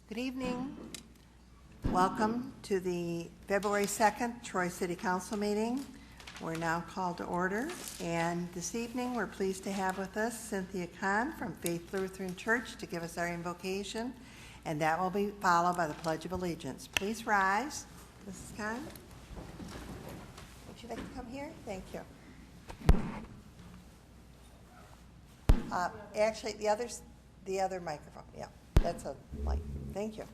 Good evening. Welcome to the February 2nd Troy City Council meeting. We're now called to order, and this evening we're pleased to have with us Cynthia Kahn from Faith Lutheran Church to give us our invocation, and that will be followed by the Pledge of Allegiance. Please rise. Mrs. Kahn, would you like to come here? Thank you. Actually, the other microphone. Yeah, that's a light. Thank you.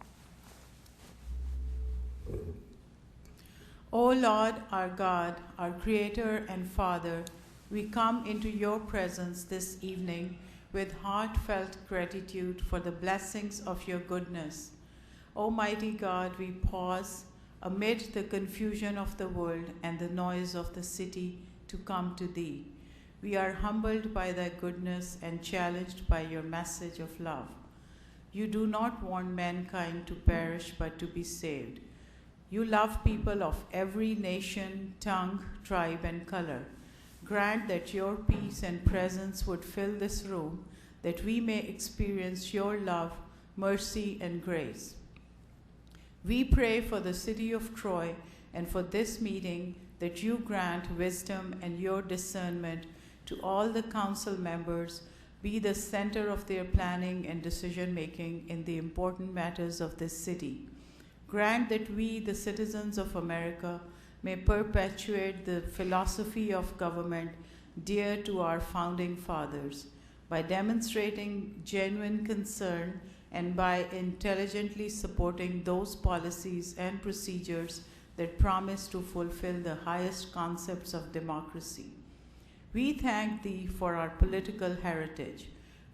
O Lord, our God, our Creator and Father, we come into your presence this evening with heartfelt gratitude for the blessings of your goodness. Almighty God, we pause amid the confusion of the world and the noise of the city to come to thee. We are humbled by thy goodness and challenged by your message of love. You do not want mankind to perish but to be saved. You love people of every nation, tongue, tribe, and color. Grant that your peace and presence would fill this room, that we may experience your love, mercy, and grace. We pray for the city of Troy and for this meeting that you grant wisdom and your discernment to all the council members, be the center of their planning and decision-making in the important matters of this city. Grant that we, the citizens of America, may perpetuate the philosophy of government dear to our founding fathers by demonstrating genuine concern and by intelligently supporting those policies and procedures that promise to fulfill the highest concepts of democracy. We thank thee for our political heritage,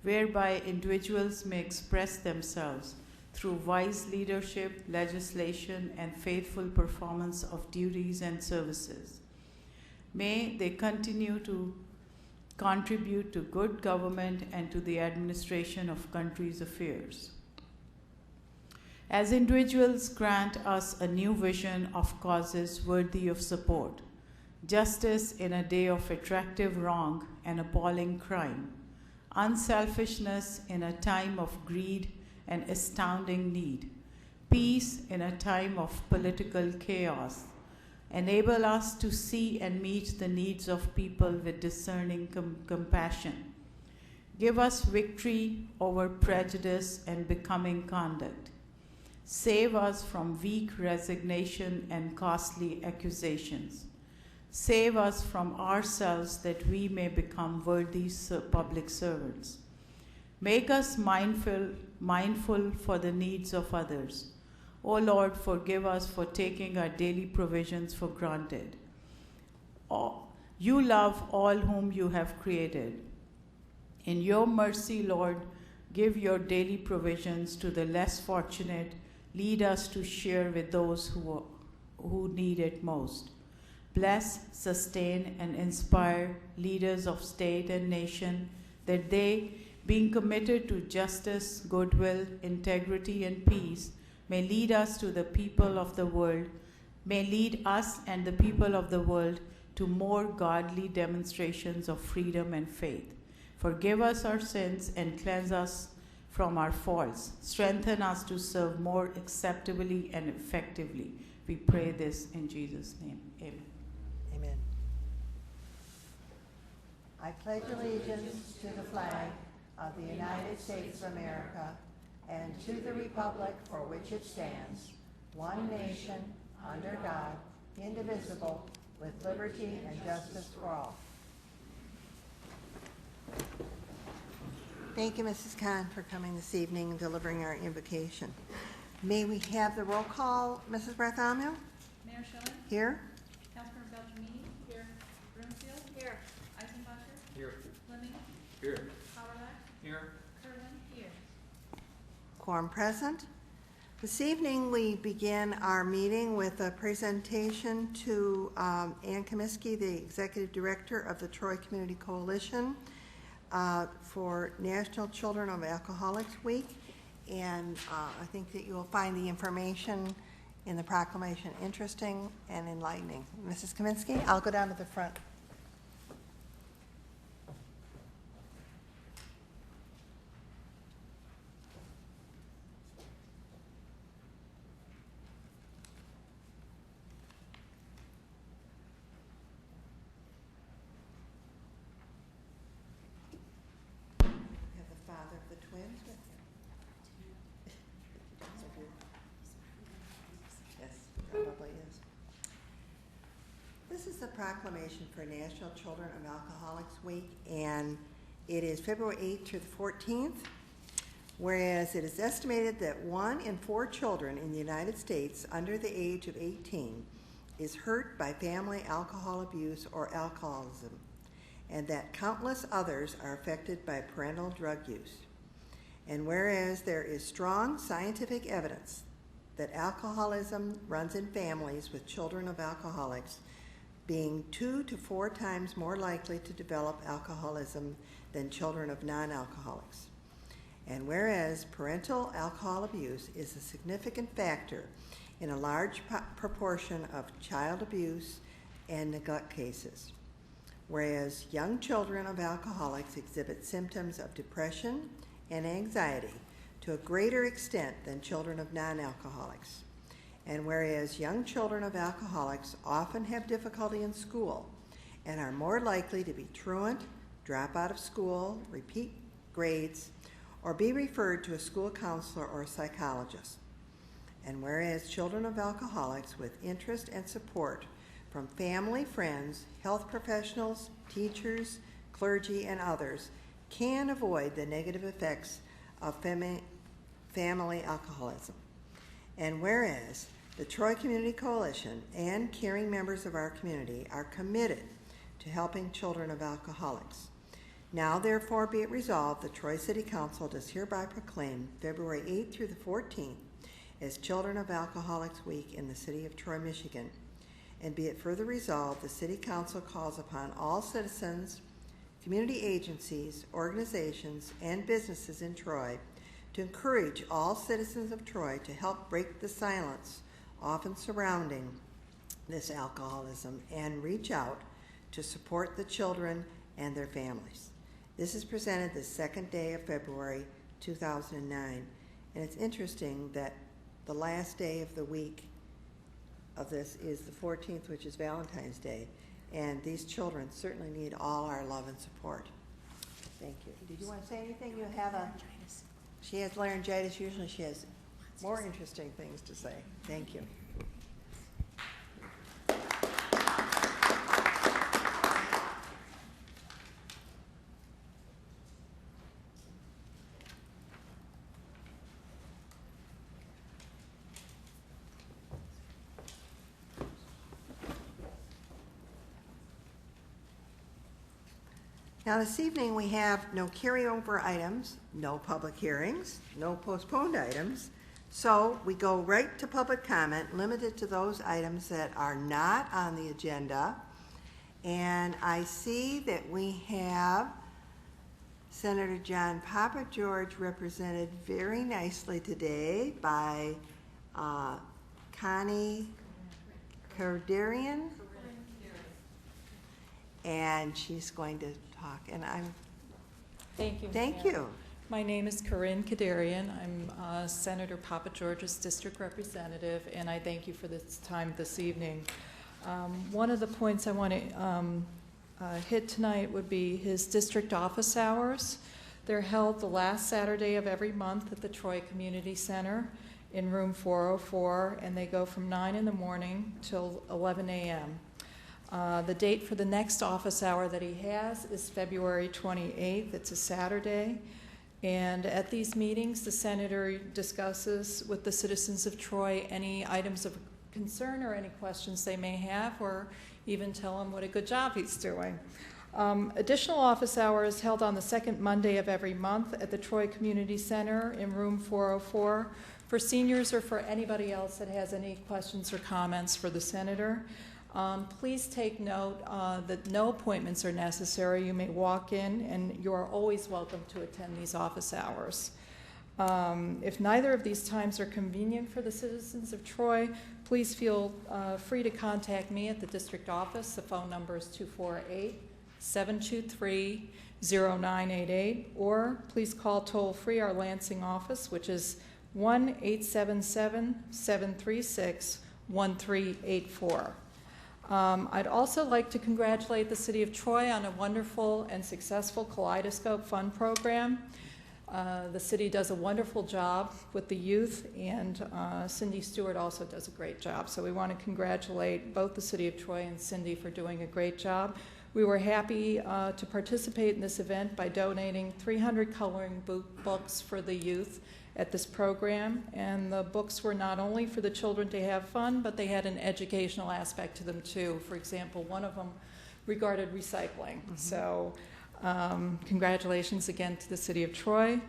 whereby individuals may express themselves through wise leadership, legislation, and faithful performance of duties and services. May they continue to contribute to good government and to the administration of country's affairs. As individuals, grant us a new vision of causes worthy of support. Justice in a day of attractive wrong and appalling crime. Unselfishness in a time of greed and astounding need. Peace in a time of political chaos. Enable us to see and meet the needs of people with discerning compassion. Give us victory over prejudice and becoming conduct. Save us from weak resignation and costly accusations. Save us from ourselves that we may become worthy public servants. Make us mindful for the needs of others. O Lord, forgive us for taking our daily provisions for granted. You love all whom you have created. In your mercy, Lord, give your daily provisions to the less fortunate. Lead us to share with those who need it most. Bless, sustain, and inspire leaders of state and nation, that they, being committed to justice, goodwill, integrity, and peace, may lead us to the people of the world, may lead us and the people of the world to more godly demonstrations of freedom and faith. Forgive us our sins and cleanse us from our faults. Strengthen us to serve more acceptably and effectively. We pray this in Jesus' name. Amen. Amen. I pledge allegiance to the flag of the United States of America and to the republic for which it stands, one nation, under God, indivisible, with liberty and justice for all. Thank you, Mrs. Kahn, for coming this evening and delivering our invocation. May we have the roll call, Mrs. Bartholomew? Mayor Schilling? Here. Councilmember Beltramini? Here. Broomfield? Here. Eisenbacher? Here. Fleming? Here. Howrylak? Here. Kerwin? Here. Quorum present. This evening, we begin our meeting with a presentation to Ann Comiskey, the Executive Director of the Troy Community Coalition for National Children of Alcoholics Week. And I think that you will find the information in the proclamation interesting and enlightening. Mrs. Comiskey, I'll go down to the front. proclamation for National Children of Alcoholics Week, and it is February 8th through the 14th, whereas it is estimated that 1 in 4 children in the United States under the age of 18 is hurt by family alcohol abuse or alcoholism, and that countless others are affected by parental drug use. And whereas there is strong scientific evidence that alcoholism runs in families with children of alcoholics, being 2 to 4 times more likely to develop alcoholism than children of non-alcoholics. And whereas parental alcohol abuse is a significant factor in a large proportion of child abuse and neglect cases. Whereas young children of alcoholics exhibit symptoms of depression and anxiety to a greater extent than children of non-alcoholics. And whereas young children of alcoholics often have difficulty in school and are more likely to be truant, drop out of school, repeat grades, or be referred to a school counselor or psychologist. And whereas children of alcoholics with interest and support from family, friends, health professionals, teachers, clergy, and others can avoid the negative effects of family alcoholism. And whereas the Troy Community Coalition and caring members of our community are committed to helping children of alcoholics. Now therefore be it resolved, the Troy City Council does hereby proclaim February 8th through the 14th as Children of Alcoholics Week in the city of Troy, Michigan. And be it further resolved, the City Council calls upon all citizens, community agencies, organizations, and businesses in Troy to encourage all citizens of Troy to help break the silence often surrounding this alcoholism and reach out to support the children and their families. This is presented the 2nd day of February 2009, and it's interesting that the last day of the week of this is the 14th, which is Valentine's Day, and these children certainly need all our love and support. Thank you. Did you want to say anything? You have she has laryngitis. Usually she has more interesting things to say. Thank you. Now this evening we have no carryover items, no public hearings, no postponed items, so we go right to public comment, limited to those items that are not on the agenda. And I see that we have Senator John Papageorge represented very nicely today by Connie Kardarian. And she's going to talk, and I'm... Thank you. Thank you. My name is Corinne Kadarian. I'm Senator Papageorge's district representative, and I thank you for this time this evening. One of the points I want to hit tonight would be his district office hours. They're held the last Saturday of every month at the Troy Community Center in room 404, and they go from 9 in the morning till 11 a.m. The date for the next office hour that he has is February 28th. It's a Saturday. And at these meetings, the senator discusses with the citizens of Troy any items of concern or any questions they may have, or even tell them what a good job he's doing. Additional office hours held on the second Monday of every month at the Troy Community Center in room 404 for seniors or for anybody else that has any questions or comments for the senator. Please take note that no appointments are necessary. You may walk in, and you are always welcome to attend these office hours. If neither of these times are convenient for the citizens of Troy, please feel free to contact me at the district office. The phone number is 248-723-0988, or please call toll-free our Lansing office, which is 1-877-736-1384. I'd also like to congratulate the City of Troy on a wonderful and successful Kaleidoscope Fund program. The city does a wonderful job with the youth, and Cindy Stewart also does a great job. So we want to congratulate both the City of Troy and Cindy for doing a great job. We were happy to participate in this event by donating 300 coloring books for the youth at this program, and the books were not only for the children to have fun, but they had an educational aspect to them too. For example, one of them regarded recycling. Mm-hmm. So congratulations again to the City of Troy.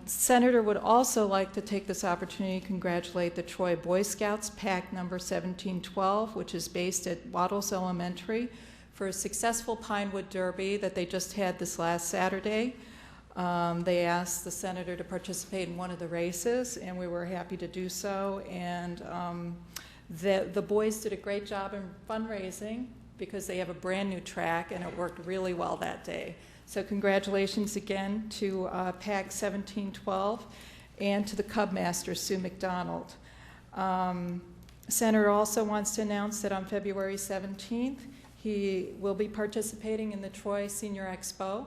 Senator would also like to take this opportunity to congratulate the Troy Boy Scouts Pack number 1712, which is based at Waddles Elementary, for a successful Pinewood Derby that they just had this last Saturday. They asked the senator to participate in one of the races, and we were happy to do so. And the boys did a great job in fundraising because they have a brand new track, and it worked really well that day. So congratulations again to PAC 1712 and to the Cub Master, Sue McDonald. Senator also wants to announce that on February 17th, he will be participating in the Troy Senior Expo.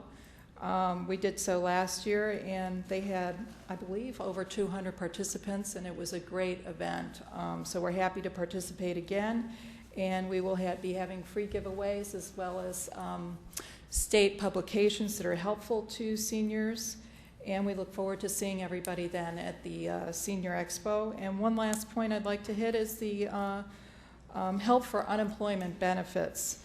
We did so last year, and they had, I believe, over 200 participants, and it was a great event. So we're happy to participate again, and we will be having free giveaways as well as state publications that are helpful to seniors, and we look forward to seeing everybody then at the Senior Expo. And one last point I'd like to hit is the help for unemployment benefits.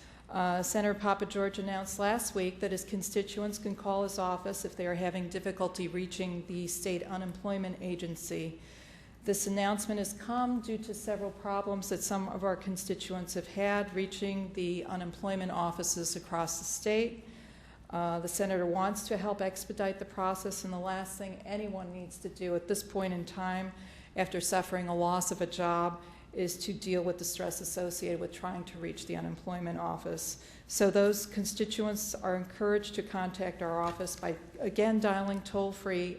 Senator Papa George announced last week that his constituents can call his office if they are having difficulty reaching the state unemployment agency. This announcement has come due to several problems that some of our constituents have had reaching the unemployment offices across the state. The senator wants to help expedite the process, and the last thing anyone needs to do at this point in time after suffering a loss of a job is to deal with the stress associated with trying to reach the unemployment office. So those constituents are encouraged to contact our office by, again, dialing toll-free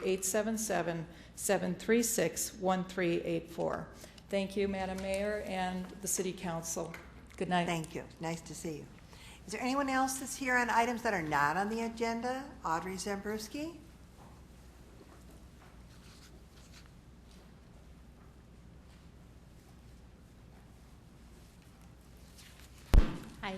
877-736-1384. Thank you, Madam Mayor and the City Council. Good night. Thank you. Nice to see you. Is there anyone else that's here on items that are not on the agenda? Audrey Zambrowski? Hi,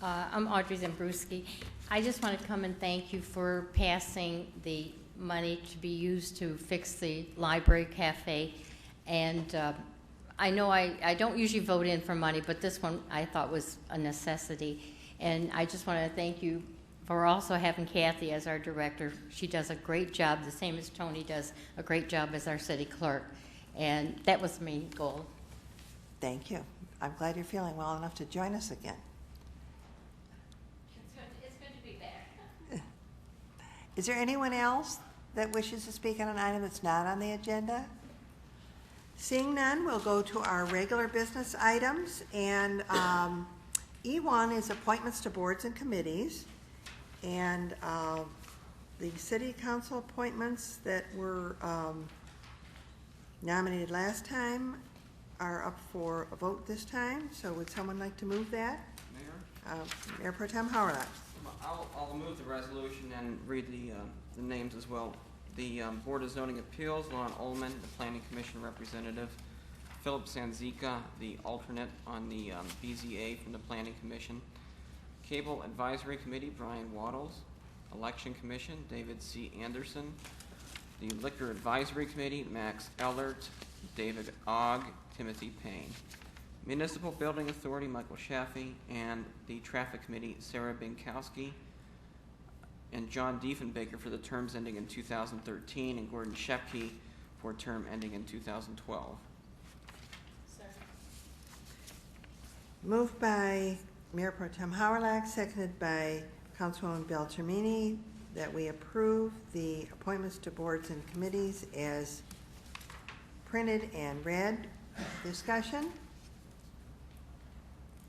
I'm Audrey Zambrowski. I just want to come and thank you for passing the money to be used to fix the library cafe. And I know I don't usually vote in for money, but this one I thought was a necessity. And I just want to thank you for also having Kathy as our director. She does a great job, the same as Tony does a great job as our city clerk. And that was the main goal. Thank you. I'm glad you're feeling well enough to join us again. It's good to be back. Is there anyone else that wishes to speak on an item that's not on the agenda? Seeing none, we'll go to our regular business items. And E1 is appointments to boards and committees. And the city council appointments that were nominated last time are up for a vote this time. So would someone like to move that? Mayor? Mayor Pro Tem Howard. I'll move the resolution and read the names as well. The Board of Zoning Appeals, Lon Ullman, the Planning Commission representative, Philip Sanzica, the alternate on the BZA from the Planning Commission, Cable Advisory Committee, Brian Waddles, Election Commission, David C. Anderson, the Liquor Advisory Committee, Max Ellert, David Ogg, Timothy Payne, Municipal Building Authority, Michael Shaffey, and the Traffic Committee, Sarah Binkowski, and John Diefenbaker for the terms ending in 2013, and Gordon Shepke for a term ending in 2012. Moved by Mayor Pro Tem Howard, seconded by Councilwoman Beltramini, that we approve the appointments to boards and committees as printed and read. Discussion?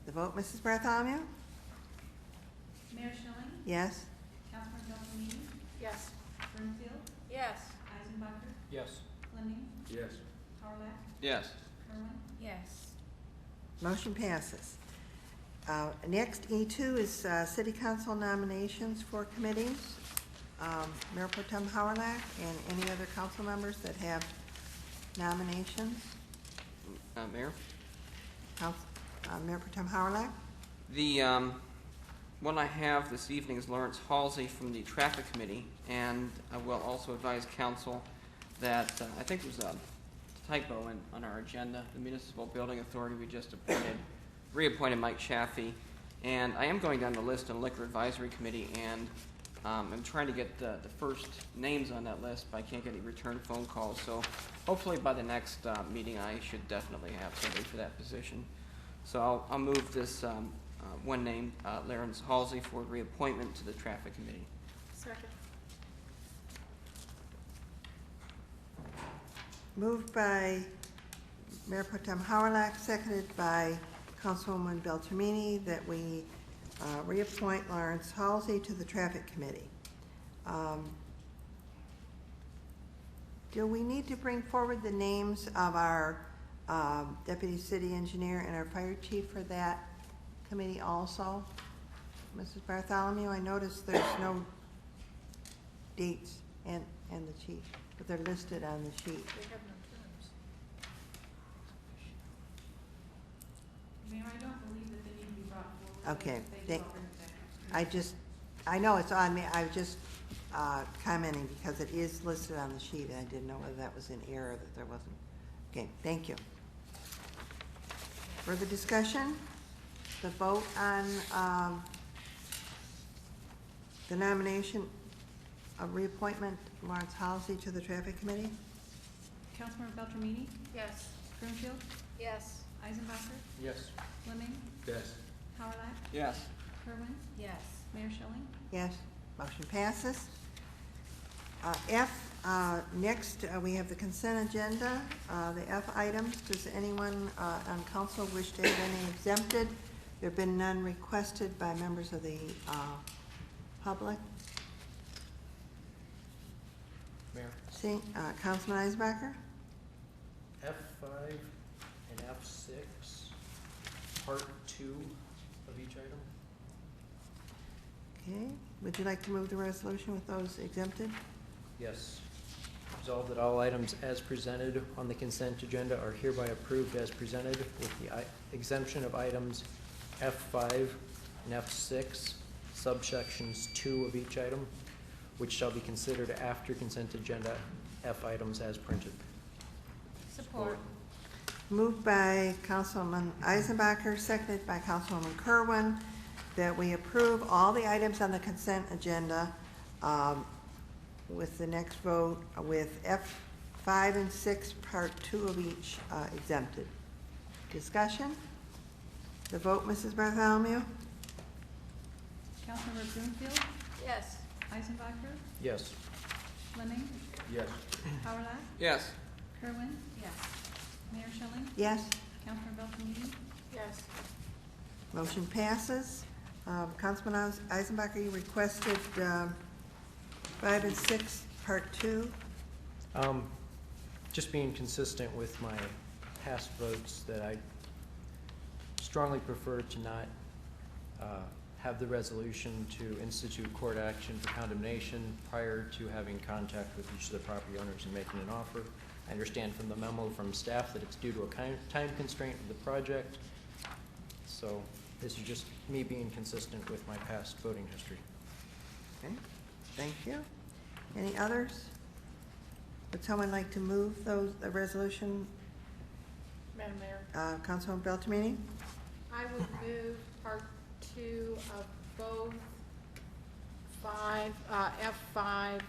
The vote, Mrs. Bartholomew? Mayor Schilling, Yes? Councilmember Beltramini, Yes. Broomfield, Yes. Eisenbacher, Yes. Fleming, Yes. Howard, Yes. Kerwin. Yes. Motion passes. Next, E2 is city council nominations for committees. Mayor Pro Tem Howard-Lack and any other council members that have nominations. Mayor? Mayor Pro Tem Howard-Lack? The one I have this evening is Lawrence Halsey from the Traffic Committee, and I will also advise council that I think there was a typo on our agenda. The Municipal Building Authority, we just reappointed Mike Chaffee, and I am going down the list on Liquor Advisory Committee, and I'm trying to get the first names on that list, but I can't get any return phone calls, so hopefully by the next meeting I should definitely have somebody for that position. So I'll move this one name, Lawrence Halsey, for reappointment to the Traffic Committee. Second. Moved by Mayor Pro Tem Howard-Lack, seconded by Councilwoman Beltramini, that we reappoint Lawrence Halsey to the Traffic Committee. Do we need to bring forward the names of our Deputy City Engineer and our Fire Chief for that committee also? Mrs. Bartholomew, I noticed there's no dates and the chief, but they're listed on the sheet. They have no terms. Mayor, I don't believe that they need to be brought forward. Okay, They thank- go for executive. I know it's on me, I was just commenting because it is listed on the sheet, and I didn't know whether that was in error, that there wasn't. Okay, thank you. Further discussion? The vote on the nomination of reappointment Lawrence Halsey to the Traffic Committee? Councilmember Beltramini? Yes. Broomfield? Yes. Eisenbacher? Yes. Fleming? Yes. Howard-Lack? Yes. Kerwin? Yes. Mayor Schilling? Yes, motion passes. Next, we have the consent agenda, the F items. Does anyone on council wish to have any exempted? There have been none requested by members of the public. Mayor, See, Councilman Eisbacher? F5 and F6, Part 2 of each item. Okay, would you like to move the resolution with those exempted? Yes. Resolved that all items as presented on the consent agenda are hereby approved as presented with the exemption of items F5 and F6, subsections 2 of each item, which shall be considered after consent agenda F items as printed. Support. Moved by Councilman Eisenbacher, seconded by Councilwoman Kerwin, that we approve all the items on the consent agenda with the next vote with F5 and 6, Part 2 of each exempted. Discussion? The vote, Mrs. Bartholomew? Councilmember Broomfield? Yes. Eisenbacher? Yes. Fleming? Yes. Howard-Lack? Yes. Kerwin? Yes. Mayor Schilling? Yes, Councilmember Beltramini? Yes. motion passes. Councilman Eisenbacher, you requested 5 and 6, Part 2. Just being consistent with my past votes, that I strongly prefer to not have the resolution to institute court action for condemnation prior to having contact with each of the property owners and making an offer. I understand from the memo from staff that it's due to a time constraint of the project. So this is just me being consistent with my past voting history. Okay, thank you. Any others? Would someone like to move the resolution? Madam Mayor, Councilwoman Beltramini? I would move Part 2 of both F5A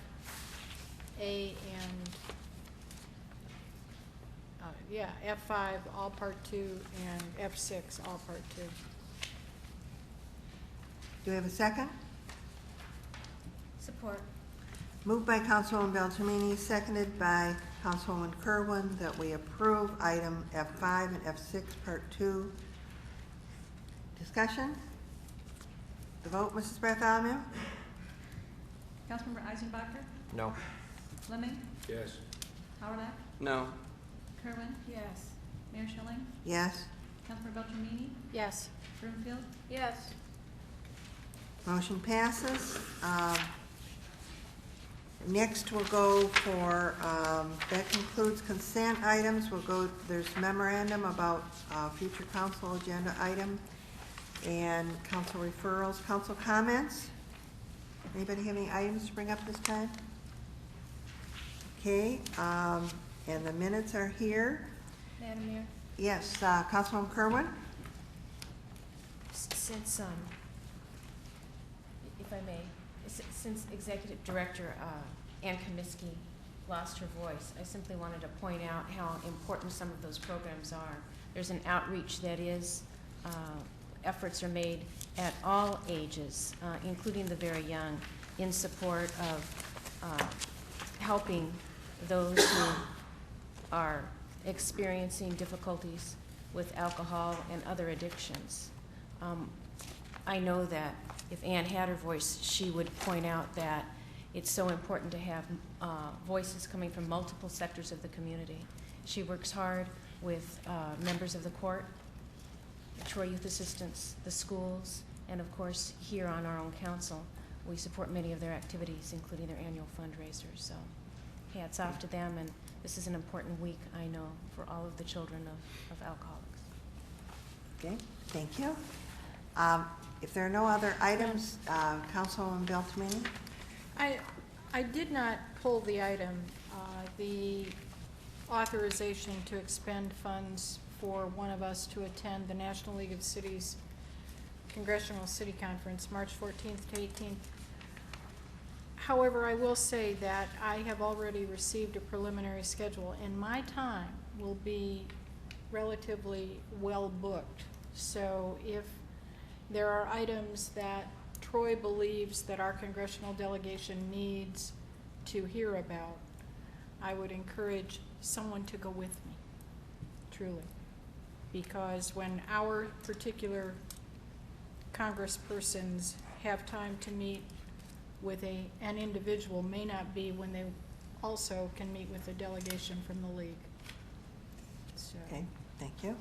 and, F5, all Part 2, and F6, all Part 2. Do we have a second? Support. Moved by Councilwoman Beltramini, seconded by Councilwoman Kerwin, that we approve item F5 and F6, Part 2. Discussion? The vote, Mrs. Bartholomew? Councilmember Eisenbacher? No. Fleming? Yes. Howard-Lack? No. Kerwin? Yes. Mayor Schilling? Yes, Councilmember Beltramini? Yes. Broomfield? Yes. motion passes. Next, we'll go for, that concludes consent items. We'll go, there's memorandum about future council agenda item and council referrals, council comments. Anybody have any items to bring up this time? Okay, and the minutes are here. Madam Mayor, Yes, Councilwoman Kerwin? since, if I may, since Executive Director Ann Comiskey lost her voice, I simply wanted to point out how important some of those programs are. There's an outreach that is, efforts are made at all ages, including the very young, in support of helping those who are experiencing difficulties with alcohol and other addictions. I know that if Ann had her voice, she would point out that it's so important to have voices coming from multiple sectors of the community. She works hard with members of the court, Troy Youth Assistance, the schools, and of course here on our own council. We support many of their activities, including their annual fundraisers. So hats off to them, and this is an important week, I know, for all of the children of alcoholics. Okay, thank you. If there are no other items, Councilwoman Beltramini? I did not pull the item, the authorization to expend funds for one of us to attend the National League of Cities Congressional City Conference, March 14th to 18th. However, I will say that I have already received a preliminary schedule, and my time will be relatively well booked. So if there are items that Troy believes that our congressional delegation needs to hear about, I would encourage someone to go with me, truly. Because when our particular congresspersons have time to meet with an individual may not be when they also can meet with a delegation from the league. So. Okay, thank you.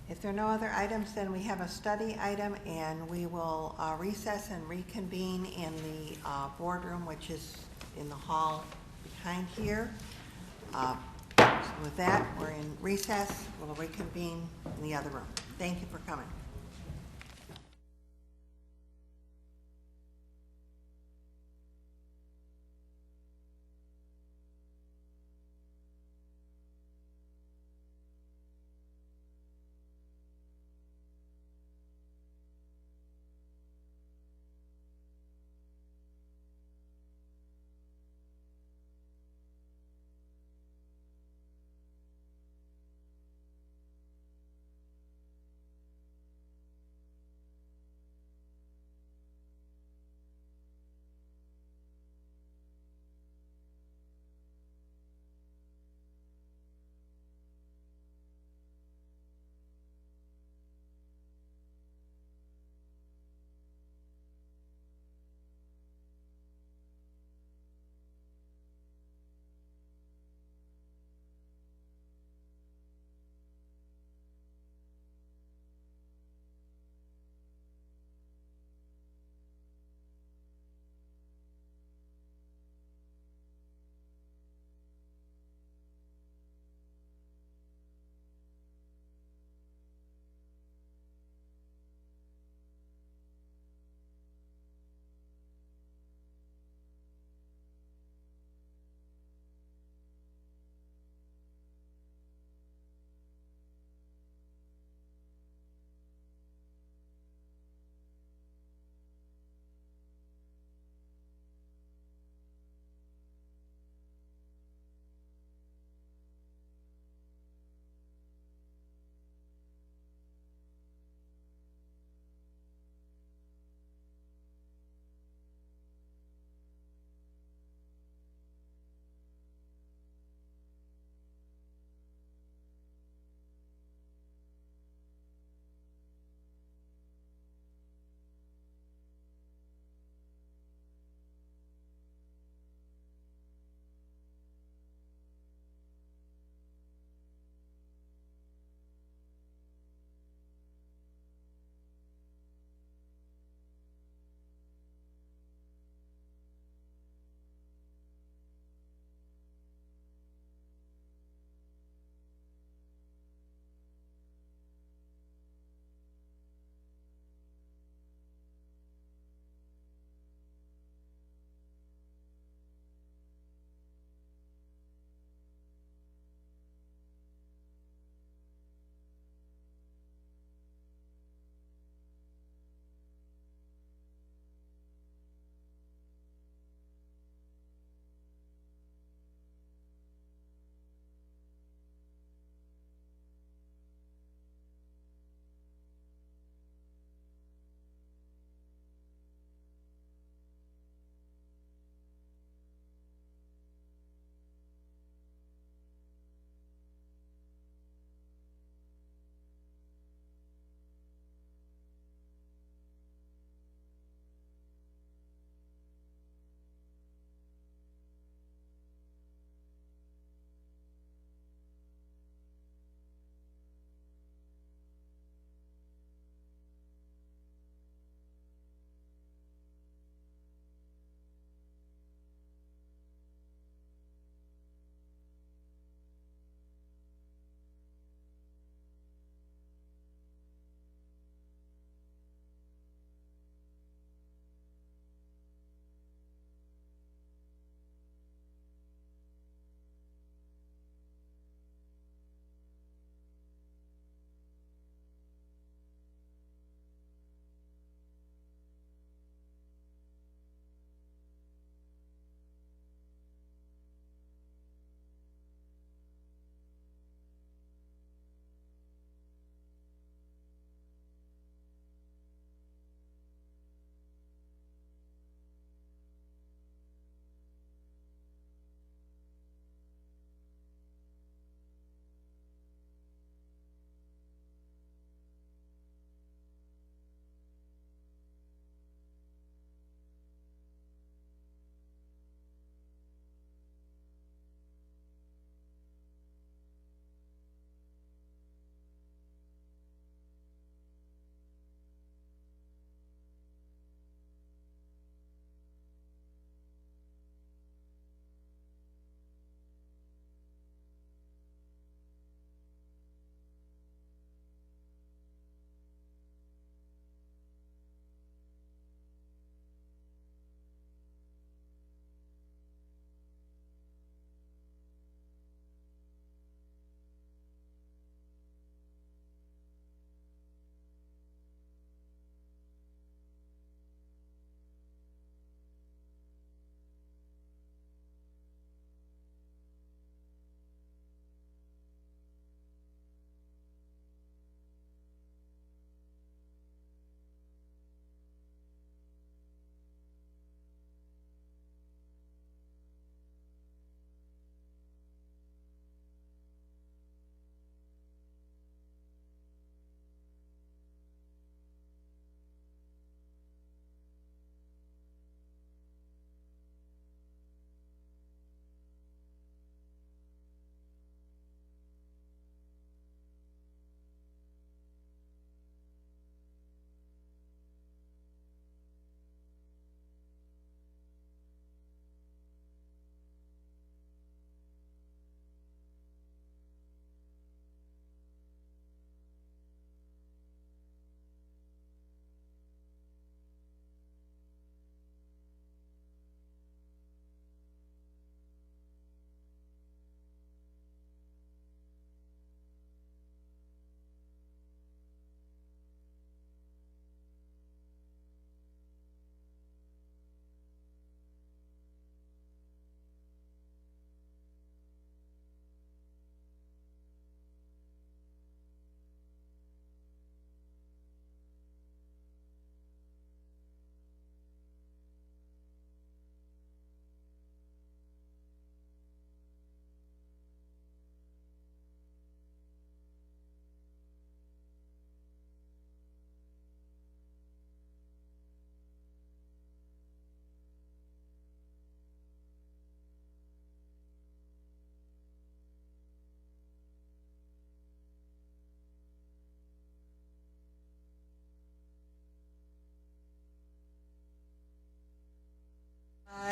If there are no other items, then we have a study item, and we will recess and reconvene in the boardroom, which is in the hall behind here. So with that, we're in recess. We'll reconvene in the other room. Thank you for coming.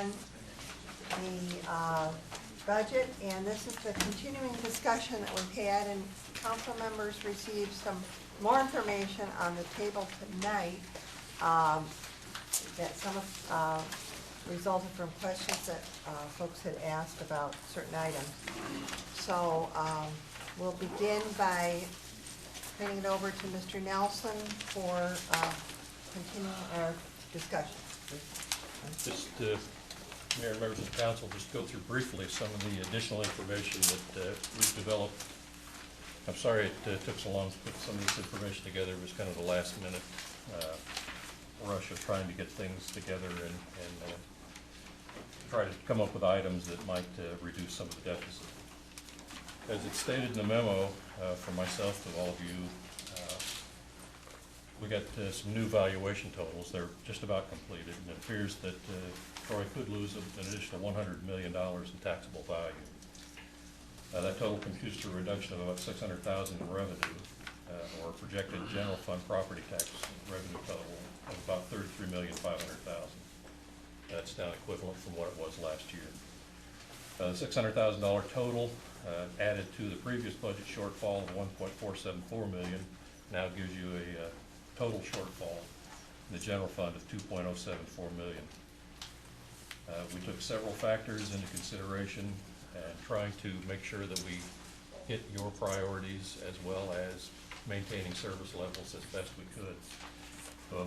begin the budget, and this is the continuing discussion that we've had, and council members received some more information on the table tonight that some of resulted from questions that folks had asked about certain items. So we'll begin by turning it over to Mr. Nelson for continuing our discussion. Just, Mayor and members of the council, just go through briefly some of the additional information that we've developed. I'm sorry it took so long to put some of this information together. It was kind of the last minute rush of trying to get things together and try to come up with items that might reduce some of the deficit. As it's stated in the memo from myself to all of you, we got some new valuation totals. They're just about completed, and it appears that Troy could lose an additional $100 million in taxable value. That total computes to a reduction of about $600,000 in revenue, or a projected general fund property tax revenue total of about $33,500,000. That's down equivalent from what it was last year. The $600,000 total added to the previous budget shortfall of $1.474 million now gives you a total shortfall in the general fund of $2.074 million. We took several factors into consideration and trying to make sure that we hit your priorities as well as maintaining service levels as best we could.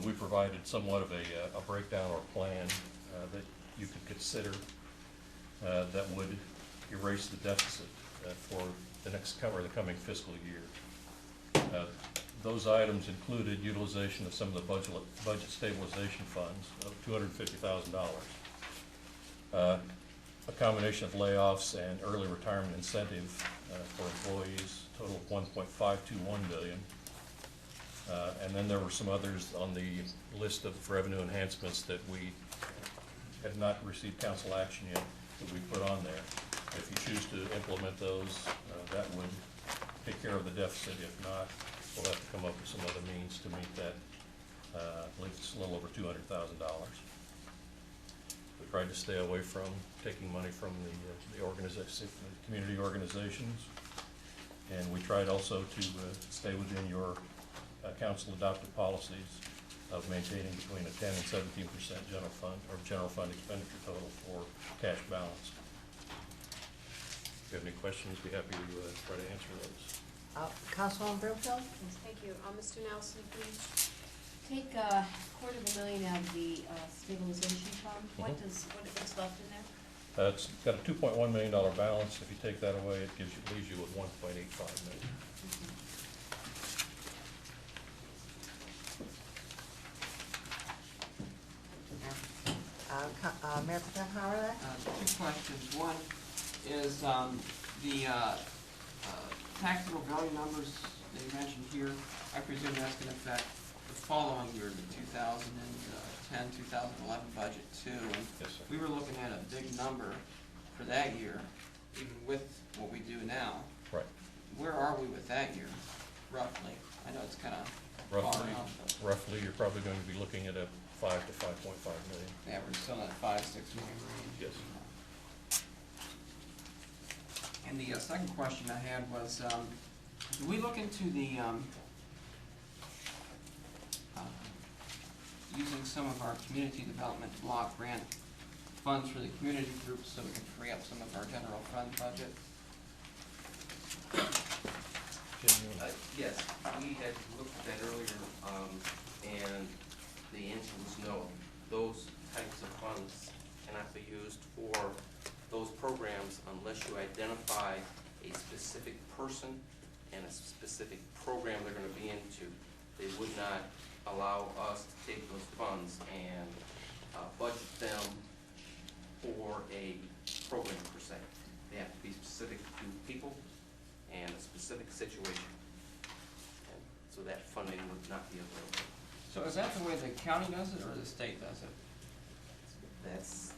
We provided somewhat of a breakdown or plan that you could consider that would erase the deficit for the next or the coming fiscal year. Those items included utilization of some of the budget stabilization funds of $250,000, a combination of layoffs and early retirement incentive for employees, total of $1.521 billion. And then there were some others on the list of revenue enhancements that we have not received council action yet that we put on there. If you choose to implement those, that would take care of the deficit. If not, we'll have to come up with some other means to meet that. I believe it's a little over $200,000. We tried to stay away from taking money from the organization, the community organizations, and we tried also to stay within your council adopted policies of maintaining between a 10 and 17% general fund expenditure total for cash balance. If you have any questions, be happy to try to answer those. Councilwoman Broomfield? Yes, thank you. Mr. Nelson, please. Take $250,000 out of the stabilization fund. What's left in there? It's got a $2.1 million balance. If you take that away, it leaves you with $1.85 million. Mayor Pro Tem Howard? Two questions. One is the taxable value numbers that you mentioned here. I presume that's going to affect the following year, the 2010, 2011 budget too. And Yes, sir. we were looking at a big number for that year, even with what we do now. Right. Where are we with that year, roughly? I know it's kind of far Roughly, off, but roughly, you're probably going to be looking at a 5 to 5.5 million. yeah, we're still in that 5-6 million range. Yes. And the second question I had was, do we look into the, using some of our community development block grant funds for the community groups so we can free up some of our general fund budget? Yes, we had looked at that earlier, and the answer was no. Those types of funds cannot be used for those programs unless you identify a specific person and a specific program they're going to be into. They would not allow us to take those funds and budget them for a program per se. They have to be specific to people and a specific situation. And so that funding would not be available. So is that the way the county does it or the state does it? That's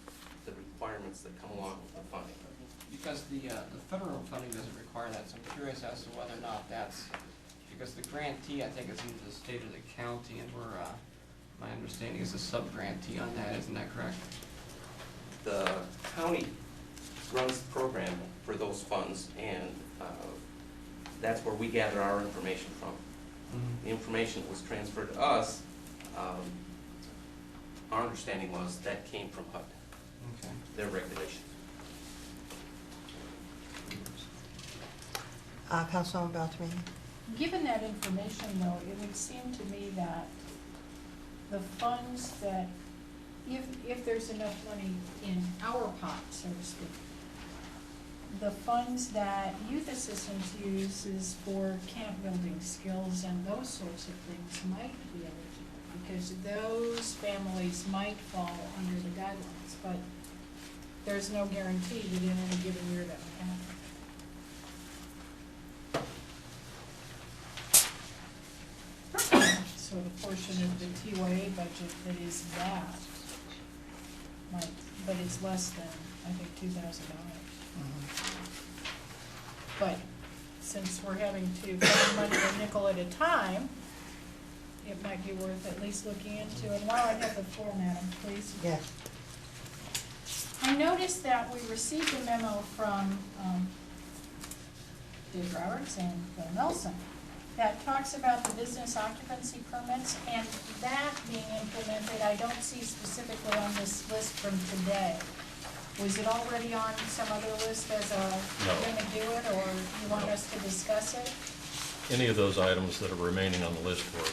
the requirements that come along with the funding. Because the federal funding doesn't require that, so I'm curious as to whether or not that's, because the grantee, I think, is either the state or the county, and we're, my understanding is a sub-grantee on that, isn't that correct? the county runs the program for those funds, and that's where we gather our information from. The information that was transferred to us, our understanding was that came from HUD, Okay. their regulations. Councilwoman Beltrame? Given that information, though, it would seem to me that the funds that, if there's enough money in our pot, so to speak, the funds that youth assistance uses for camp building skills and those sorts of things might be eligible, because those families might fall under the guidelines, but there's no guarantee that in any given year that would happen. So the portion of the TYA budget that is that might, but it's less than, I think, $2,000. But since we're having to find money a nickel at a time, it might be worth at least looking into. And while I have the floor, Madam, please. Yes. I noticed that we received a memo from Dave Roberts and Phil Nelson that talks about the business occupancy permits, and that being implemented, I don't see specifically on this list from today. Was it already on some other list as a, No. going to do it, or you want us to discuss it? Any of those items that are remaining on the list were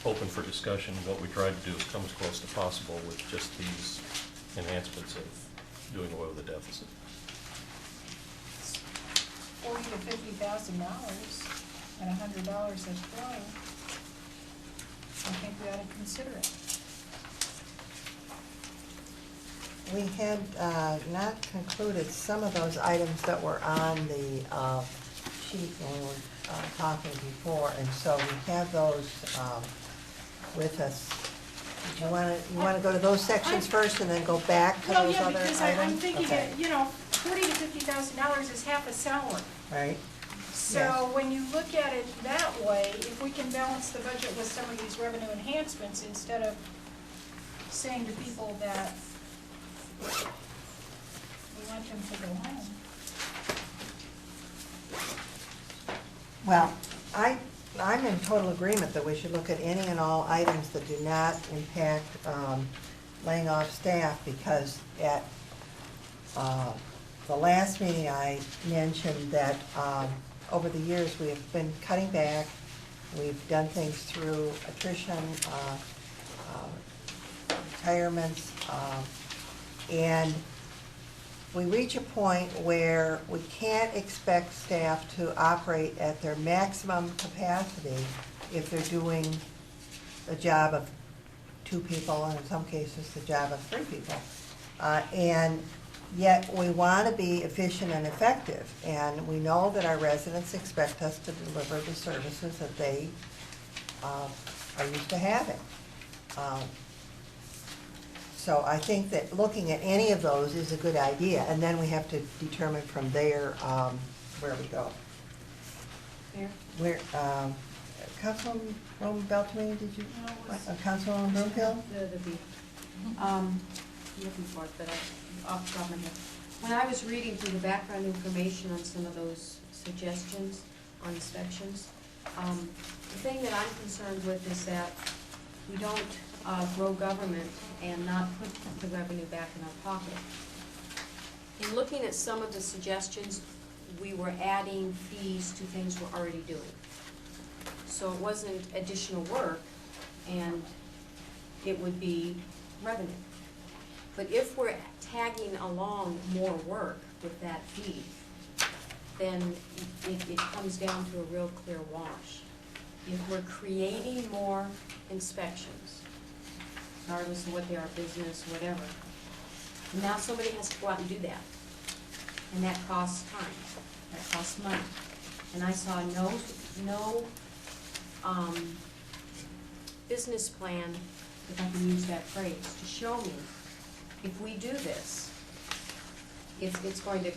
open for discussion. What we tried to do is come as close as possible with just these enhancements of doing away with the deficit. $40,000 to $50,000 at $100 a throw. I think we ought to consider it. We had not concluded some of those items that were on the sheet when we were talking before, and so we have those with us. You want to go to those sections first and then go back to Well, those yeah, other items? because I'm thinking Okay. that, you know, $40,000 to $50,000 is half a salary. Right, So when you look at it that way, if we can balance the budget with some of these revenue enhancements, instead of saying to people that we want them to go home. well, I'm in total agreement that we should look at any and all items that do not impact laying off staff, because at the last meeting I mentioned that over the years we have been cutting back. We've done things through attrition, retirements, and we reach a point where we can't expect staff to operate at their maximum capacity if they're doing a job of 2 people, and in some cases, the job of 3 people. And yet, we want to be efficient and effective, and we know that our residents expect us to deliver the services that they are used to having. So I think that looking at any of those is a good idea, and then we have to determine from there where we go. Where, Councilwoman Beltrame, did you? Councilwoman Broomfield? Looking for it, but off the top of my head. When I was reading through the background information on some of those suggestions on inspections, the thing that I'm concerned with is that we don't grow government and not put the revenue back in our pocket. In looking at some of the suggestions, we were adding fees to things we're already doing. So it wasn't additional work, and it would be revenue. But if we're tagging along more work with that fee, then it comes down to a real clear wash. If we're creating more inspections, regardless of what they are, business, whatever, now somebody has to go out and do that. And that costs time, that costs money. And I saw no business plan, if I can use that phrase, to show me if we do this, it's going to,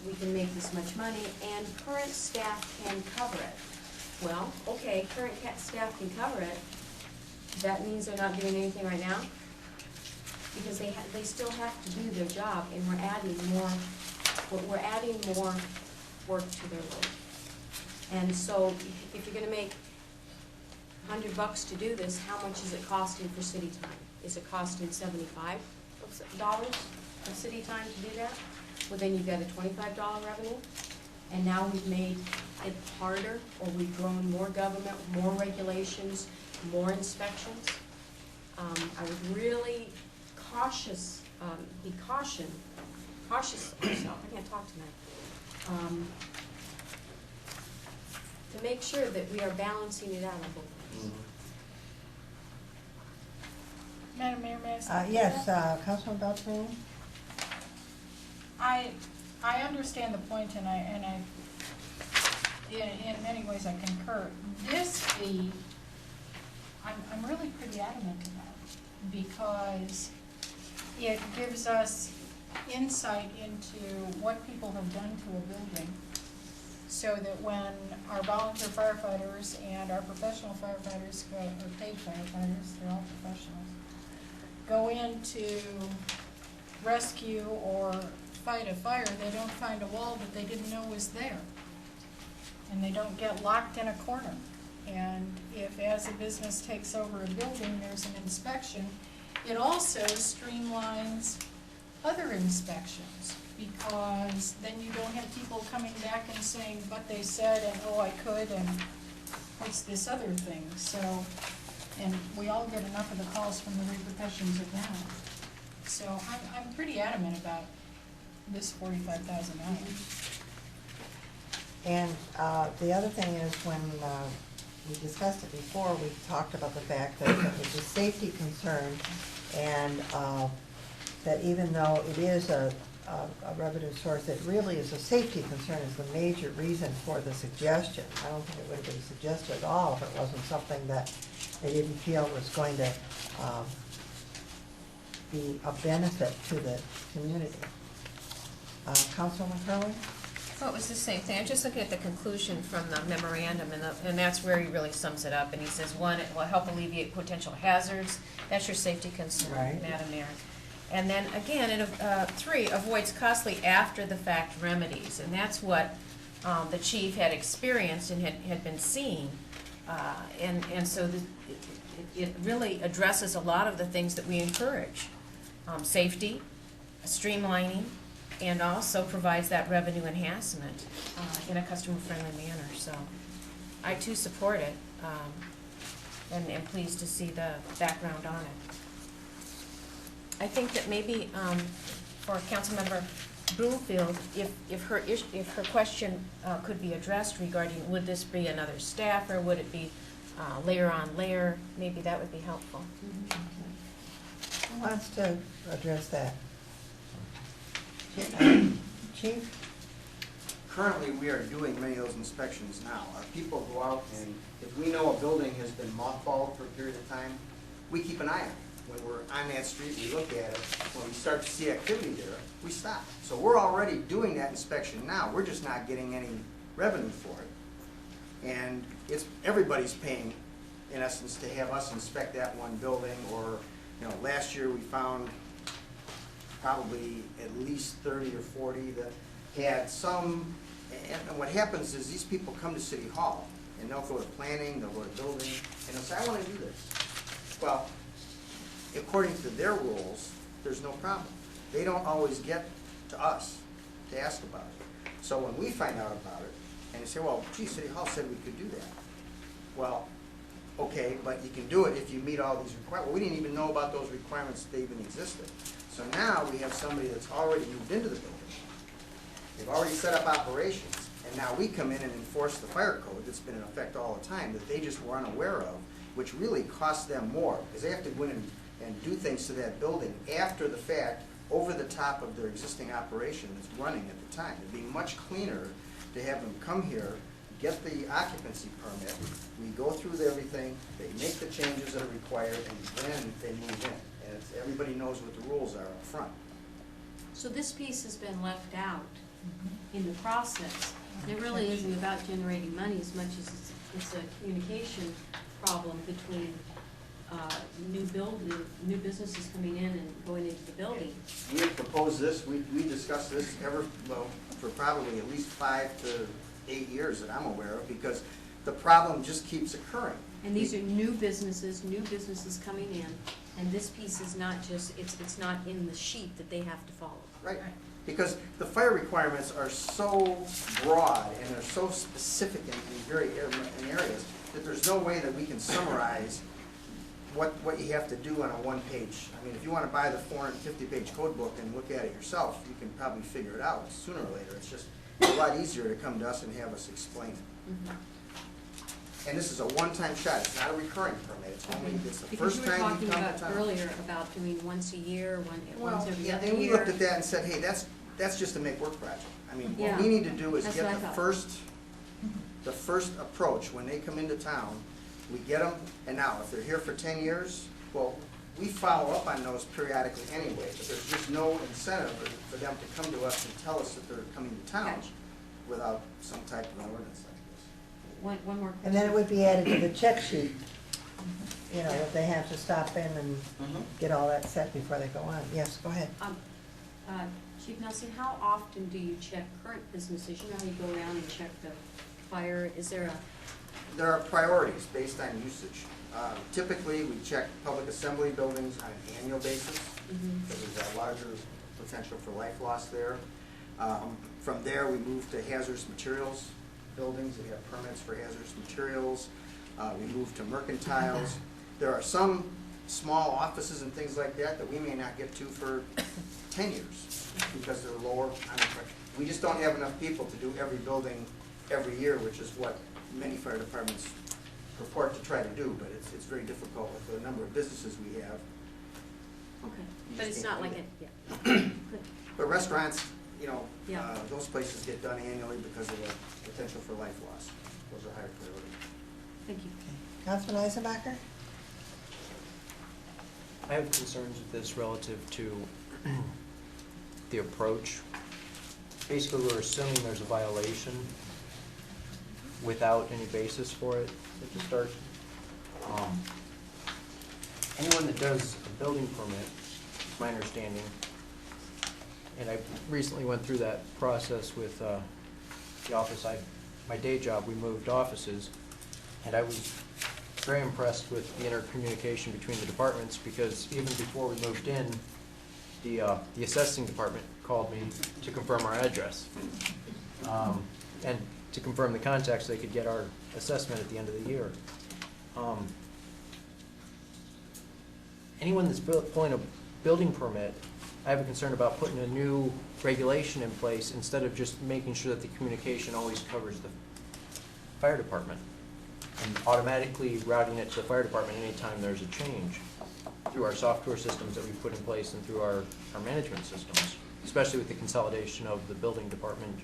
we can make this much money, and current staff can cover it. Well, okay, current staff can cover it. That means they're not doing anything right now? because they still have to do their job, and we're adding more work to their load. And so if you're gonna make $100 to do this, how much is it costing for city time? Is it costing $75 for city time to do that? Well, then you've got a $25 revenue, and now we've made it harder, or we've grown more government, more regulations, more inspections. I would really be cautious myself, I can't talk tonight, to make sure that we are balancing it out on both ways. Madam Mayor, may I say? Yes, Councilman Beltran? I understand the point, and I, in many ways I concur. This fee, I'm really pretty adamant about, because it gives us insight into what people have done to a building, so that when our volunteer firefighters and our professional firefighters, or paid firefighters, they're all professionals, go in to rescue or fight a fire, they don't find a wall that they didn't know was there. And they don't get locked in a corner. And if, as a business takes over a building, there's an inspection, it also streamlines other inspections, because then you don't have people coming back and saying, but they said, and oh, I could, and what's this other thing? So, and we all get enough of the calls from the repercussions of that. So I'm pretty adamant about this $45,000. And the other thing is, when we discussed it before, we talked about the fact that it was a safety concern, and that even though it is a revenue source, it really is a safety concern, is the major reason for the suggestion. I don't think it would have been suggested at all if it wasn't something that they didn't feel was going to be a benefit to the community. Councilman Curley? Well, it was the same thing. I'm just looking at the conclusion from the memorandum, and that's where he really sums it up. And he says, one, it will help alleviate potential hazards. That's your safety concern, Right. Madam Mayor. And then, again, three, avoids costly after-the-fact remedies. And that's what the chief had experienced and had been seeing. And so it really addresses a lot of the things that we encourage. Safety, streamlining, and also provides that revenue enhancement in a customer-friendly manner. So I, too, support it, and pleased to see the background on it. I think that maybe for Councilmember Broomfield, if her question could be addressed regarding, would this be another staff, or would it be layer on layer, maybe that would be helpful. Who wants to address that? Chief? Currently, we are doing many of those inspections now. Our people go out, and if we know a building has been mothballed for a period of time, we keep an eye on it. When we're on that street, we look at it. When we start to see activity there, we stop. So we're already doing that inspection now. We're just not getting any revenue for it. And everybody's paying, in essence, to have us inspect that one building. Or, last year we found probably at least 30 or 40 that had some, and what happens is these people come to City Hall, and they'll go to planning, they'll go to building, and they'll say, I want to do this. Well, according to their rules, there's no problem. They don't always get to us to ask about it. So when we find out about it, and they say, well, gee, City Hall said we could do that. Well, okay, but you can do it if you meet all these requirements. Well, we didn't even know about those requirements, they even existed. So now we have somebody that's already moved into the building. They've already set up operations, and now we come in and enforce the fire code that's been in effect all the time that they just were unaware of, which really costs them more, because they have to go in and do things to that building after the fact, over the top of their existing operation that's running at the time. It'd be much cleaner to have them come here, get the occupancy permit, we go through everything, they make the changes that are required, and then they move in. And everybody knows what the rules are up front. So this piece has been left out in the process. It really isn't about generating money as much as it's a communication problem between new businesses coming in and going into the building. We had proposed this, we discussed this for probably at least 5 to 8 years that I'm aware of, because the problem just keeps occurring. And these are new businesses coming in, and this piece is not just, it's not in the sheet that they have to follow. Right, because the fire requirements are so broad and they're so specific in areas that there's no way that we can summarize what you have to do on a one-page. I mean, if you want to buy the 450-page code book and look at it yourself, you can probably figure it out sooner or later. It's just a lot easier to come to us and have us explain it. Mhm. And this is a one-time shot. It's not a recurring permit. It's only, it's the Because first you were time you talking come to about town. earlier about doing once a year, once every Yeah, other and we year. looked at that and said, hey, that's just a make-work project. I mean, what Yeah, we need to do is that's get what I the first approach when they come into town. We get them, and now, if they're here for 10 years, well, we follow up on those periodically anyway, but there's just no incentive for them to come to us and tell us that they're coming to town Gotcha. without some type of an ordinance like this. One more question. And then it would be added to the check sheet, you know, that they have to stop in and get all that set before they go on. Yes, go ahead. Chief Nelson, how often do you check current businesses? You know how you go around and check the fire, is there a? There are priorities based on usage. Typically, we check public assembly buildings on an annual basis, because there's a larger potential for life loss there. From there, we move to hazardous materials buildings that have permits for hazardous materials. We move to mercantiles. There are some small offices and things like that that we may not get to for 10 years because they're lower on the priority. We just don't have enough people to do every building every year, which is what many fire departments purport to try to do, but it's very difficult with the number of businesses we have. Okay, You but just it's can't not do like it. it, yeah. Good. But restaurants, you know, Yeah. those places get done annually because of the potential for life loss. Those are higher priority. Thank you. Councilman Eisenbacher? I have concerns with this relative to the approach. Basically, we're assuming there's a violation without any basis for it at the start. Anyone that does a building permit, my understanding, and I recently went through that process with the office. My day job, we moved offices, and I was very impressed with the intercommunication between the departments, because even before we moved in, the assessing department called me to confirm our address. And to confirm the contacts, they could get our assessment at the end of the year. Anyone that's pulling a building permit, I have a concern about putting a new regulation in place instead of just making sure that the communication always covers the fire department and automatically routing it to the fire department anytime there's a change through our software systems that we put in place and through our management systems, especially with the consolidation of the building department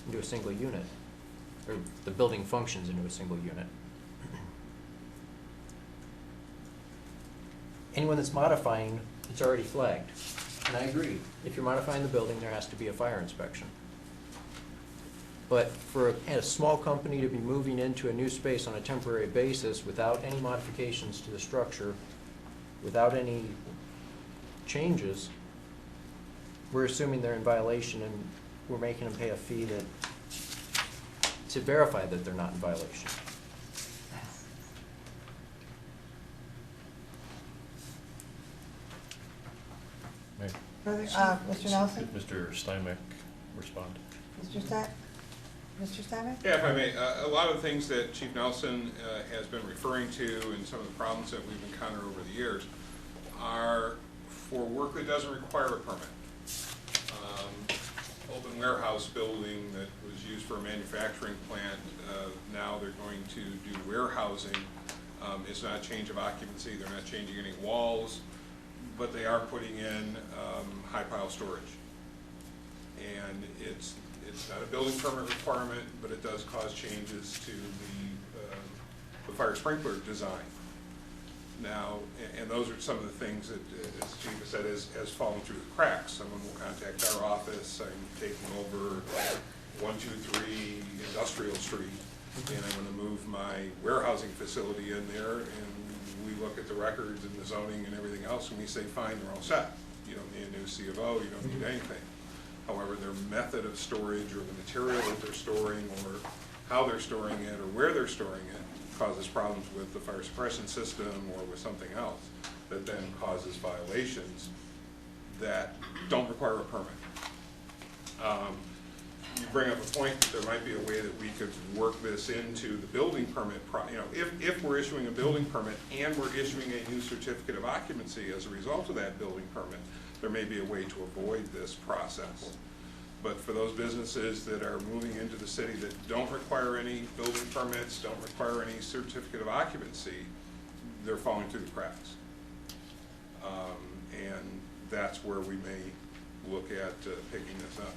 into a single unit, or the building functions into a single unit. Anyone that's modifying, it's already flagged. And I agree, if you're modifying the building, there has to be a fire inspection. But for a small company to be moving into a new space on a temporary basis without any modifications to the structure, without any changes, we're assuming they're in violation, and we're making them pay a fee to verify that they're not in violation. Mayor. Further, Mr. Nelson? Did Mr. Steinmeck respond? Mr. Steinbeck? Yeah, if I may, a lot of the things that Chief Nelson has been referring to and some of the problems that we've encountered over the years are for work that doesn't require a permit. Open warehouse building that was used for a manufacturing plant, now they're going to do warehousing. It's not a change of occupancy, they're not changing any walls, but they are putting in high pile storage. And it's not a building permit requirement, but it does cause changes to the fire sprinkler design. Now, and those are some of the things that, as the Chief has said, has fallen through the cracks. Someone will contact our office, I'm taking over 123 Industrial Street, and I'm gonna move my warehousing facility in there, and we look at the records and the zoning and everything else, and we say, fine, they're all set. You don't need a new C of O, you don't need anything. However, their method of storage or the material that they're storing or how they're storing it or where they're storing it causes problems with the fire suppression system or with something else that then causes violations that don't require a permit. You bring up a point that there might be a way that we could work this into the building permit, if we're issuing a building permit and we're issuing a new certificate of occupancy as a result of that building permit, there may be a way to avoid this process. But for those businesses that are moving into the city that don't require any building permits, don't require any certificate of occupancy, they're falling through the cracks. And that's where we may look at picking this up.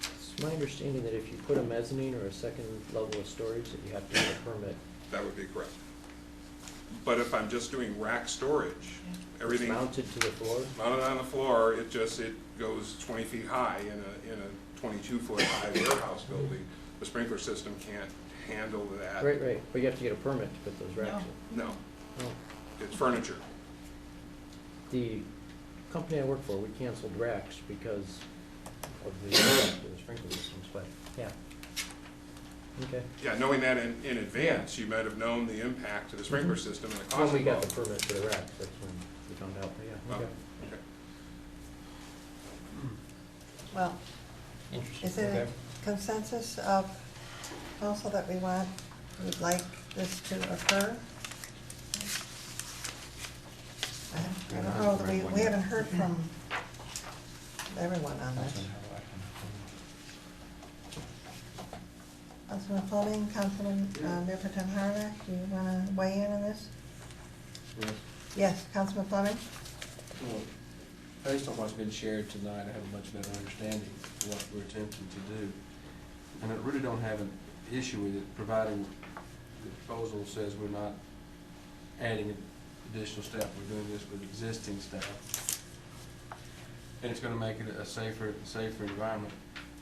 It's my understanding that if you put a mezzanine or a second level of storage, that you have to get a permit. That would be correct. But if I'm just doing rack storage, everything. It's mounted to the floor? Mounted on the floor, it goes 20 feet high in a 22-foot high warehouse building. The sprinkler system can't handle that. Right, but you have to get a permit to put those racks in. No, Oh. it's furniture. The company I work for, we canceled racks because of the impact of the sprinkler systems, but, yeah. Okay. Yeah, knowing that in advance, you might have known the impact to the sprinkler system and the cost When we got involved. the permit for the racks, that's when we found out, but yeah, okay. Okay. Well, Interesting. is it a consensus of council that we'd like this to occur? I don't know, we haven't heard from everyone on this. Councilman Fleming, Councilman Mayor Pro Tem Harnack, do you want to weigh in on this? Yes. Yes, Councilman Fleming? Well, based on what's been shared tonight, I have a much better understanding of what we're attempting to do. And I really don't have an issue with it, providing the proposal says we're not adding additional staff, we're doing this with existing staff. And it's gonna make it a safer environment.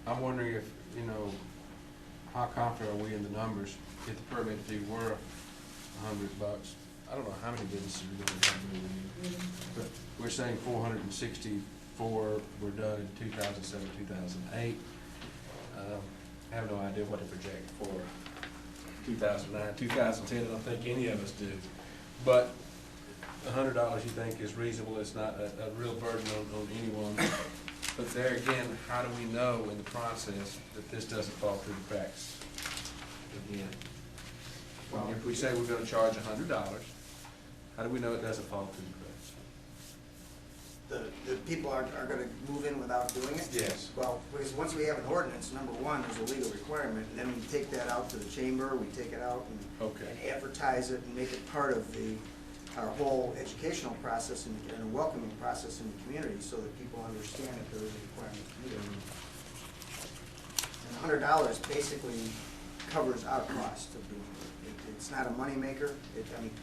I'm wondering if, how confident are we in the numbers? If the permit fee were $100, I don't know how many businesses are doing $100, but we're saying 464 were done in 2007, 2008. I have no idea what to project for 2009, 2010. I don't think any of us do. But $100 you think is reasonable. It's not a real burden on anyone. But there again, how do we know in the process that this doesn't fall through the cracks again? Well, if we say we're going to charge $100, how do we know it doesn't fall through the cracks? The people are going to move in without doing it? Yes. Well, because once we have an ordinance, number one, there's a legal requirement, and then we take that out to the chamber, we take it out and advertise it and make it part of our whole educational process and a welcoming process in the community so that people understand that there is a requirement to do it. And $100 basically covers our cost of doing it. It's not a moneymaker.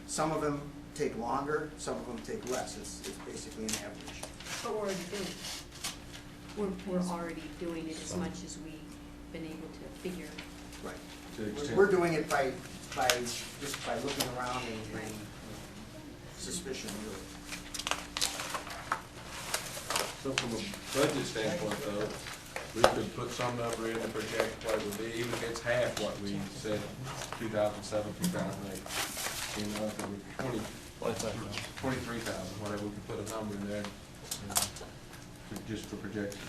Some of them take longer, some of them take less. It's basically an average. But we're already doing it. We're already doing it as much as we've been able to figure. Right. We're doing it by looking around and suspicion, really. So from a budget standpoint, though, we could put some number in to project what it would be, even if it's half what we said, 2007, 2008. If it were 23,000, whatever, we could put a number in there just for projection.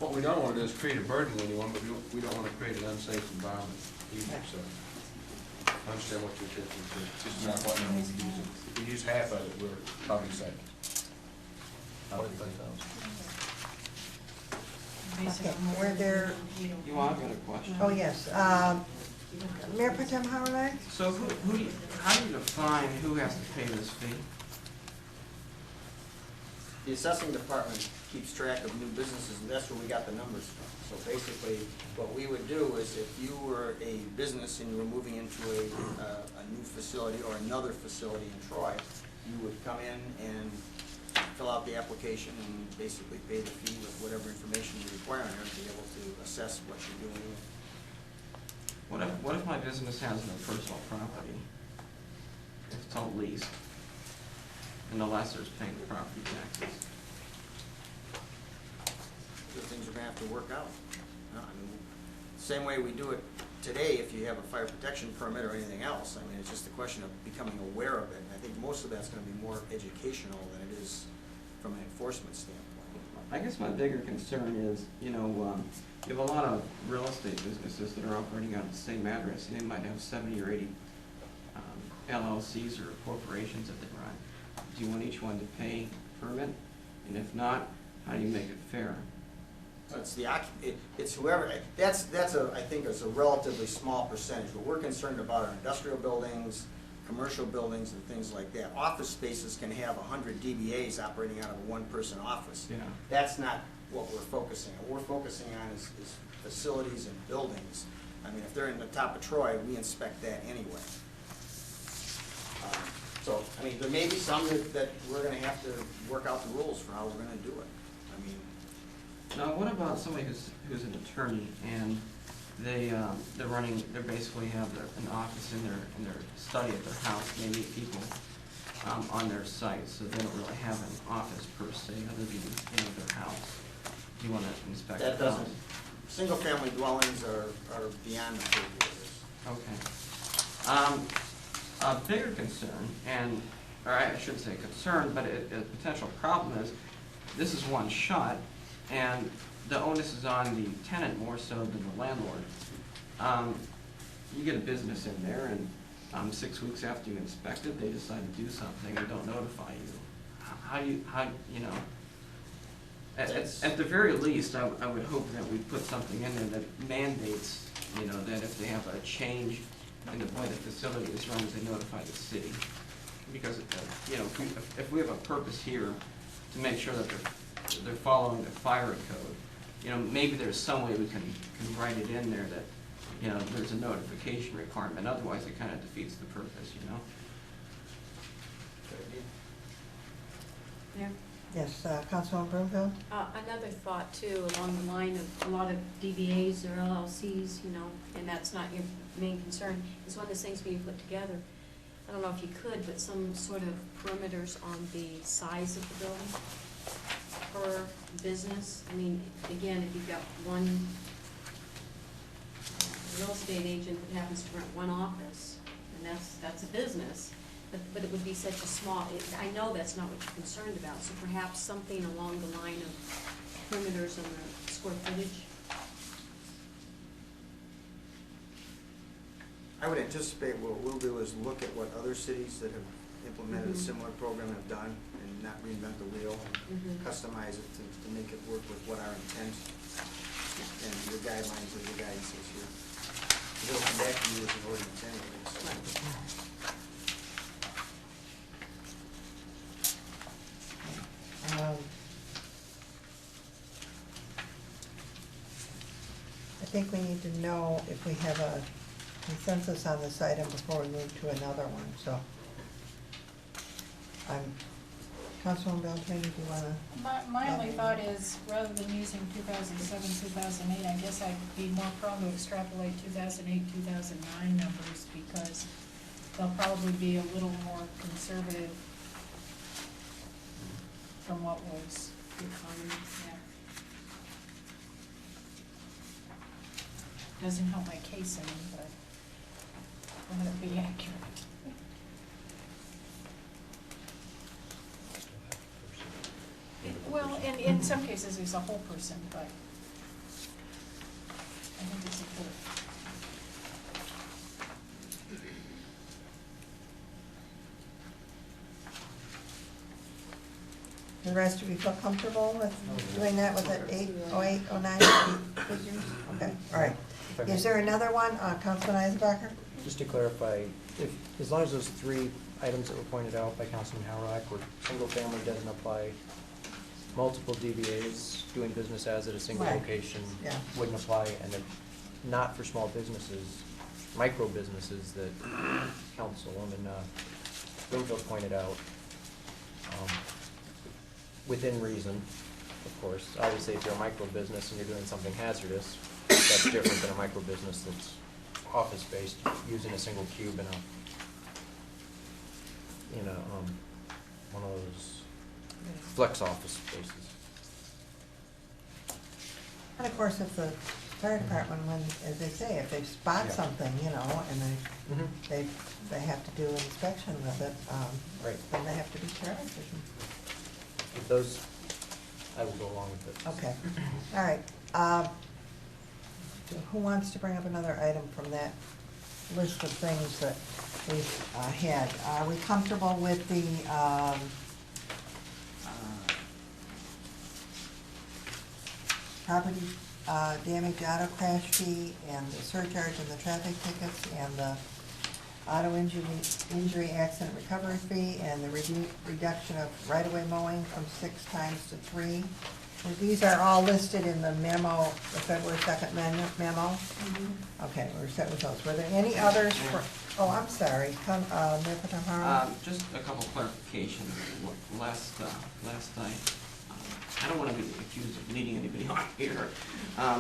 What we don't want to do is create a burden on anyone, but we don't want to create an unsafe environment either, so. I understand what you're attempting to, it's just not what we use. If we use half of it, we're probably safe. Okay, were there, I've got a question. oh, yes. Mayor Pro Tem Harnack? So how do you define who has to pay this fee? The assessing department keeps track of new businesses, and that's where we got the numbers from. So basically, what we would do is if you were a business and you were moving into a new facility or another facility in Troy, you would come in and fill out the application and basically pay the fee with whatever information you require in order to be able to assess what you're doing. What if my business has no personal property? If it's all leased, and the lessor's paying the property taxes? The things we're gonna have to work out. No, I mean, same way we do it today if you have a fire protection permit or anything else. I mean, it's just a question of becoming aware of it. And I think most of that's gonna be more educational than it is from an enforcement standpoint. I guess my bigger concern is, you have a lot of real estate businesses that are operating on the same address, and they might have 70 or 80 LLCs or corporations that they run. Do you want each one to pay permit? And if not, how do you make it fair? It's whoever, I think it's a relatively small percentage. What we're concerned about are industrial buildings, commercial buildings, and things like that. Office spaces can have 100 DBAs operating out of a one-person office. Yeah. That's not what we're focusing on. What we're focusing on is facilities and buildings. I mean, if they're in the top of Troy, we inspect that anyway. So, I mean, there may be some that we're gonna have to work out the rules for how we're gonna do it. I mean, Now, what about somebody who's an attorney and they basically have an office in their study at their house, and they meet people on their site, so they don't really have an office per se other than their house. Do you want to inspect that the house? doesn't, single-family dwellings are beyond the purview of this. Okay. A bigger concern, or I shouldn't say concern, but a potential problem is, this is one shot, and the onus is on the tenant more so than the landlord. You get a business in there, and 6 weeks after you inspect it, they decide to do something and don't notify you. At the very least, I would hope that we put something in there that mandates, that if they have a change in the way the facility is run, they notify the city. Because, if we have a purpose here to make sure that they're following the fire code, maybe there's some way we can write it in there that, there's a notification requirement. Otherwise, it kind of defeats the purpose, Yeah. Yes, Councilwoman Broomfield? Another thought too, along the line of a lot of DBAs or LLCs, and that's not your main concern, is one of the things being put together. I don't know if you could, but some sort of perimeters on the size of the building per business. I mean, again, if you've got one real estate agent that happens to rent one office, and that's a business, but it would be such a small, I know that's not what you're concerned about, so perhaps something along the line of perimeters on the square footage. I would anticipate what we'll do is look at what other cities that have implemented a similar program have done and not reinvent the wheel, and customize it to make it work with what our intent and your guidelines or your guidance is here. It'll come back to you as an ordinance anyways. I think we need to know if we have a consensus on this item before we move to another one, so. Councilwoman Beltrame, do you want to? My only thought is, rather than using 2007, 2008, I guess I'd be more prone to extrapolate 2008, 2009 numbers, because they'll probably be a little more conservative from what was required, yeah. Doesn't help my case any, but I'm gonna be accurate. Well, in some cases, it's a whole person, but I think it's important. The rest of you feel comfortable with doing that with the 08, 09 figures? Okay, all right. Is there another one, Councilman Eisenbacher? Just to clarify, as long as those three items that were pointed out by Councilman Howrach, where single family doesn't apply, multiple DBAs doing business as at a single Right. location Yeah. wouldn't apply, and then not for small businesses, micro businesses that Councilwoman Broomfield pointed out, within reason, of course. Obviously, if you're a micro business and you're doing something hazardous, that's different than a micro business that's office space using a single cube in a one of those flex office spaces. And of course, if the fire department, when, as they say, if they spot Yeah. something, you know, and they have to do an inspection of it, Right. then they have to be charged. With those, I will go along with it. Okay, all right. Who wants to bring up another item from that list of things that we've had? Are we comfortable with the property damage auto crash fee and the surcharge and the traffic tickets and the auto injury accident recovery fee and the reduction of right-of-way mowing from 6 times to 3? These are all listed in the memo, the February 2nd memo. Okay, we're set with those. Were there any others for, oh, I'm sorry, Mayor Potahara? Just a couple clarifications. Last night, I don't want to be accused of leading anybody on here,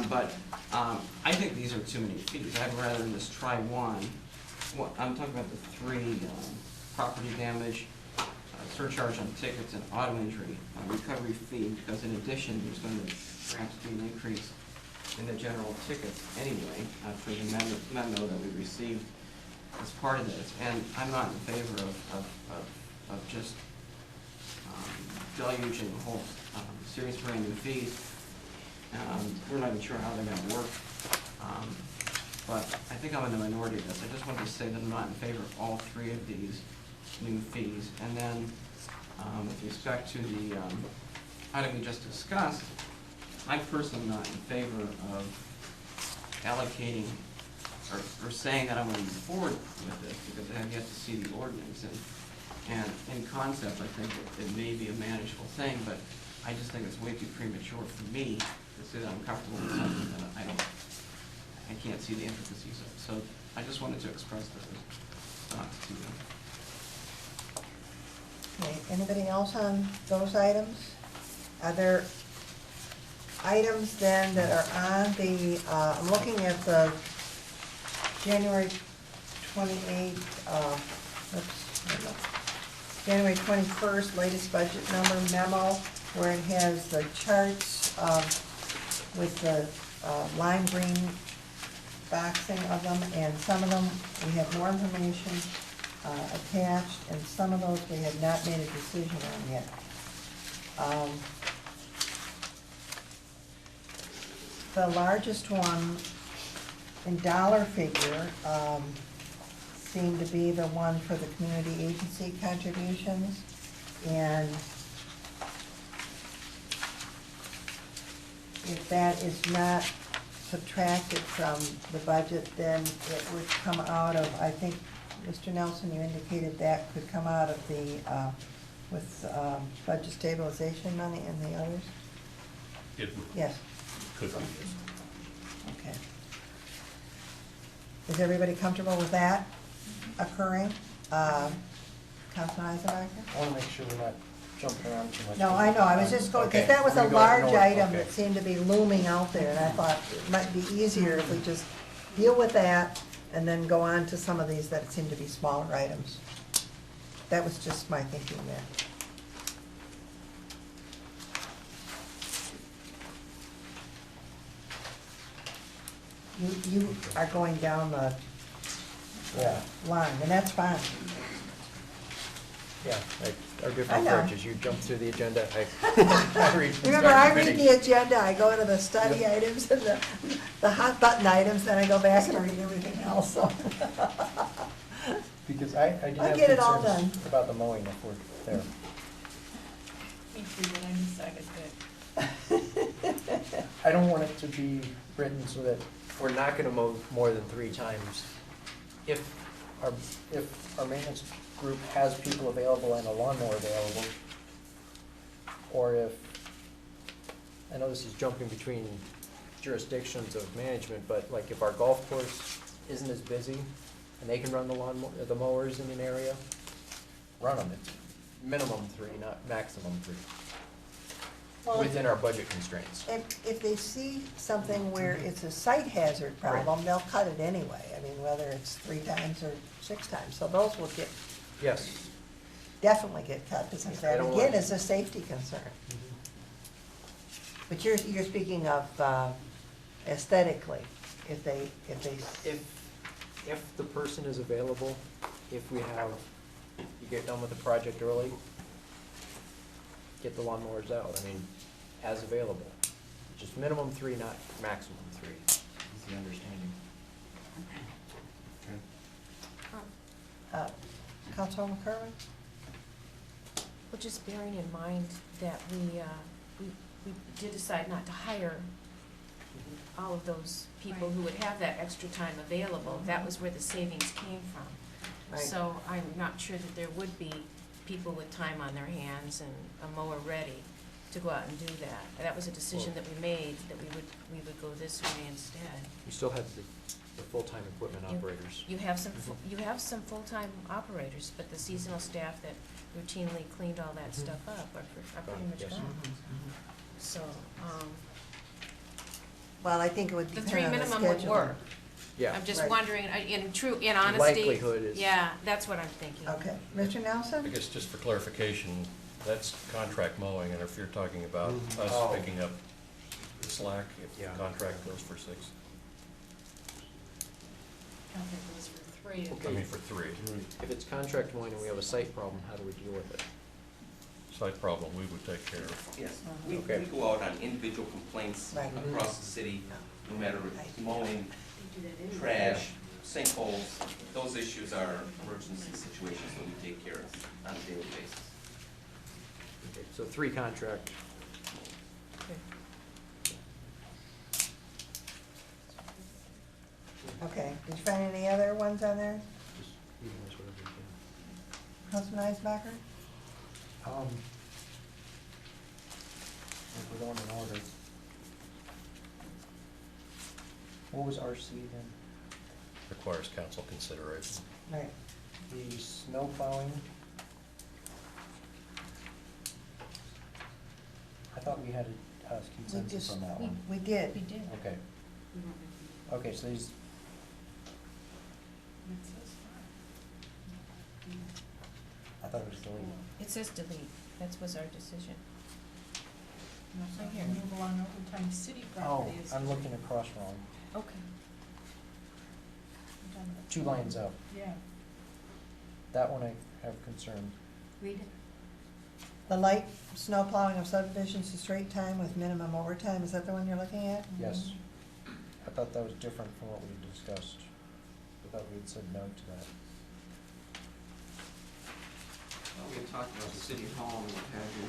but I think these are too many fees. I'd rather just try one. I'm talking about the 3 property damage, surcharge on tickets, and auto injury recovery fee, because in addition, there's going to perhaps be an increase in the general tickets anyway for the memo that we received as part of this. And I'm not in favor of just deluging the whole series brand new fees. We're not even sure how they're going to work. But I think I'm in the minority of this. I just wanted to say that I'm not in favor of all 3 of these new fees. And then with respect to the item we just discussed, I'm personally not in favor of allocating or saying that I'm going to move forward with this because I have yet to see the ordinance. And in concept, I think it may be a manageable thing, but I just think it's way too premature for me to say that I'm comfortable with something that I can't see the intricacies of. So I just wanted to express those thoughts to you. Okay, anybody else on those items? Are there items then that are on the, I'm looking at the January 28th, January 21st latest budget number memo, where it has the charts with the lime green boxing of them, and some of them we have more information attached, and some of those we have not made a decision on yet. The largest one in dollar figure seemed to be the one for the community agency contributions, and if that is not subtracted from the budget, then it would come out of, I think, Mr. Nelson, you indicated that could come out of the, with budget stabilization money and the others? It would. Yes. Could be, yes. Okay. Is everybody comfortable with that occurring? Councilman Eisenbacher? I want to make sure we're not jumping around too much. No, I know, I was just going, because Okay. that was a We're gonna go large north, item okay. that seemed to be looming out there, and I thought it might be easier if we just deal with that and then go on to some of these that seem to be smaller items. That was just my thinking there. You are going down the line, and that's fine. Yeah, our I different know. approaches. You jump through the agenda. I read from Remember, start to I read finish. the agenda, I go to the study items and the hot button items, then I go back and read everything else, so. Because I do I'll have get it all concerns done. about the mowing if we're there. Me too, but I'm excited. I don't want it to be written so that we're not gonna mow more than 3 times. If our maintenance group has people available and a lawnmower available, or if, I know this is jumping between jurisdictions of management, but like if our golf course isn't as busy and they can run the mowers in an area, run them. It's minimum 3, not maximum 3. Well, within our budget constraints. If they see something where it's a site hazard problem, they'll cut it anyway. I mean, whether it's 3 times or 6 times. So those will Yes. definitely get cut because I that, don't again, want- is a safety concern. But you're speaking of aesthetically, if they, If the person is available, if we have, you get done with the project early, get the lawnmowers out. I mean, as available. Just minimum 3, not maximum 3, is the understanding. Councilwoman Kerwin? Well, just bearing in mind that we did decide not to hire all of those people who would have that extra time available, that was where the savings came from. Right. So I'm not sure that there would be people with time on their hands and a mower ready to go out and do that. That was a decision that we made, that we would go this way instead. You still have the full-time equipment You- operators. You have some full-time operators, but the seasonal staff that routinely cleaned all that stuff up are pretty much Yes. gone. So, Well, I think it would the depend 3 on the minimum would scheduling. work. Yeah. I'm just Right. wondering, in honesty. likelihood is- Yeah, that's what I'm thinking. Okay. Mr. Nelson? I guess just for clarification, that's contract mowing, and if you're talking about us Oh. picking up the slack, if the Yeah. contract goes for 6, Contract was for 3. I mean for 3. If it's contract mowing and we have a site problem, how do we deal with it? Site problem, we would take care of. Yes, we Okay. go out on individual complaints Right. across the city, no matter if it's mowing, trash, sinkholes. Those issues are emergency situations that we take care of on a daily basis. Okay, so 3 contract. Okay. Did you find any other ones on there? Just utilize whatever you Councilman Eismacher? If we're going in order. What was RC then? Requires council consideration. Right. The snow plowing. I thought we had a consensus on that one. We did. We did. Okay. Okay, so these, I thought it was deleted. It says delete. That was our decision. Right here, removal on overtime city Oh, property is. I'm looking across wrong. Okay. 2 lines up. Yeah. That one I have concern. Read it. The light snow plowing of subdivisions to straight time with minimum overtime, is that the one you're looking at? Yes. I thought that was different from what we discussed. I thought we had said no to that. We had talked about the city hall and what have you.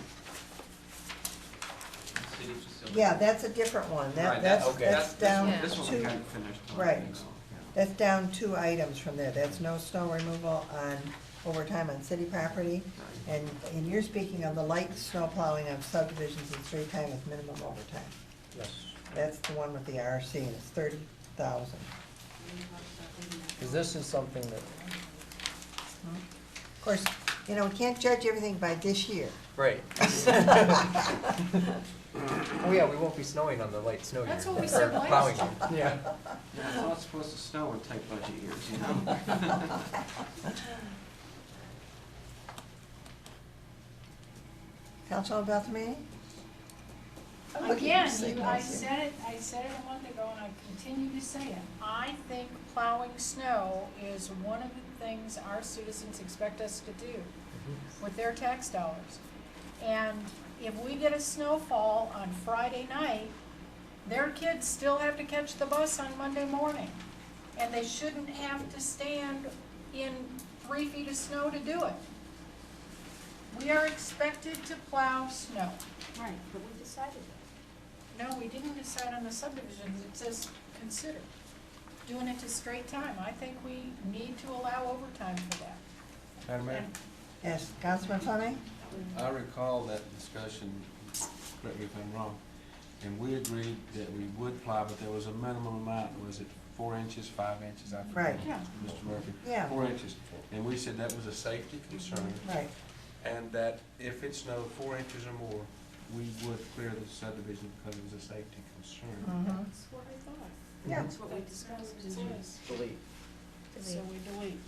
City facility. Yeah, that's a different one. Right, That's okay. that's down Yeah. This one we 2, hadn't finished. right. so, yeah. That's down 2 items from there. That's no snow removal on overtime on city property. And you're speaking of the light snow plowing of subdivisions in straight time with minimum overtime. Yes. That's the one with the RC, and it's 30,000. Because this is something that, Of course, you know, we can't judge everything by this year. right. Oh, yeah, we won't be snowing on the light snow year. That's what we or said last plowing year. year. Yeah. Yeah, it's not supposed to snow in tight budget years, you know? Councilman Beltrame? Again, I Signals, said it a month ago, and I continue to say it. I think plowing snow is one of the things our citizens expect us to do with their tax dollars. And if we get a snowfall on Friday night, their kids still have to catch the bus on Monday morning. And they shouldn't have to stand in 3 feet of snow to do it. We are expected to plow snow. Right, but we decided that. No, we didn't decide on the subdivisions, it says consider doing it to straight time. I think we need to allow overtime for that. Madam Mayor, And Yes, Councilman Fleming? I recall that discussion, correct me if I'm wrong, and we agreed that we would plow, but there was a minimum amount, was it 4 inches, 5 inches, I forget. Right. Yeah. Mr. Murphy? Yeah. 4 inches, and we said that was a safety concern, Right. and that if it snowed 4 inches or more, we would clear the subdivision because it was a safety concern. That's what I thought. Yeah. That's what we discussed, it is. Delete. So we delete.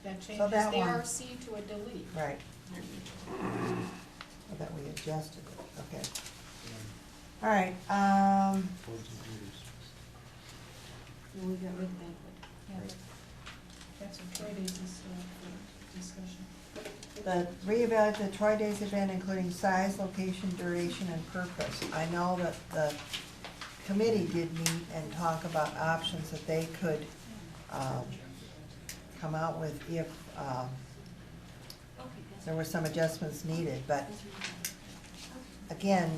That So changes that the one- RC to a delete. Right. So that we adjusted it, okay. All right, Boards and committees. And we got rid of banquet. Yeah. That's what Troy Days is for discussion. the reevaluate the Troy Days event, including size, location, duration, and purpose. I know that the committee did meet and talk about options that they could, come out with if, there were some adjustments needed, but again,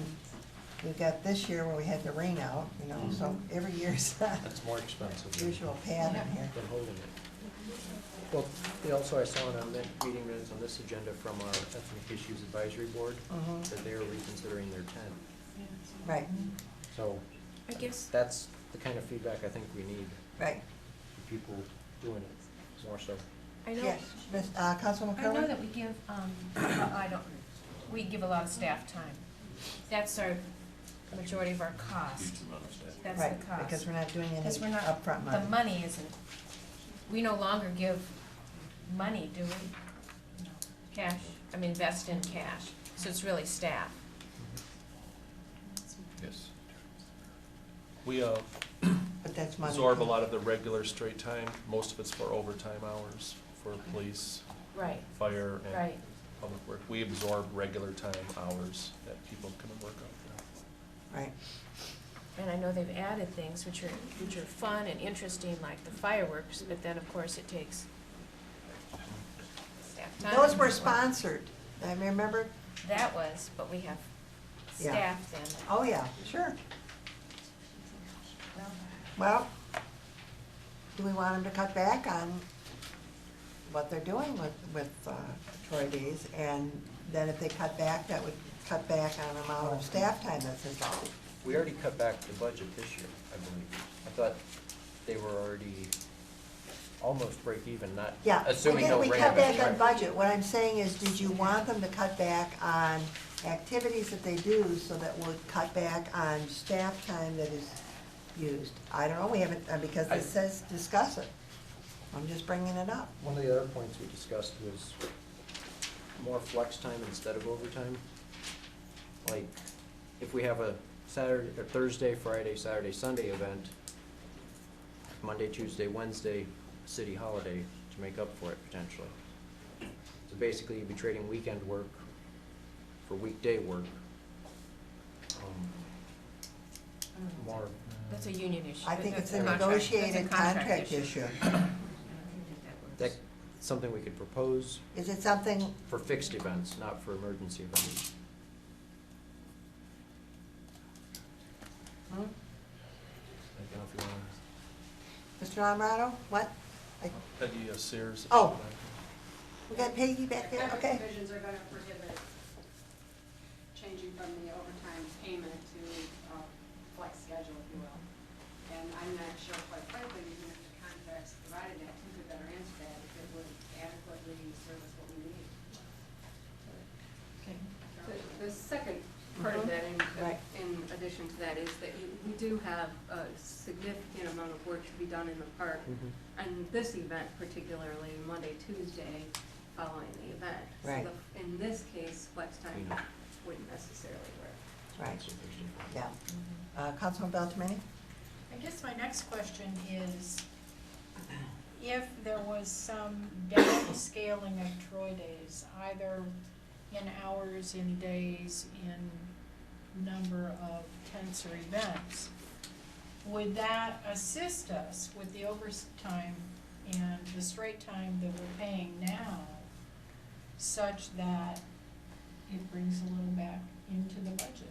we've got this year where we had the rain out, you know, so every year's That's more expensive than usual pattern here. than holding it. Well, also I saw in our meeting minutes on this agenda from our Ethnic Issues Advisory Board Mhm. that they are reconsidering their 10. Right, So I guess, that's the kind of feedback I think we need, right. people doing it more so. I know, Yes, Ms., Councilwoman I know Kerwin? that we give, we give a lot of staff time. That's our majority of our cost. Huge amount of staff. That's Right, the cost. because we're not doing any Because we're not, upfront money. the money isn't, we no longer give money, do we? Cash, I mean, invest in cash, so it's really staff. Yes. We But that's money. absorb a lot of the regular straight time. Most of it's for overtime hours for police, Right, fire, and right. public work. We absorb regular time hours that people come and work on. Right. And I know they've added things which are fun and interesting, like the fireworks, but then, of course, it takes staff time. Those were sponsored, I remember, That was, but we have Yeah. staff then. oh yeah, sure. Well, do we want them to cut back on what they're doing with Troy Days? And then if they cut back, that would cut back on the amount of staff time that's involved. We already cut back the budget this year, I believe. I thought they were already almost break even, not Yeah, assuming again, no we rain cut events, back on right? budget. What I'm saying is, did you want them to cut back on activities that they do so that would cut back on staff time that is used? I don't know, we haven't, because it says discuss it. I'm just bringing it up. One of the other points we discussed was more flex time instead of overtime. Like, if we have a Saturday, or Thursday, Friday, Saturday, Sunday event, Monday, Tuesday, Wednesday, city holiday to make up for it potentially. So basically, you'd be trading weekend work for weekday work. More, That's a union issue. I think That's it's a contract- negotiated that's a contract issue. that's something we could propose Is it something, for fixed events, not for emergency events. hmm? I don't know if you wanna. Mr. Alvarado, what? Peggy Sears. Oh. We got Peggy back there, okay. Provisions are gonna prohibit changing from the overtime payment to flex schedule, if you will. And I'm not sure, quite frankly, even if the contracts provided that, who could better answer that, if it would adequately service what we need. Okay. The second part of that, Right. in addition to that, is that we do have a significant amount of work to be done in the park. And this event particularly, Monday, Tuesday, following the event. Right. So in this case, flex time wouldn't necessarily work. Right, yeah. Councilman Beltrame? I guess my next question is, if there was some downscaling of Troy Days, either in hours, in days, in number of tents or events, would that assist us with the overtime and the straight time that we're paying now, such that it brings a little back into the budget?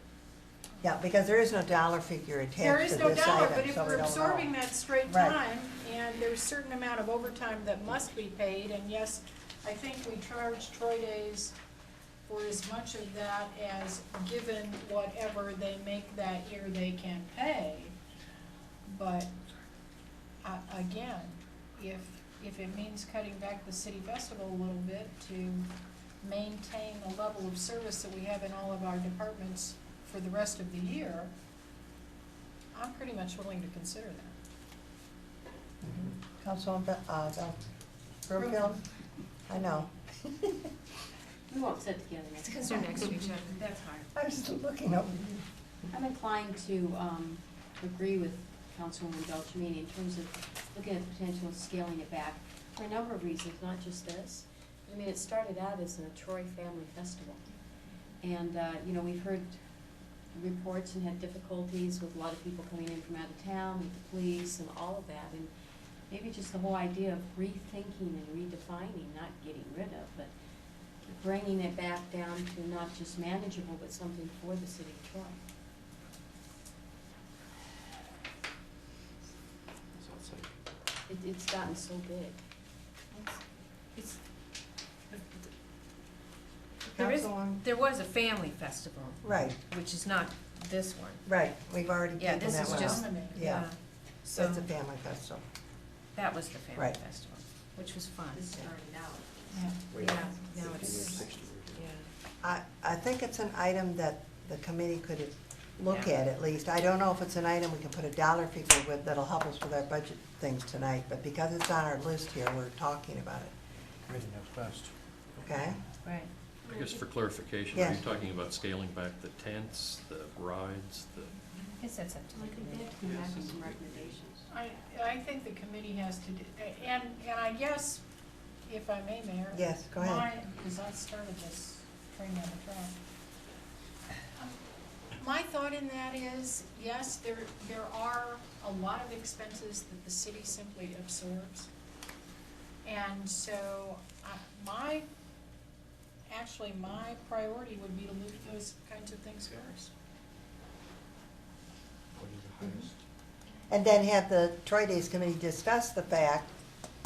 Yeah, because there is no dollar figure attached to this There item, is no dollar, but if so we we're don't absorbing know. that straight Right. time, and there's a certain amount of overtime that must be paid, and yes, I think we charge Troy Days for as much of that as, given whatever they make that year, they can pay. But, again, if it means cutting back the city festival a little bit to maintain the level of service that we have in all of our departments for the rest of the year, I'm pretty much willing to consider that. Councilwoman Broomfield? I know. We won't sit together next. Because they're next to each other, that's hard. I was looking over you. I'm inclined to agree with Councilwoman Beltramini in terms of looking at the potential of scaling it back for a number of reasons, not just this. I mean, it started out as a Troy Family Festival. And, you know, we've heard reports and had difficulties with a lot of people coming in from out of town, with the police and all of that. And maybe just the whole idea of rethinking and redefining, not getting rid of, but bringing it back down to not just manageable, but something for the city of Troy. It's gotten so big. It's, Councilwoman? there was a family festival. Right. Which is not this one. Right, we've already Yeah, taken this that is one just, out. yeah. So It's a family festival. that was the family Right. festival, which was fun. This started out. Yeah, now it's, yeah. I think it's an item that the committee could look Yeah. at least. I don't know if it's an item we can put a dollar figure with that'll help us with our budget things tonight, but because it's on our list here, we're talking about it, Committee knows best. okay? Right. I guess for clarification, are Yes. you talking about scaling back the tents, the rides, the? I guess that's up to the committee. Come back with some recommendations. I think the committee has to do, and I guess, if I may, Mayor. Yes, go ahead. Because I started this train down the track. My thought in that is, yes, there are a lot of expenses that the city simply absorbs. And so, my priority would be to look at those kinds of things first. What is the highest? And then have the Troy Days Committee discuss the fact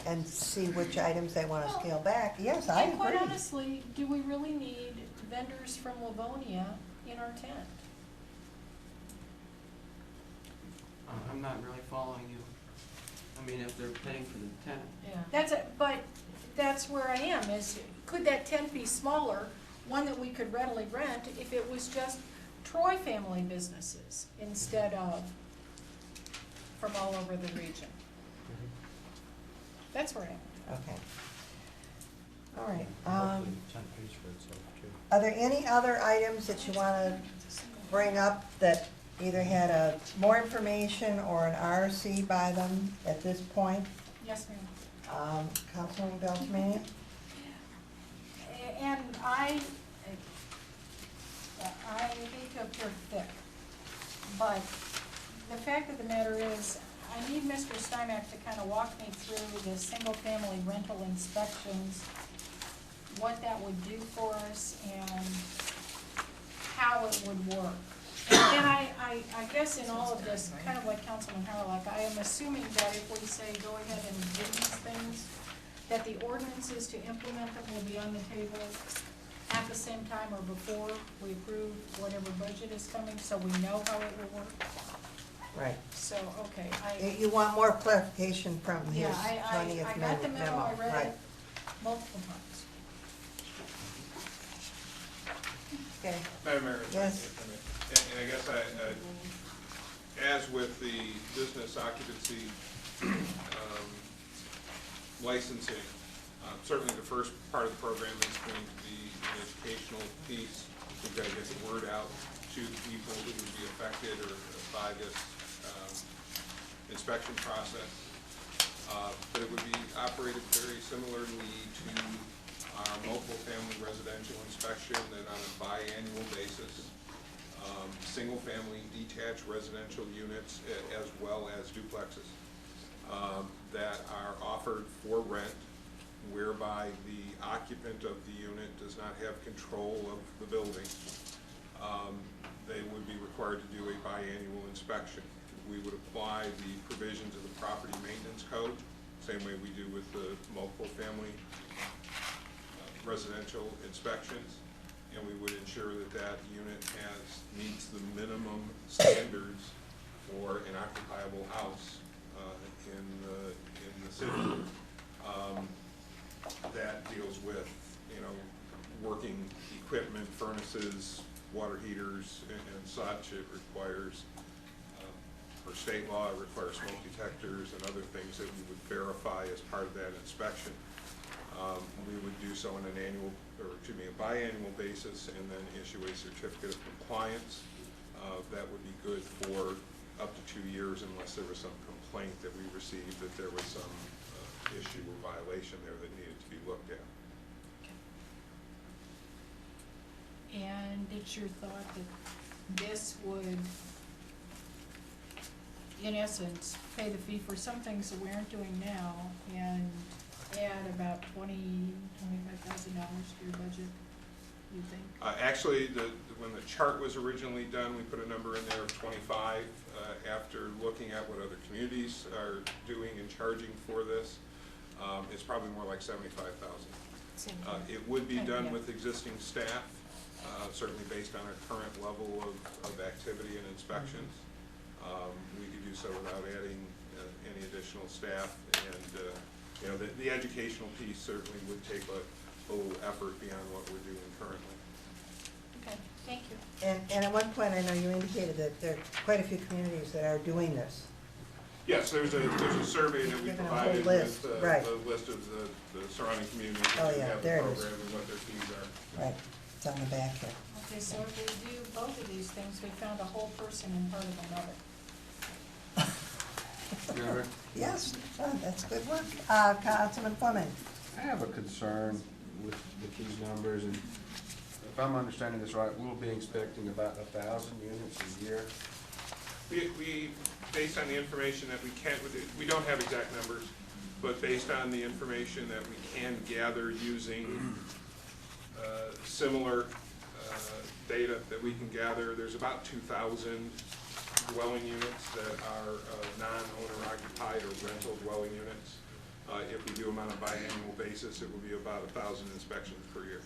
and see which items they want to scale back. Yes, I And quite agree. honestly, do we really need vendors from Livonia in our tent? I'm not really following you. I mean, if they're paying for the tent. Yeah. But that's where I am, is could that tent be smaller, one that we could readily rent, if it was just Troy family businesses instead of from all over the region? That's where I am. Okay. All right. Hopefully the tent pays for itself too. Are there any other items that you want to bring up that either had more information or an RC by them at this point? Yes, ma'am. Councilwoman Beltramini? And I hate to appear thick, but the fact of the matter is, I need Mr. Steinmack to kind of walk me through the single-family rental inspections, what that would do for us, and how it would work. And I guess in all of this, kind of like Councilman Howard, I am assuming that if we say go ahead and do these things, that the ordinances to implement them will be on the table at the same time or before we approve whatever budget is coming, so we know how it will work. Right. So, okay, You want more clarification from his yeah, I 20th got the memo, memo, I read right? it multiple times. Okay. Madam Mayor. Yes. And I guess as with the business occupancy licensing, certainly the first part of the program is going to be an educational piece. We've got to get the word out to people who would be affected or by this inspection process. But it would be operated very similarly to our multiple family residential inspection, that on a biannual basis. Single-family detached residential units as well as duplexes that are offered for rent, whereby the occupant of the unit does not have control of the building. They would be required to do a biannual inspection. We would apply the provisions of the property maintenance code, same way we do with the multiple family residential inspections. And we would ensure that that unit meets the minimum standards for an occupiable house in the city. That deals with, working equipment, furnaces, water heaters, and such. It requires, for state law, it requires smoke detectors and other things that we would verify as part of that inspection. We would do so on an annual, or excuse me, a biannual basis, and then issue a certificate of compliance. That would be good for up to 2 years unless there was some complaint that we received that there was some issue or violation there that needed to be looked at. And it's your thought that this would, in essence, pay the fee for some things that we aren't doing now and add about $25,000 to your budget, you think? Actually, when the chart was originally done, we put a number in there of 25. After looking at what other communities are doing and charging for this, it's probably more like 75,000. It would be done with existing staff, certainly based on our current level of activity and inspections. We could do so without adding any additional staff, and you know, the educational piece certainly would take a little effort beyond what we're doing currently. Okay, thank you. And at one point, I know you indicated that there are quite a few communities that are doing this. Yes, there's a survey that we Given a provided whole list, with right. the list of the surrounding communities Oh, that yeah, have the there it is. program and what their fees are. Right, it's on the back here. Okay, so if we do both of these things, we found a whole person in part of another. Yes, that's good work. Councilman Fleming. I have a concern with these numbers, and if I'm understanding this right, we'll be inspecting about 1,000 units a year. We, based on the information that we don't have exact numbers, but based on the information that we can gather using similar data that we can gather, there's about 2,000 dwelling units that are non-owner occupied or rental dwelling units. If we do them on a biannual basis, it will be about 1,000 inspections per year.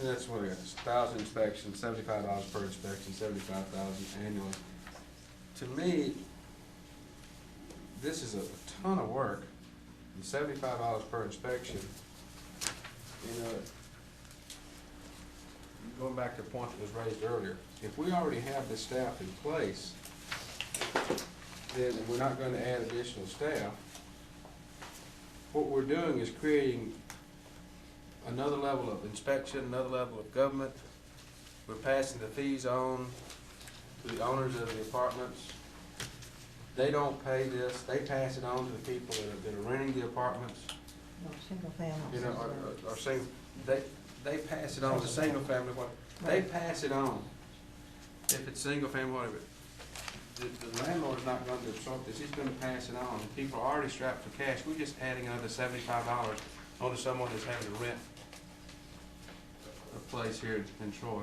And that's what it is, 1,000 inspections, $75 per inspection, 75,000 annually. To me, this is a ton of work, and $75 per inspection. You know, going back to a point that was raised earlier, if we already have the staff in place, then we're not going to add additional staff. What we're doing is creating another level of inspection, another level of government. We're passing the fees on to the owners of the apartments. They don't pay this, they pass it on to the people that are renting the apartments. No, single family. You know, or single, they pass it on to single family, they pass it on. If it's single family, whatever. The landlord's not going to absorb this, he's going to pass it on. And people are already strapped for cash. We're just adding another $75 onto someone that's having to rent a place here in Troy.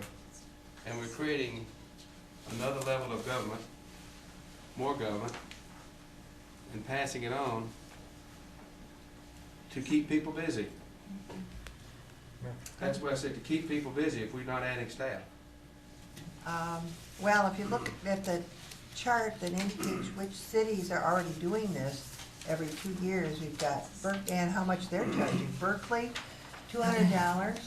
And we're creating another level of government, more government, and passing it on to keep people busy. That's what I said, to keep people busy if we're not adding staff. Well, if you look at the chart that indicates which cities are already doing this every 2 years, we've got and how much they're charging. Berkeley, $200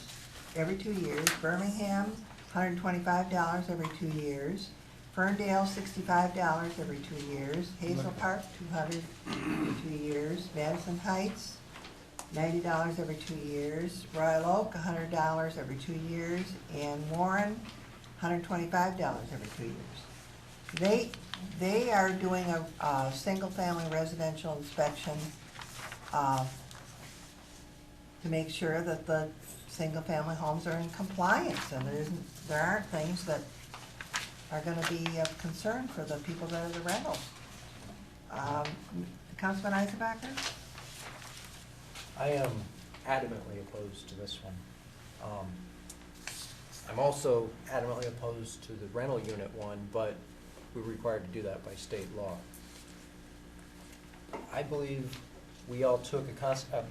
every 2 years. Birmingham, $125 every 2 years. Ferndale, $65 every 2 years. Hazel Park, $200 every 2 years. Madison Heights, $90 every 2 years. Royal Oak, $100 every 2 years. And Warren, $125 every 2 years. They are doing a single-family residential inspection to make sure that the single-family homes are in compliance, and there aren't things that are going to be of concern for the people that are the rentals. Councilman Eisenbacher? I am adamantly opposed to this one. I'm also adamantly opposed to the rental unit one, but we're required to do that by state law. I believe we all took an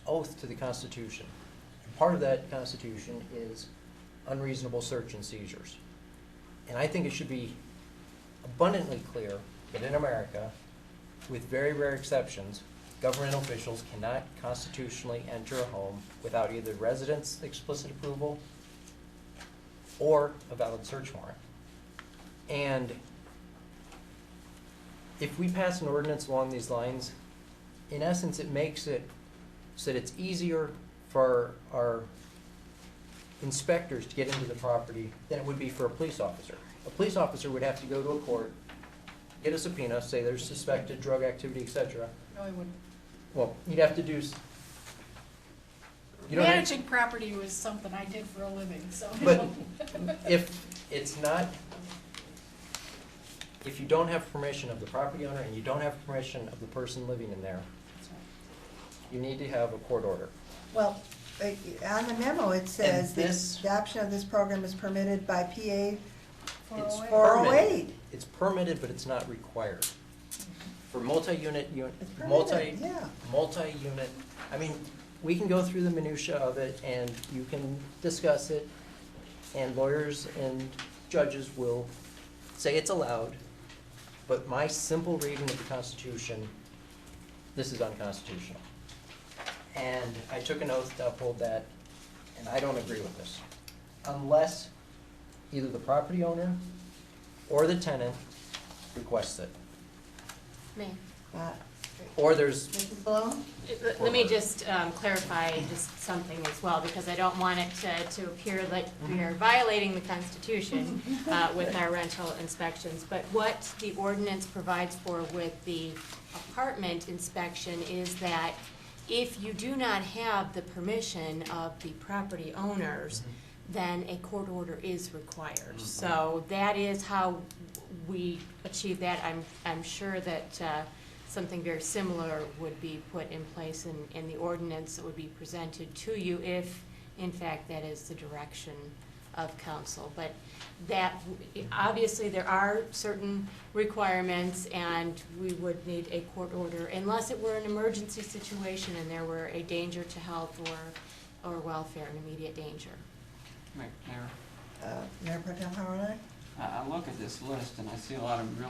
oath to the Constitution. And part of that Constitution is unreasonable search and seizures. And I think it should be abundantly clear that in America, with very rare exceptions, government officials cannot constitutionally enter a home without either residents' explicit approval or a valid search warrant. And if we pass an ordinance along these lines, in essence, it makes it so that it's easier for our inspectors to get into the property than it would be for a police officer. A police officer would have to go to a court, get a subpoena, say there's suspected drug activity, etc. No, I wouldn't. Well, you'd have to do, you don't have, Managing property was something I did for a living, so. but if it's not, if you don't have permission of the property owner and you don't have permission of the person living in there, you need to have a court order. Well, on the memo, it says And the this- adoption of this program is permitted by PA It's 408. It's permitted, but it's not required. For multi-unit, It's permitted, yeah. multi-unit, I mean, we can go through the minutia of it and you can discuss it, and lawyers and judges will say it's allowed, but my simple reading of the Constitution, this is unconstitutional. And I took an oath to uphold that, and I don't agree with this. Unless either the property owner or the tenant requests it. Or there's, Mrs. Malone? Let me just clarify just something as well, because I don't want it to appear like we are violating the Constitution with our rental inspections. But what the ordinance provides for with the apartment inspection is that if you do not have the permission of the property owners, then a court order is required. So that is how we achieve that. I'm sure that something very similar would be put in place in the ordinance that would be presented to you if, in fact, that is the direction of council. But that, obviously, there are certain requirements, and we would need a court order unless it were an emergency situation and there were a danger to health or welfare, an immediate danger. Mayor, Mayor Pro Tem Howard? I look at this list and I see a lot of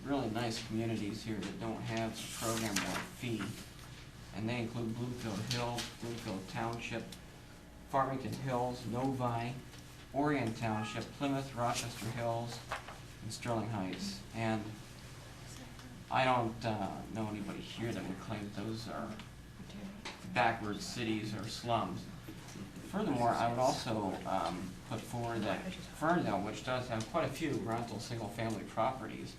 really nice communities here that don't have a program or a fee. And they include Bloomfield Hills, Bloomfield Township, Farmington Hills, Novi, Orion Township, Plymouth, Rochester Hills, and Sterling Heights. And I don't know anybody here that would claim that those are backward cities or slums. Furthermore, I would also put forward that Ferndale, which does have quite a few rental single-family properties,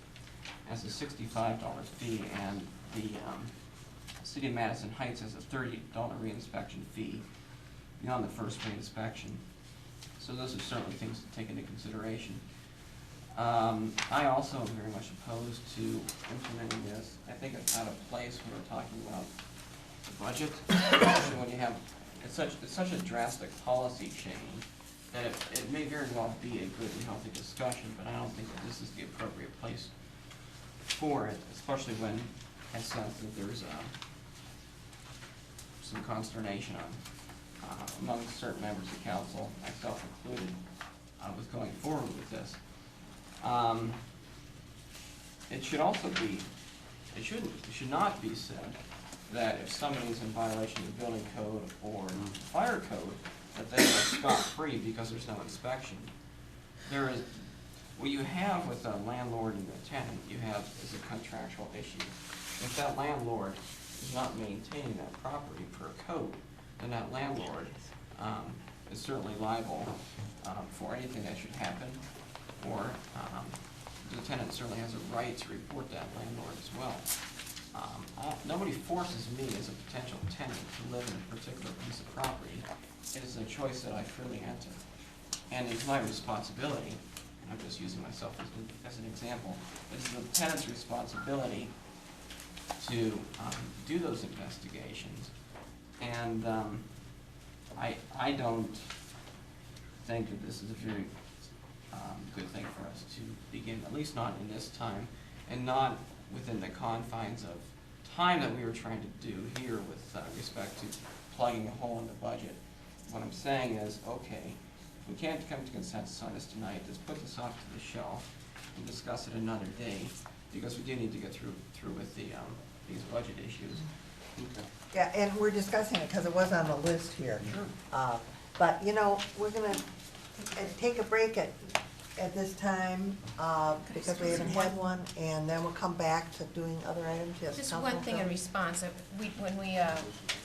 has a $65 fee, and the City of Madison Heights has a $30 reinspection fee beyond the first reinspection. So those are certainly things to take into consideration. I also am very much opposed to implementing this. I think it's out of place when we're talking about the budget, especially when you have it's such a drastic policy change that it may very well be a good and healthy discussion, but I don't think that this is the appropriate place for it, especially when I sense that there's some consternation among certain members of council, myself included, with going forward with this. It should also be, it should not be said that if somebody is in violation of the building code or fire code, that they are scot-free because there's no inspection. There is, what you have with a landlord and a tenant, you have is a contractual issue. If that landlord is not maintaining that property per code, then that landlord is certainly liable for anything that should happen, or the tenant certainly has a right to report that landlord as well. Nobody forces me as a potential tenant to live in a particular piece of property. It is a choice that I freely enter. And it's my responsibility, and I'm just using myself as an example, it is the tenant's responsibility to do those investigations. And I don't think that this is a very good thing for us to begin, at least not in this time, and not within the confines of time that we were trying to do here with respect to plugging a hole in the budget. What I'm saying is, okay, if we can't come to consensus on this tonight, let's put this off to the shelf and discuss it another day, because we do need to get through with the these budget issues. Okay. Yeah, and we're discussing it because it was on the list here. Sure. But, you know, we're going to take a break at this time, because we haven't had one, and then we'll come back to doing other items. Yes, Just Councilman one thing in Phil? response, when we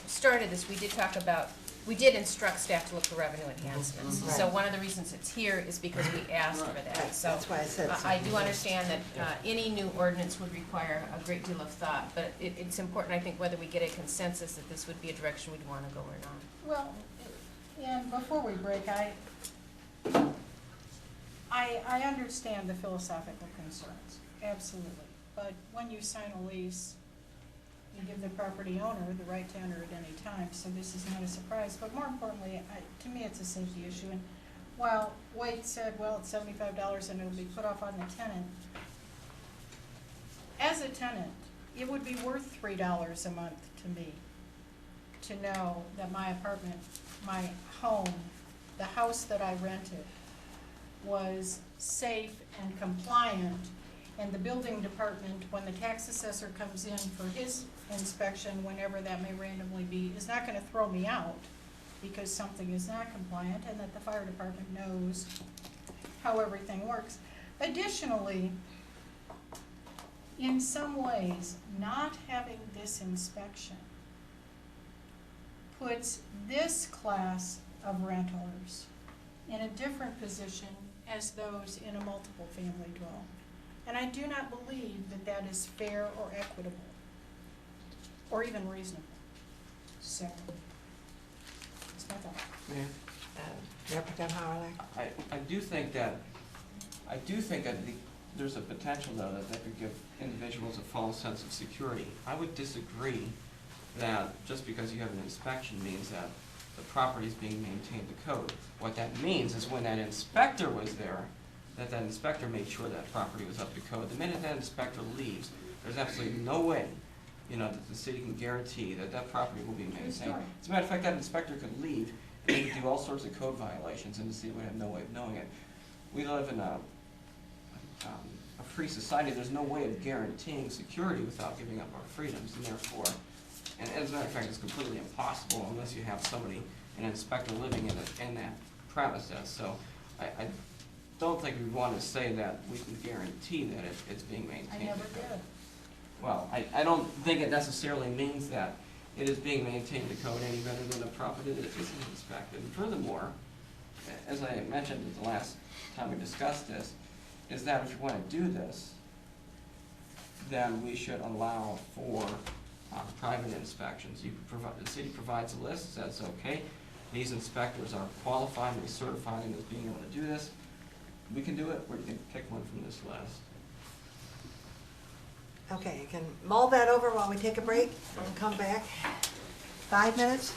started this, we did talk about, we did instruct staff to look for revenue enhancements. Mhm. So Right. one of the reasons it's here is because we asked for that. Right, So that's why I said I do something. understand that any new ordinance would require a great deal of thought, but it's important, I think, whether we get a consensus that this would be a direction we'd want to go or not. Well, and before we break, I understand the philosophical concerns, absolutely. But when you sign a lease, you give the property owner the right to enter at any time, so this is not a surprise. But more importantly, to me, it's a safety issue. And while Wade said, well, it's $75 and it'll be put off on the tenant, as a tenant, it would be worth $3 a month to me to know that my apartment, my home, the house that I rented was safe and compliant, and the building department, when the tax assessor comes in for his inspection, whenever that may randomly be, is not gonna throw me out because something is not compliant, and that the fire department knows how everything works. Additionally, in some ways, not having this inspection puts this class of renters in a different position as those in a multiple family dwelling. And I do not believe that that is fair or equitable, or even reasonable. So, that's my thought. Mayor? Representative Howard? I do think that there's a potential, though, that could give individuals a false sense of security. I would disagree that just because you have an inspection means that the property is being maintained to code. What that means is when that inspector was there, that inspector made sure that property was up to code. The minute that inspector leaves, there's absolutely no way, that the city can guarantee that that property will be maintained. As a matter of fact, that inspector could leave and he could do all sorts of code violations, and the city would have no way of knowing it. We live in a free society. There's no way of guaranteeing security without giving up our freedoms, and therefore, and as a matter of fact, it's completely impossible unless you have somebody, an inspector living in that premises. So I don't think we want to say that we can guarantee that it's being maintained. I never did. Well, I don't think it necessarily means that it is being maintained to code any better than a property that isn't inspected. And furthermore, as I mentioned the last time we discussed this, is that if you want to do this, then we should allow for private inspections. The city provides a list, says, okay, these inspectors are qualified and we certify them as being able to do this. We can do it, or you can pick one from this list. Okay, you can mull that over while we take a break and come back. 5 minutes?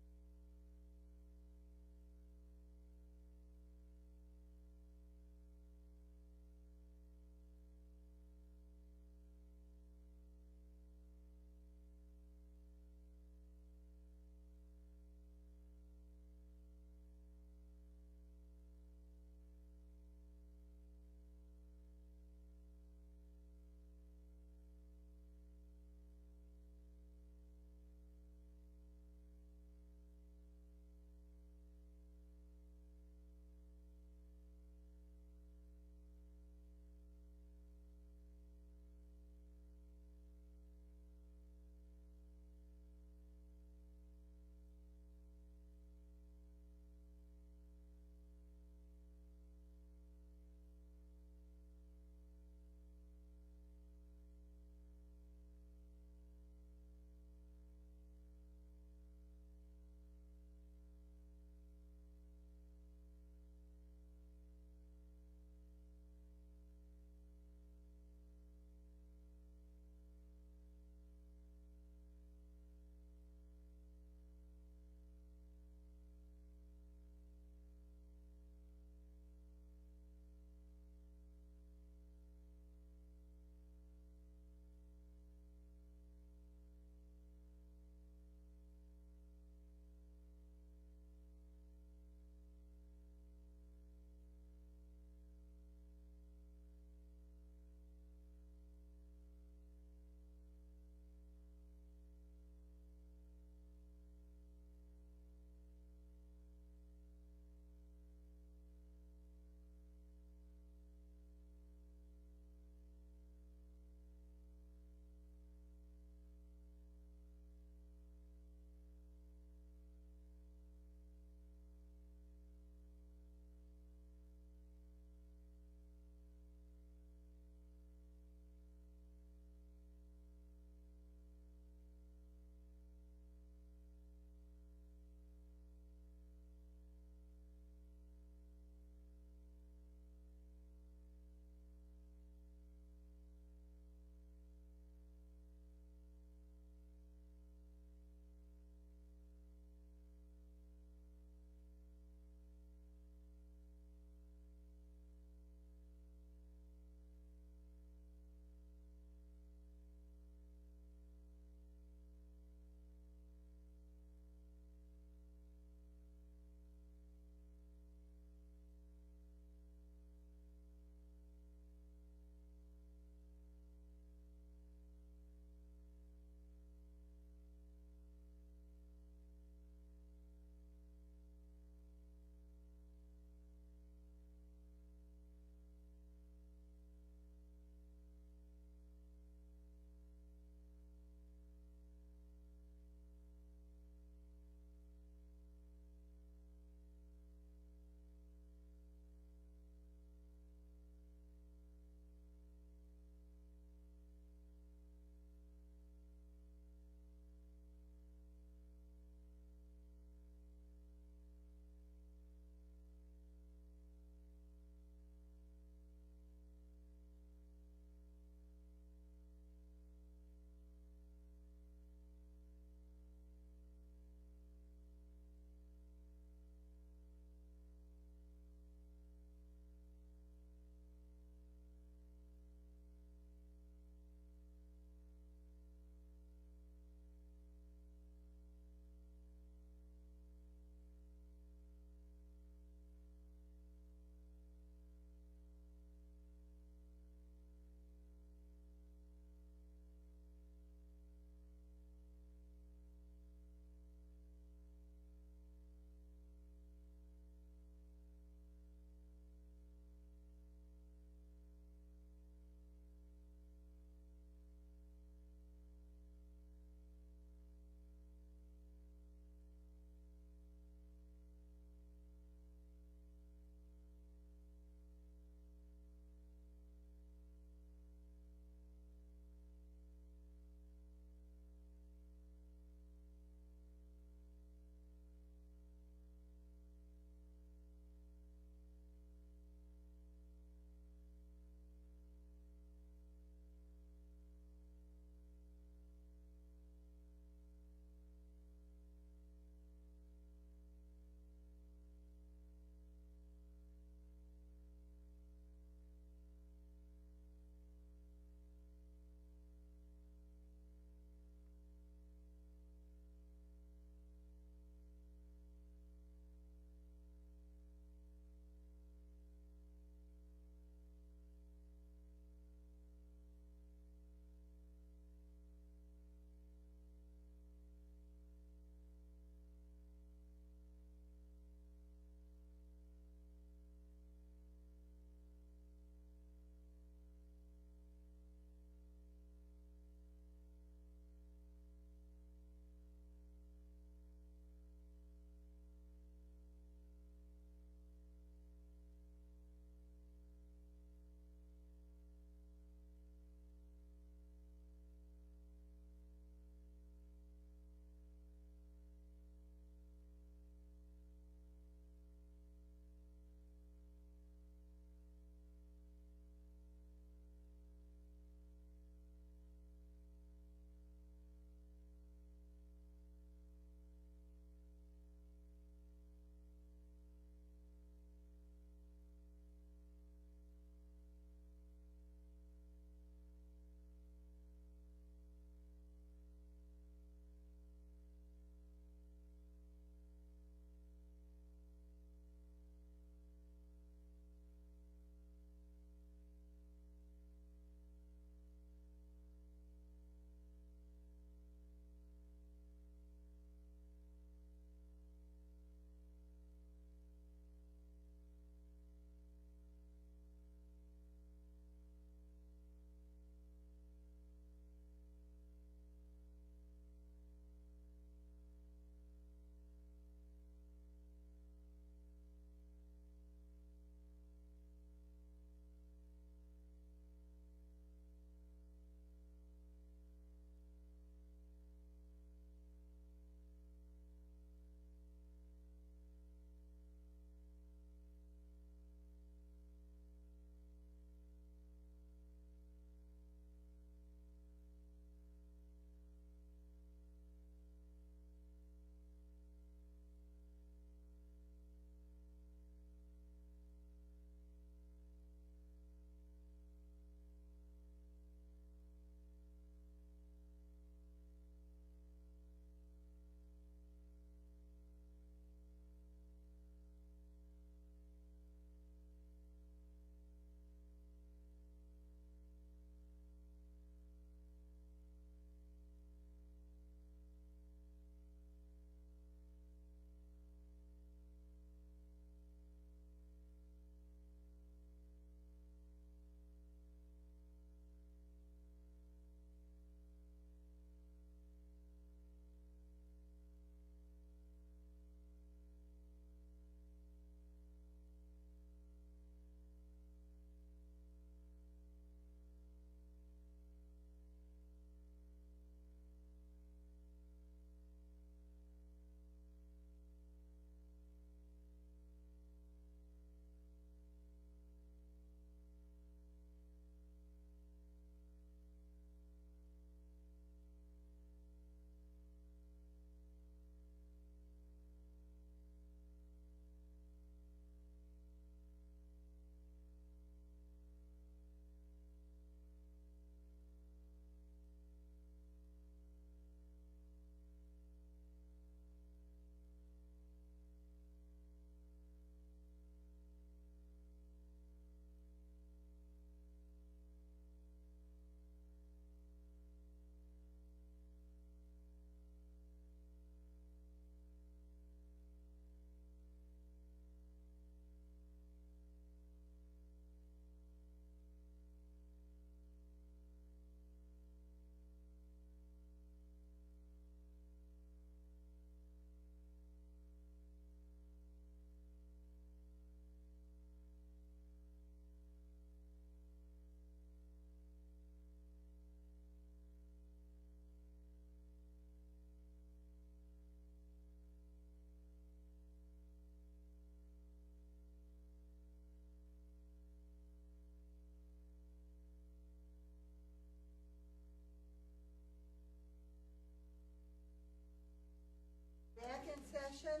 session,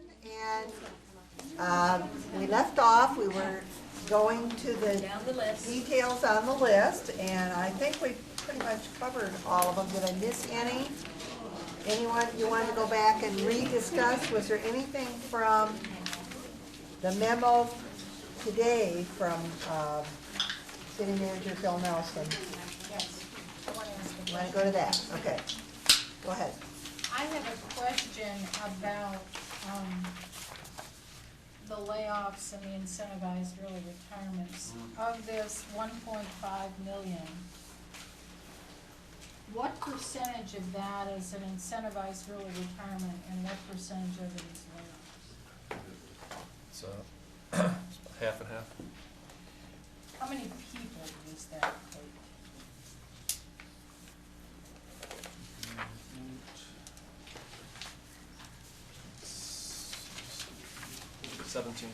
and we left off, we were going to the details on the list, and I think we pretty much covered all of them. Did I miss any? Anyone, you want to go back and rediscuss? Was there anything from the memo today from City Manager Phil Nelson? Yes. I want to ask a You want to go to that? Okay. Go ahead. I have a question about the layoffs and the incentivized early retirements. Of this 1.5 million, what percentage of that is an incentivized early retirement and what percentage of it is layoffs? It's half and half. How many people is that equate? 17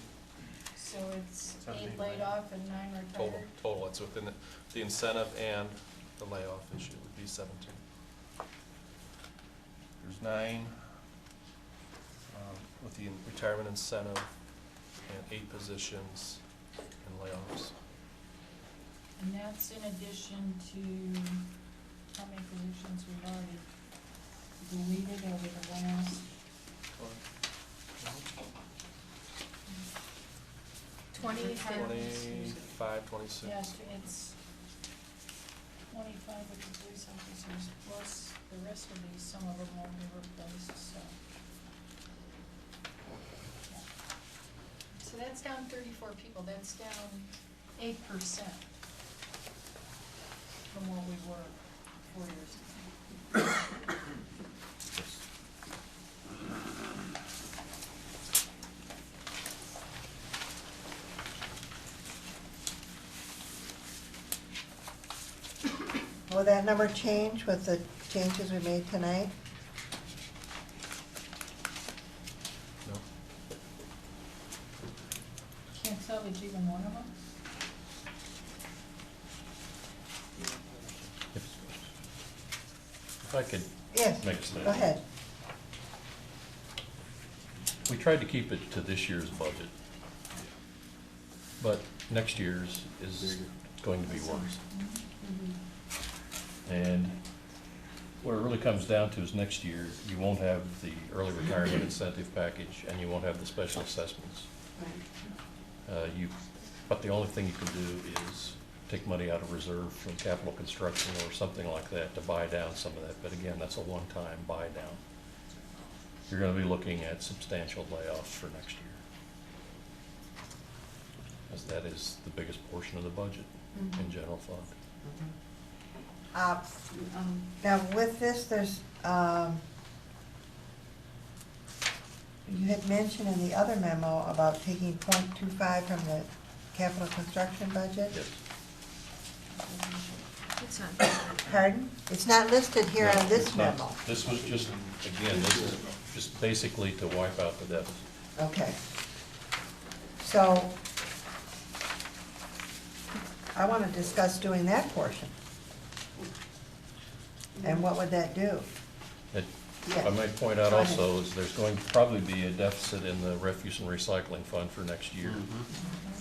So it's 17 8 laid off and 9 retired? total. It's within the incentive and the layoff issue would be 17. There's 9 with the retirement incentive and 8 positions and layoffs. And that's in addition to how many positions we've already deleted over the last? 25, 26. Yes, it's 25 with the police officers, plus the rest of these, some of them won't be replaced, so. Yeah. So that's down 34 people, that's down 8% from what we were 4 years ago. Will that number change with the changes we made tonight? No. Can't salvage even one of them? If I could Yes, make a statement. go ahead. We tried to keep it to this year's budget, but next year's is going to be worse. And what it really comes down to is next year, you won't have the early retirement incentive package, and you won't have the special assessments. But the only thing you can do is take money out of reserve from capital construction or something like that to buy down some of that. But again, that's a one-time buy down. You're going to be looking at substantial layoffs for next year, as that is the biggest portion of the budget in general fund. Now, with this, there's, you had mentioned in the other memo about taking 0.25 from the capital construction budget? Yes. It's not. Pardon? It's not listed here No, on this it's not. memo. This was just, again, this is just basically to wipe out the deficit. Okay. So, I want to discuss doing that portion. And what would that do? I might point out also is there's going to probably be a deficit in the refuse and recycling fund for next year.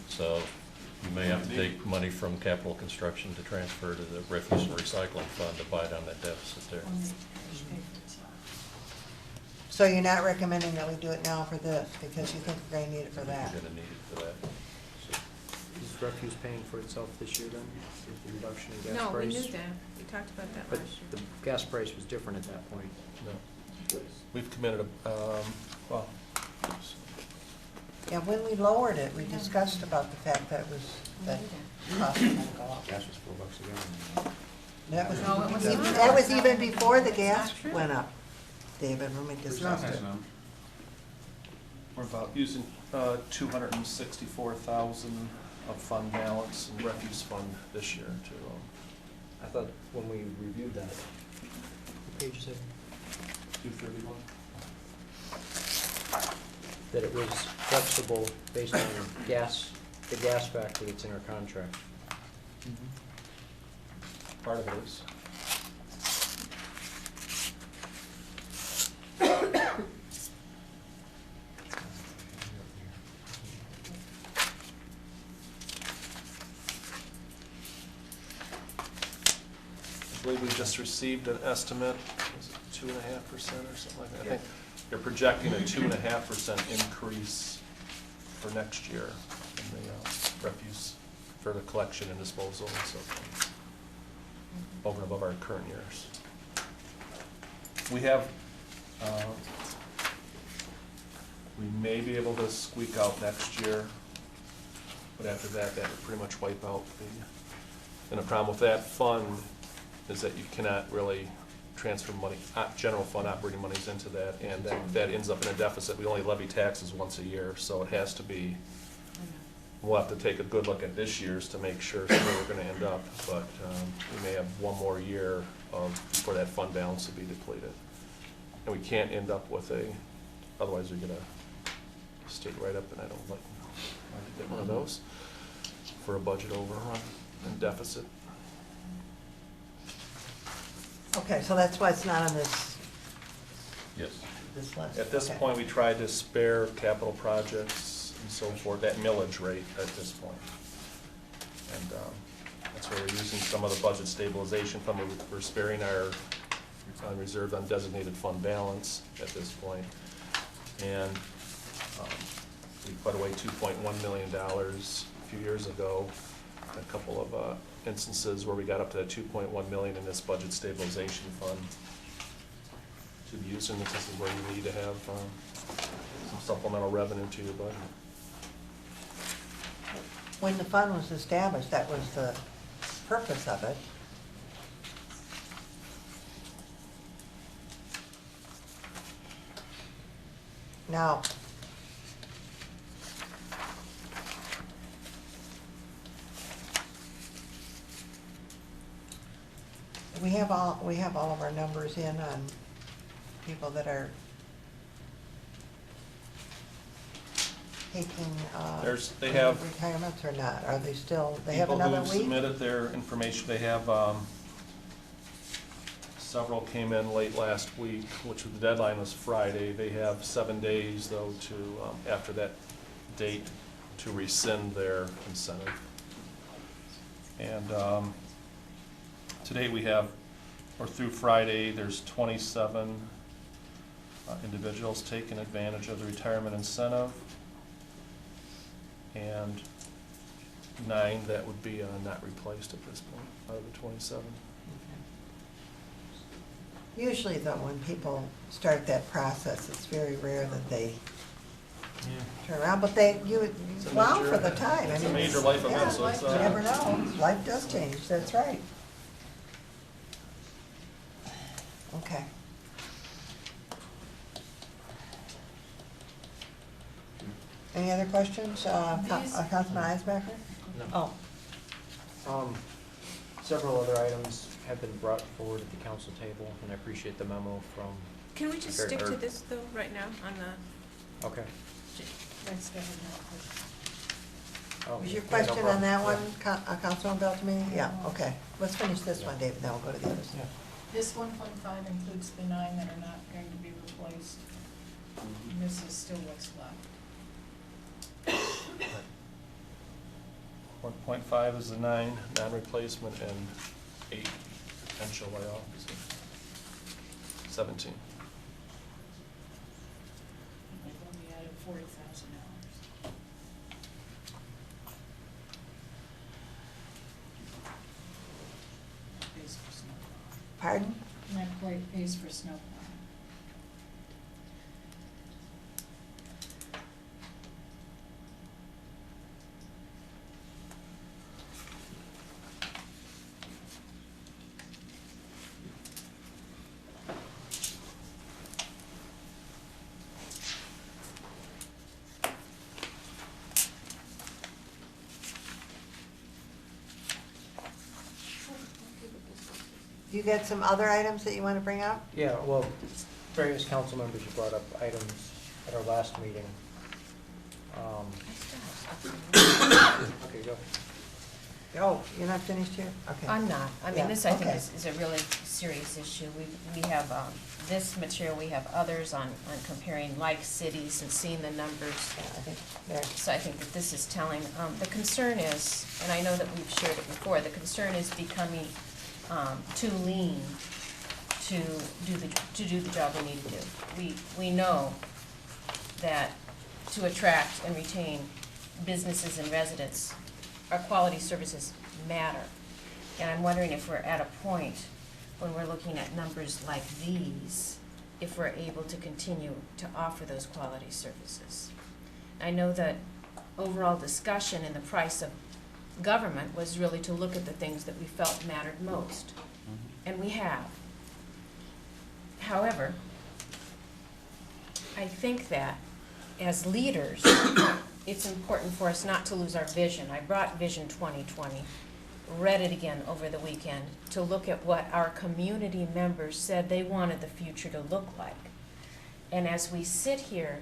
So you may have to take money from capital construction to transfer to the refuse and recycling fund to buy down that deficit there. So you're not recommending that we do it now for this, because you think we're going to need it for that? You're going to need it for that. Is refuse paying for itself this year then, with the reduction in gas No, we price? knew that. We talked about that But last year. the gas price was different at that point. No. We've committed well, Yeah, when we lowered it, we discussed about the fact that it was, that cost was going to go up. Gas was $4 a gallon. That was, No, it was not. that was even before the That's gas not true. went up, David, when we discussed it. We're about using 264,000 of fund balance and refuse fund this year to, I thought when we reviewed that, what page is it? 231. That it was flexible based on gas, the gas factor that's in our contract. Part of it is. believe we just received an estimate, was it 2.5% or something like that? I think they're projecting a 2.5% increase for next year in the refuse, for the collection and disposal and so forth, over and above our current years. We have, we may be able to squeak out next year, but after that, that would pretty much wipe out the, and the problem with that fund is that you cannot really transfer money, general fund operating monies into that, and that ends up in a deficit. We only levy taxes once a year, so it has to be, we'll have to take a good look at this year's to make sure where we're gonna end up, but we may have one more year before that fund balance will be depleted. And we can't end up with otherwise we get a state write-up, and I don't like to get one of those for a budget overrun and deficit. Okay, so that's why it's not on this, Yes. this list. At this Okay. point, we tried to spare capital projects and so forth, that millage rate at this point. And that's where we're using some of the budget stabilization fund. We're sparing our unreserved undesignated fund balance at this point. And we put away $2.1 million a few years ago, a couple of instances where we got up to that 2.1 million in this budget stabilization fund to be used, and this is where you need to have some supplemental revenue to your budget. When the fund was established, that was the purpose of it. Now, we have all of our numbers in on people that are taking They have retirements or not? Are they still, they have people another who week? submitted their information. They have several came in late last week, which the deadline was Friday. They have 7 days though to after that date to rescind their incentive. And today we have, or through Friday, there's 27 individuals taking advantage of the retirement incentive, and 9 that would be not replaced at this point out of the 27. Usually though, when people start that process, it's very rare that they turn around, but you allow for the time. It's I a mean, major life event, yeah, so it's, you never know. Life does change, that's right. Okay. Any other questions? Councilman Eisbecker? No. Oh, Several other items have been brought forward at the council table, and I appreciate the memo from. Can we just stick to this though, right now, on the? Okay. Let's go ahead and Oh, was your yeah, no question on problem. that one, Yeah. Councilman Beltrame? Yeah, okay. Let's finish this one, David, then we'll go to the others. Yeah. This 1.5 includes the 9 that are not going to be replaced. And this is still what's left. 1.5 is the 9 non-replacement and 8 potential layoffs. 17. We've only added $40,000. Pays for snow plowing. Pardon? And that quite pays for snow plowing. You got some other items that you want to bring up? Yeah, well, various council members have brought up items at our last meeting. Okay, go. Oh, you're not finished here? Okay. I'm not. I mean, Yeah, this, I think, okay. is a really serious issue. We have this material, we have others on comparing like cities and seeing the numbers. Yeah, I think there. So I think that this is telling. The concern is, and I know that we've shared it before, the concern is becoming too lean to do the job we need to do. We know that to attract and retain businesses and residents, our quality services matter. And I'm wondering if we're at a point when we're looking at numbers like these, if we're able to continue to offer those quality services. I know that overall discussion in the price of government was really to look at the things that we felt mattered most, and we have. However, I think that as leaders, it's important for us not to lose our vision. I brought Vision 2020, read it again over the weekend to look at what our community members said they wanted the future to look like. And as we sit here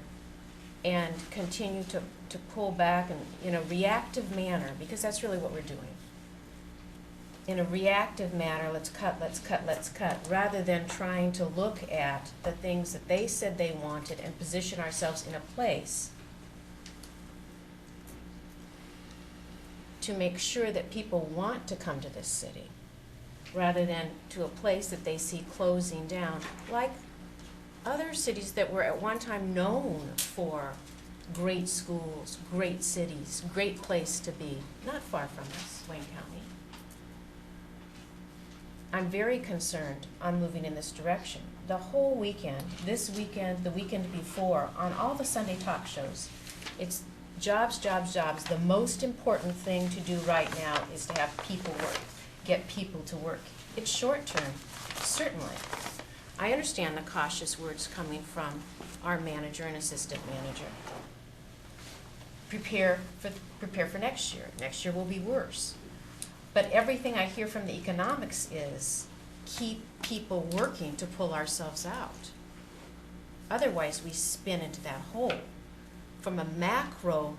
and continue to pull back in a reactive manner, because that's really what we're doing. In a reactive manner, let's cut, rather than trying to look at the things that they said they wanted and position ourselves in a place to make sure that people want to come to this city, rather than to a place that they see closing down, like other cities that were at one time known for great schools, great cities, great place to be, not far from us, Wayne County. I'm very concerned on moving in this direction. The whole weekend, this weekend, the weekend before, on all the Sunday talk shows, it's jobs, jobs, jobs. The most important thing to do right now is to have people work, get people to work. It's short term, certainly. I understand the cautious words coming from our manager and assistant manager. Prepare for next year. Next year will be worse. But everything I hear from the economics is keep people working to pull ourselves out. Otherwise, we spin into that hole. From a macro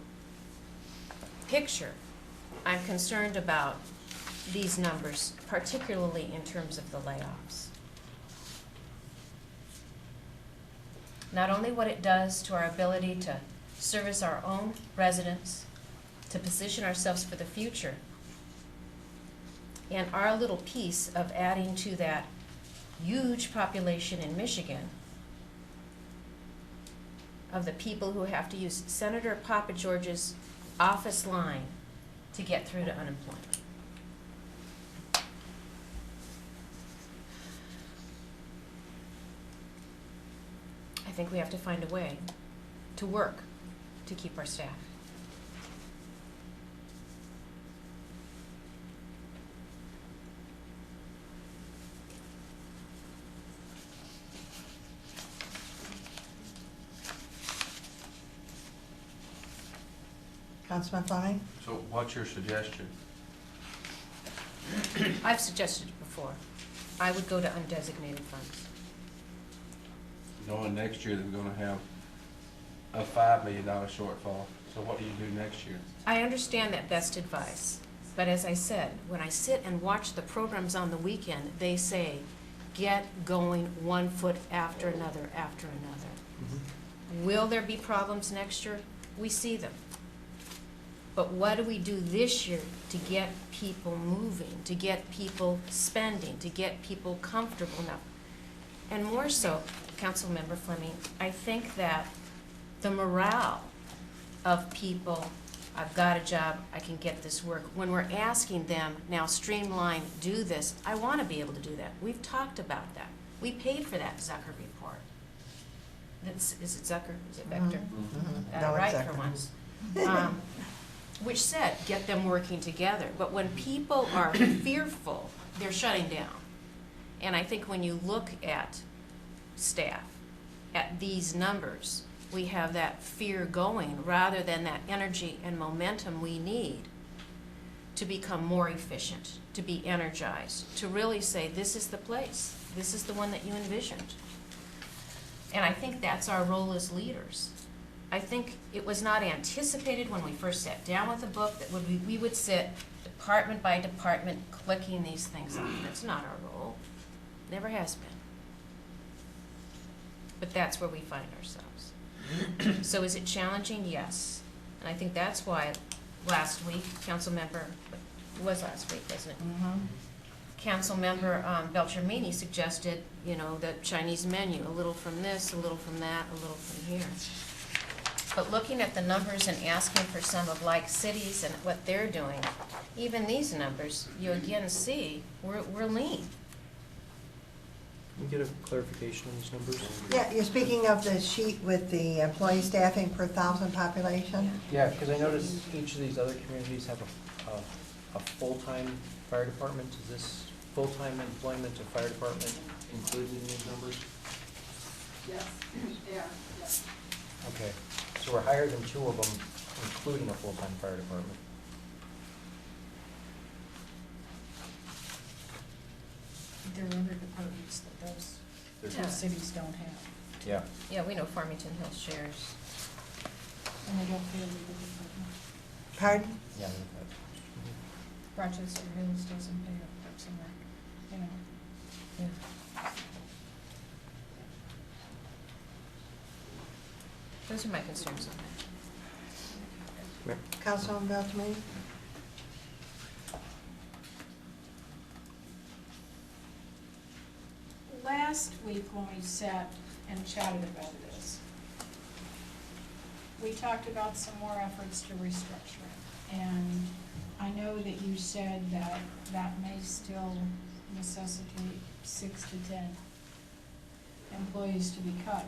picture, I'm concerned about these numbers, particularly in terms of the layoffs. Not only what it does to our ability to service our own residents, to position ourselves for the future, and our little piece of adding to that huge population in Michigan of the people who have to use Senator Papageorge's office line to get through to unemployment. I think we have to find a way to work to keep our staff. Councilman Fleming? So what's your suggestion? I've suggested it before. I would go to undesignated funds. Knowing next year that we're gonna have a $5 million shortfall, so what do you do next year? I understand that best advice, but as I said, when I sit and watch the programs on the weekend, they say, get going one foot after another after another. Will there be problems next year? We see them. But what do we do this year to get people moving, to get people spending, to get people comfortable now? And more so, Councilmember Fleming, I think that the morale of people, I've got a job, I can get this work, when we're asking them, now streamline, do this, I want to be able to do that. We've talked about that. We paid for that Zucker report. Is it Zucker? Is it Vector? No, Right it's for Zucker. once. Which said, get them working together. But when people are fearful, they're shutting down. And I think when you look at staff, at these numbers, we have that fear going rather than that energy and momentum we need to become more efficient, to be energized, to really say, this is the place, this is the one that you envisioned. And I think that's our role as leaders. I think it was not anticipated when we first sat down with the book that we would sit department by department clicking these things off. That's not our role. Never has been. But that's where we find ourselves. So is it challenging? Yes. And I think that's why last week, Councilmember, it was last week, wasn't it? Councilmember Beltramini suggested, you know, the Chinese menu, a little from this, a little from that, a little from here. But looking at the numbers and asking for some of like cities and what they're doing, even these numbers, you again see, we're lean. Can we get a clarification on these numbers? Yeah, you're speaking of the sheet with the employee staffing per 1,000 population? Yeah, because I noticed each of these other communities have a full-time fire department. Is this full-time employment of fire department included in these numbers? Yes, yeah, yes. Okay, so we're higher than 2 of them, including a full-time fire department. There are other departments that those Yeah. cities don't have, Yeah. Yeah, we know Farmington Hills shares. and they don't pay a legal department. Pardon? Yeah. Rochester Hills doesn't pay a Parks and Rec, you know. Yeah. Those are my concerns on that. Councilwoman Beltrame? Last week when we sat and chatted about this, we talked about some more efforts to restructure it. And I know that you said that that may still necessitate 6 to 10 employees to be cut.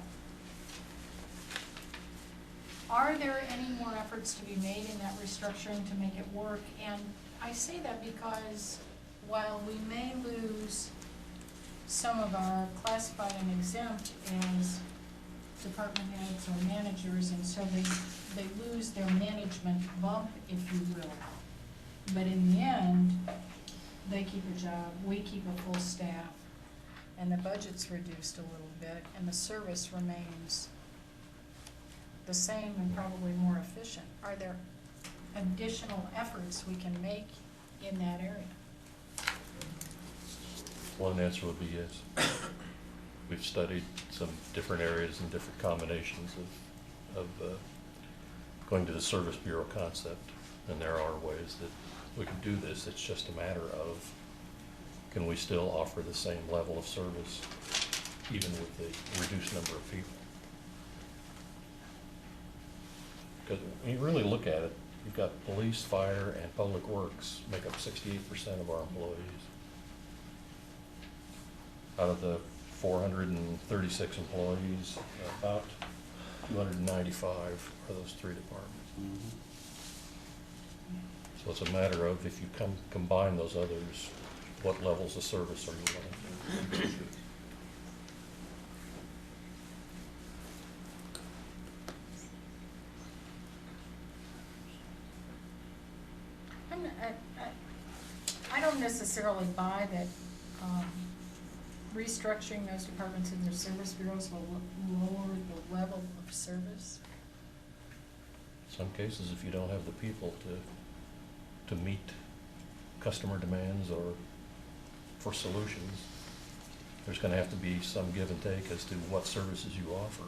Are there any more efforts to be made in that restructuring to make it work? And I say that because while we may lose some of our classified and exempt as department heads or managers, and so they lose their management bump, if you will. But in the end, they keep a job, we keep a full staff, and the budget's reduced a little bit, and the service remains the same and probably more efficient. Are there additional efforts we can make in that area? One answer would be yes. We've studied some different areas and different combinations of going to the service bureau concept, and there are ways that we can do this. It's just a matter of, can we still offer the same level of service even with the reduced number of people? Because when you really look at it, you've got police, fire, and public works make up 68% of our employees. Out of the 436 employees, about 295 are those 3 departments. So it's a matter of, if you combine those others, what levels of service are you willing to do? I don't necessarily buy that restructuring those departments in their service bureaus will lower the level of service. In some cases, if you don't have the people to meet customer demands or for solutions, there's going to have to be some give and take as to what services you offer.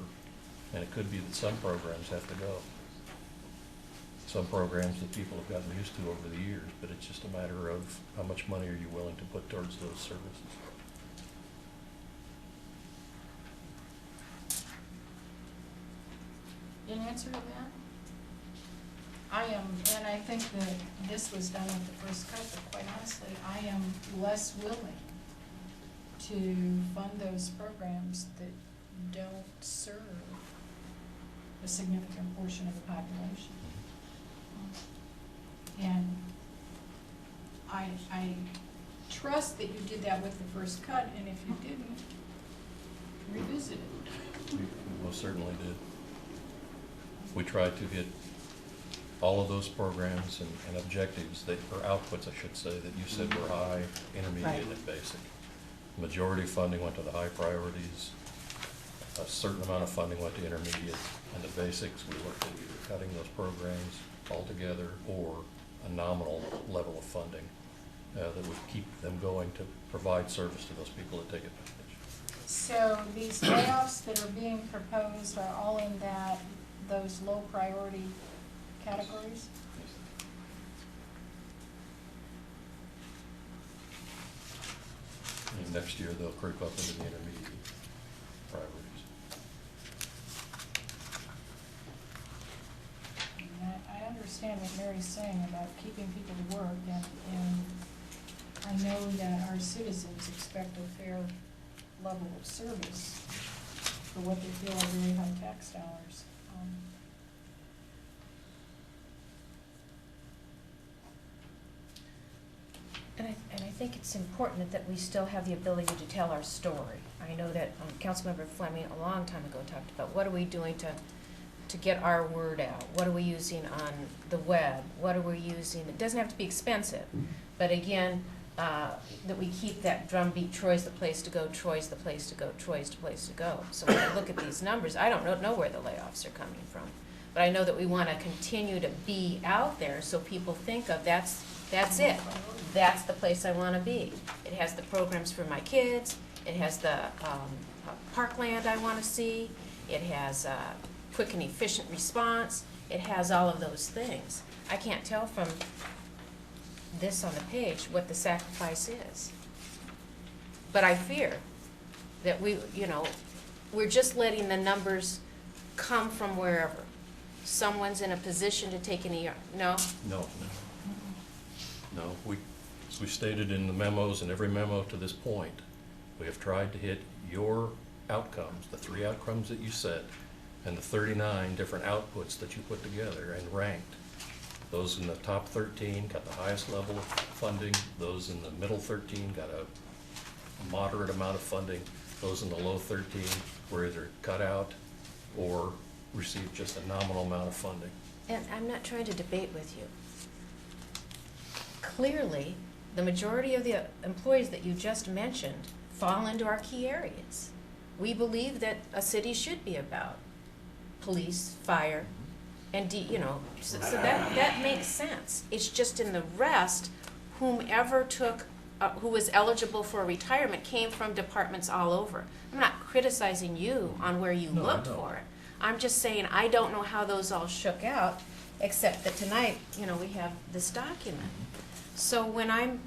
And it could be that some programs have to go. Some programs that people have gotten used to over the years, but it's just a matter of how much money are you willing to put towards those services. In answer to that, I am, and I think that this was done with the first cut, but quite honestly, I am less willing to fund those programs that don't serve a significant portion of the population. And I trust that you did that with the first cut, and if you didn't, revisit it. We most certainly did. We tried to hit all of those programs and objectives that, or outputs, I should say, that you said were high, intermediate, and basic. The majority of funding went to the high priorities. A certain amount of funding went to intermediate, and the basics, we looked at either cutting those programs altogether or a nominal level of funding that would keep them going to provide service to those people that take advantage. So these layoffs that are being proposed are all in those low priority categories? next year they'll creep up into the intermediate priorities. I understand what Mary's saying about keeping people to work, and I know that our citizens expect a fair level of service for what they feel are very high tax dollars. And I think it's important that we still have the ability to tell our story. I know that Councilmember Fleming a long time ago talked about what are we doing to get our word out? What are we using on the web? What are we using? It doesn't have to be expensive, but again, that we keep that drumbeat, Troy's the place to go, Troy's the place to go, Troy's the place to go. So when I look at these numbers, I don't know where the layoffs are coming from, but I know that we want to continue to be out there so people think of that's it. That's the place I want to be. It has the programs for my kids. It has the parkland I want to see. It has quick and efficient response. It has all of those things. I can't tell from this on the page what the sacrifice is. But I fear that we're just letting the numbers come from wherever. Someone's in a position to take any, no? No. As we stated in the memos and every memo to this point, we have tried to hit your outcomes, the 3 outcomes that you set, and the 39 different outputs that you put together and ranked. Those in the top 13 got the highest level of funding. Those in the middle 13 got a moderate amount of funding. Those in the low 13 were either cut out or received just a nominal amount of funding. And I'm not trying to debate with you. Clearly, the majority of the employees that you just mentioned fall into our key areas. We believe that a city should be about police, fire, and so that makes sense. It's just in the rest, whomever who was eligible for retirement came from departments all over. I'm not criticizing you on where you looked for it. I'm just saying I don't know how those all shook out, except that tonight, we have this document. So when I'm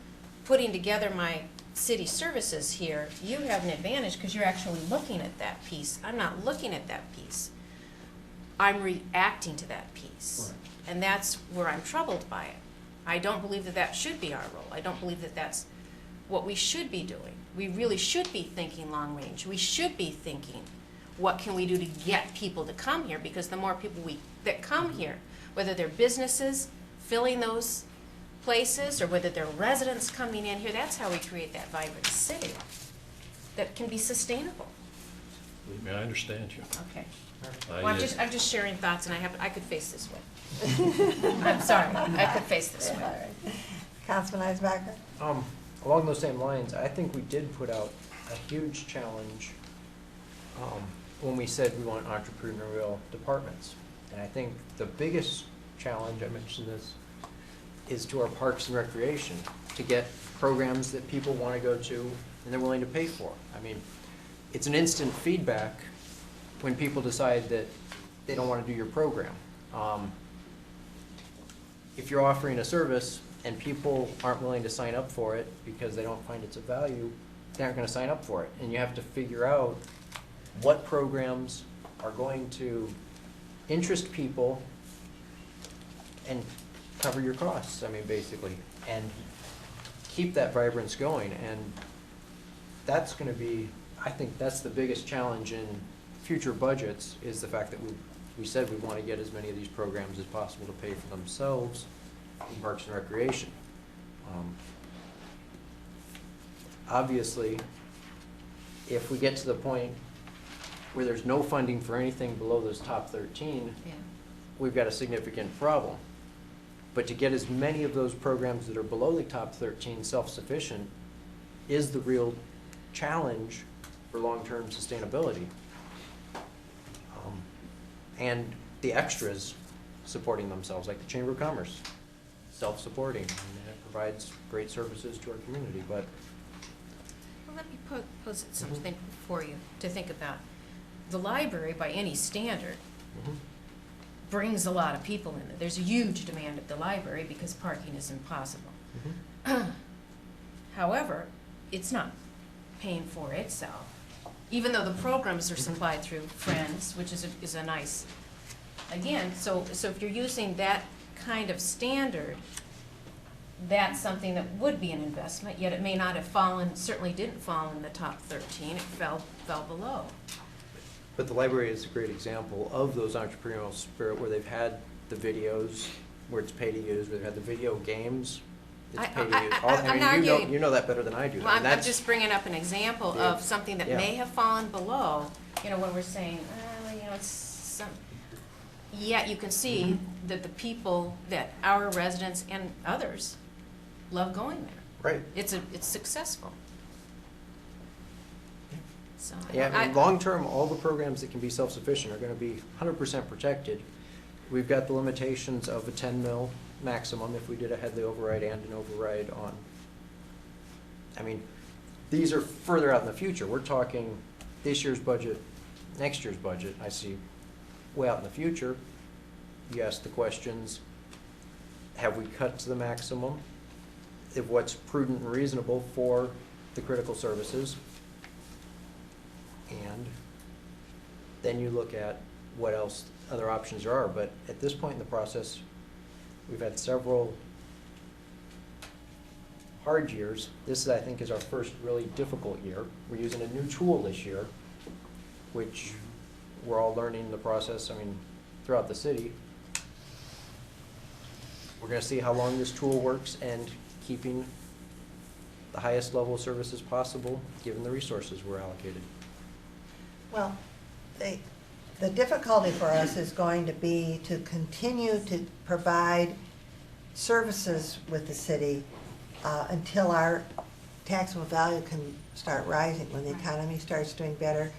putting together my city services here, you have an advantage because you're actually looking at that piece. I'm not looking at that piece. I'm reacting to that piece. Right. And that's where I'm troubled by it. I don't believe that that should be our role. I don't believe that that's what we should be doing. We really should be thinking long range. We should be thinking, what can we do to get people to come here? Because the more people that come here, whether they're businesses filling those places or whether they're residents coming in here, that's how we create that vibrant city that can be sustainable. I understand you. Okay. Well, I'm just sharing thoughts, and I could face this way. I'm sorry, I could face this way. All right. Councilman Eisbacher? Along those same lines, I think we did put out a huge challenge when we said we want entrepreneurial departments. And I think the biggest challenge, I mentioned this, is to our parks and recreation, to get programs that people want to go to and they're willing to pay for. I mean, it's an instant feedback when people decide that they don't want to do your program. If you're offering a service and people aren't willing to sign up for it because they don't find it's of value, they aren't going to sign up for it. And you have to figure out what programs are going to interest people and cover your costs, I mean, basically, and keep that vibrance going. And that's going to be, I think that's the biggest challenge in future budgets, is the fact that we said we want to get as many of these programs as possible to pay for themselves in Parks and Recreation. Obviously, if we get to the point where there's no funding for anything below those top 13, we've got a significant problem. But to get as many of those programs that are below the top 13 self-sufficient is the real challenge for long-term sustainability. And the extras supporting themselves, like the Chamber of Commerce, self-supporting, and it provides great services to our community. But well, let me pose something for you to think about. The library, by any standard, brings a lot of people in there. There's a huge demand at the library because parking is impossible. However, it's not paying for itself, even though the programs are supplied through Friends, which is a nice, again, so if you're using that kind of standard, that's something that would be an investment, yet it may not have fallen, certainly didn't fall in the top 13, it fell below. But the library is a great example of those entrepreneurial spirit where they've had the videos where it's pay to use, where they've had the video games, it's pay to use. I'm not arguing. You know that better than I do. Well, I mean, I'm just bringing up an example Yeah. of something that Yeah. may have fallen below, you know, when we're saying, you know, it's some, yet you can see Mm-hmm. that the people, that our residents and others love going there. Right. It's successful. So, Yeah, I mean, long-term, all the programs that can be self-sufficient are gonna be 100% protected. We've got the limitations of a 10 mil maximum if we did a Headley override and an override on. I mean, these are further out in the future. We're talking this year's budget, next year's budget. I see way out in the future. You ask the questions, have we cut to the maximum? If what's prudent and reasonable for the critical services? And then you look at what else other options there are. But at this point in the process, we've had several hard years. This, I think, is our first really difficult year. We're using a new tool this year, which we're all learning the process, I mean, throughout the city. We're gonna see how long this tool works and keeping the highest level of services possible, given the resources we're allocated. Well, the difficulty for us is going to be to continue to provide services with the city until our taxable value can start rising, when the economy starts doing better.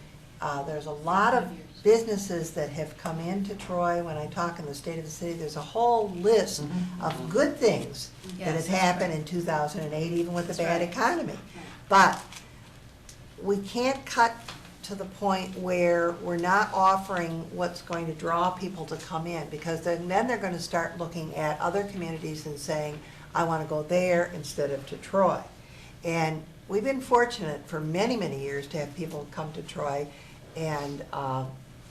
There's a lot of businesses that have come into Troy. When I talk in the state of the city, there's a whole list of good things that have Yes, happened that's in 2008, even with the That's bad right. economy. But we can't cut to the point where we're not offering what's going to draw people to come in, because then they're going to start looking at other communities and saying, I want to go there instead of to Troy. And we've been fortunate for many, many years to have people come to Troy, and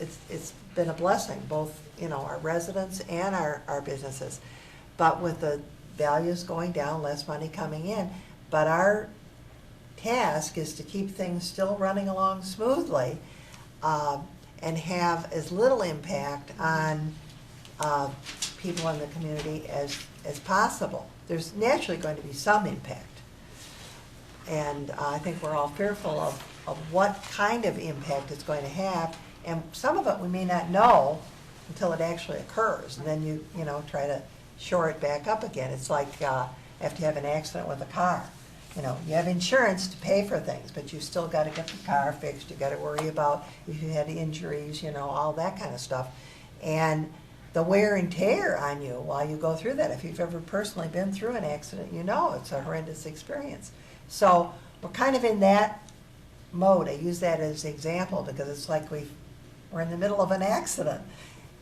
it's been a blessing, both, you know, our residents and our businesses. But with the values going down, less money coming in, but our task is to keep things still running along smoothly and have as little impact on people in the community as possible. There's naturally going to be some impact. And I think we're all fearful of what kind of impact it's going to have. And some of it we may not know until it actually occurs. And then you know, try to shore it back up again. It's like after you have an accident with a car. You know, you have insurance to pay for things, but you still got to get the car fixed. You got to worry about if you had injuries, you know, all that kind of stuff. And the wear and tear on you while you go through that. If you've ever personally been through an accident, you know it's a horrendous experience. So we're kind of in that mode. I use that as an example because it's like we're in the middle of an accident.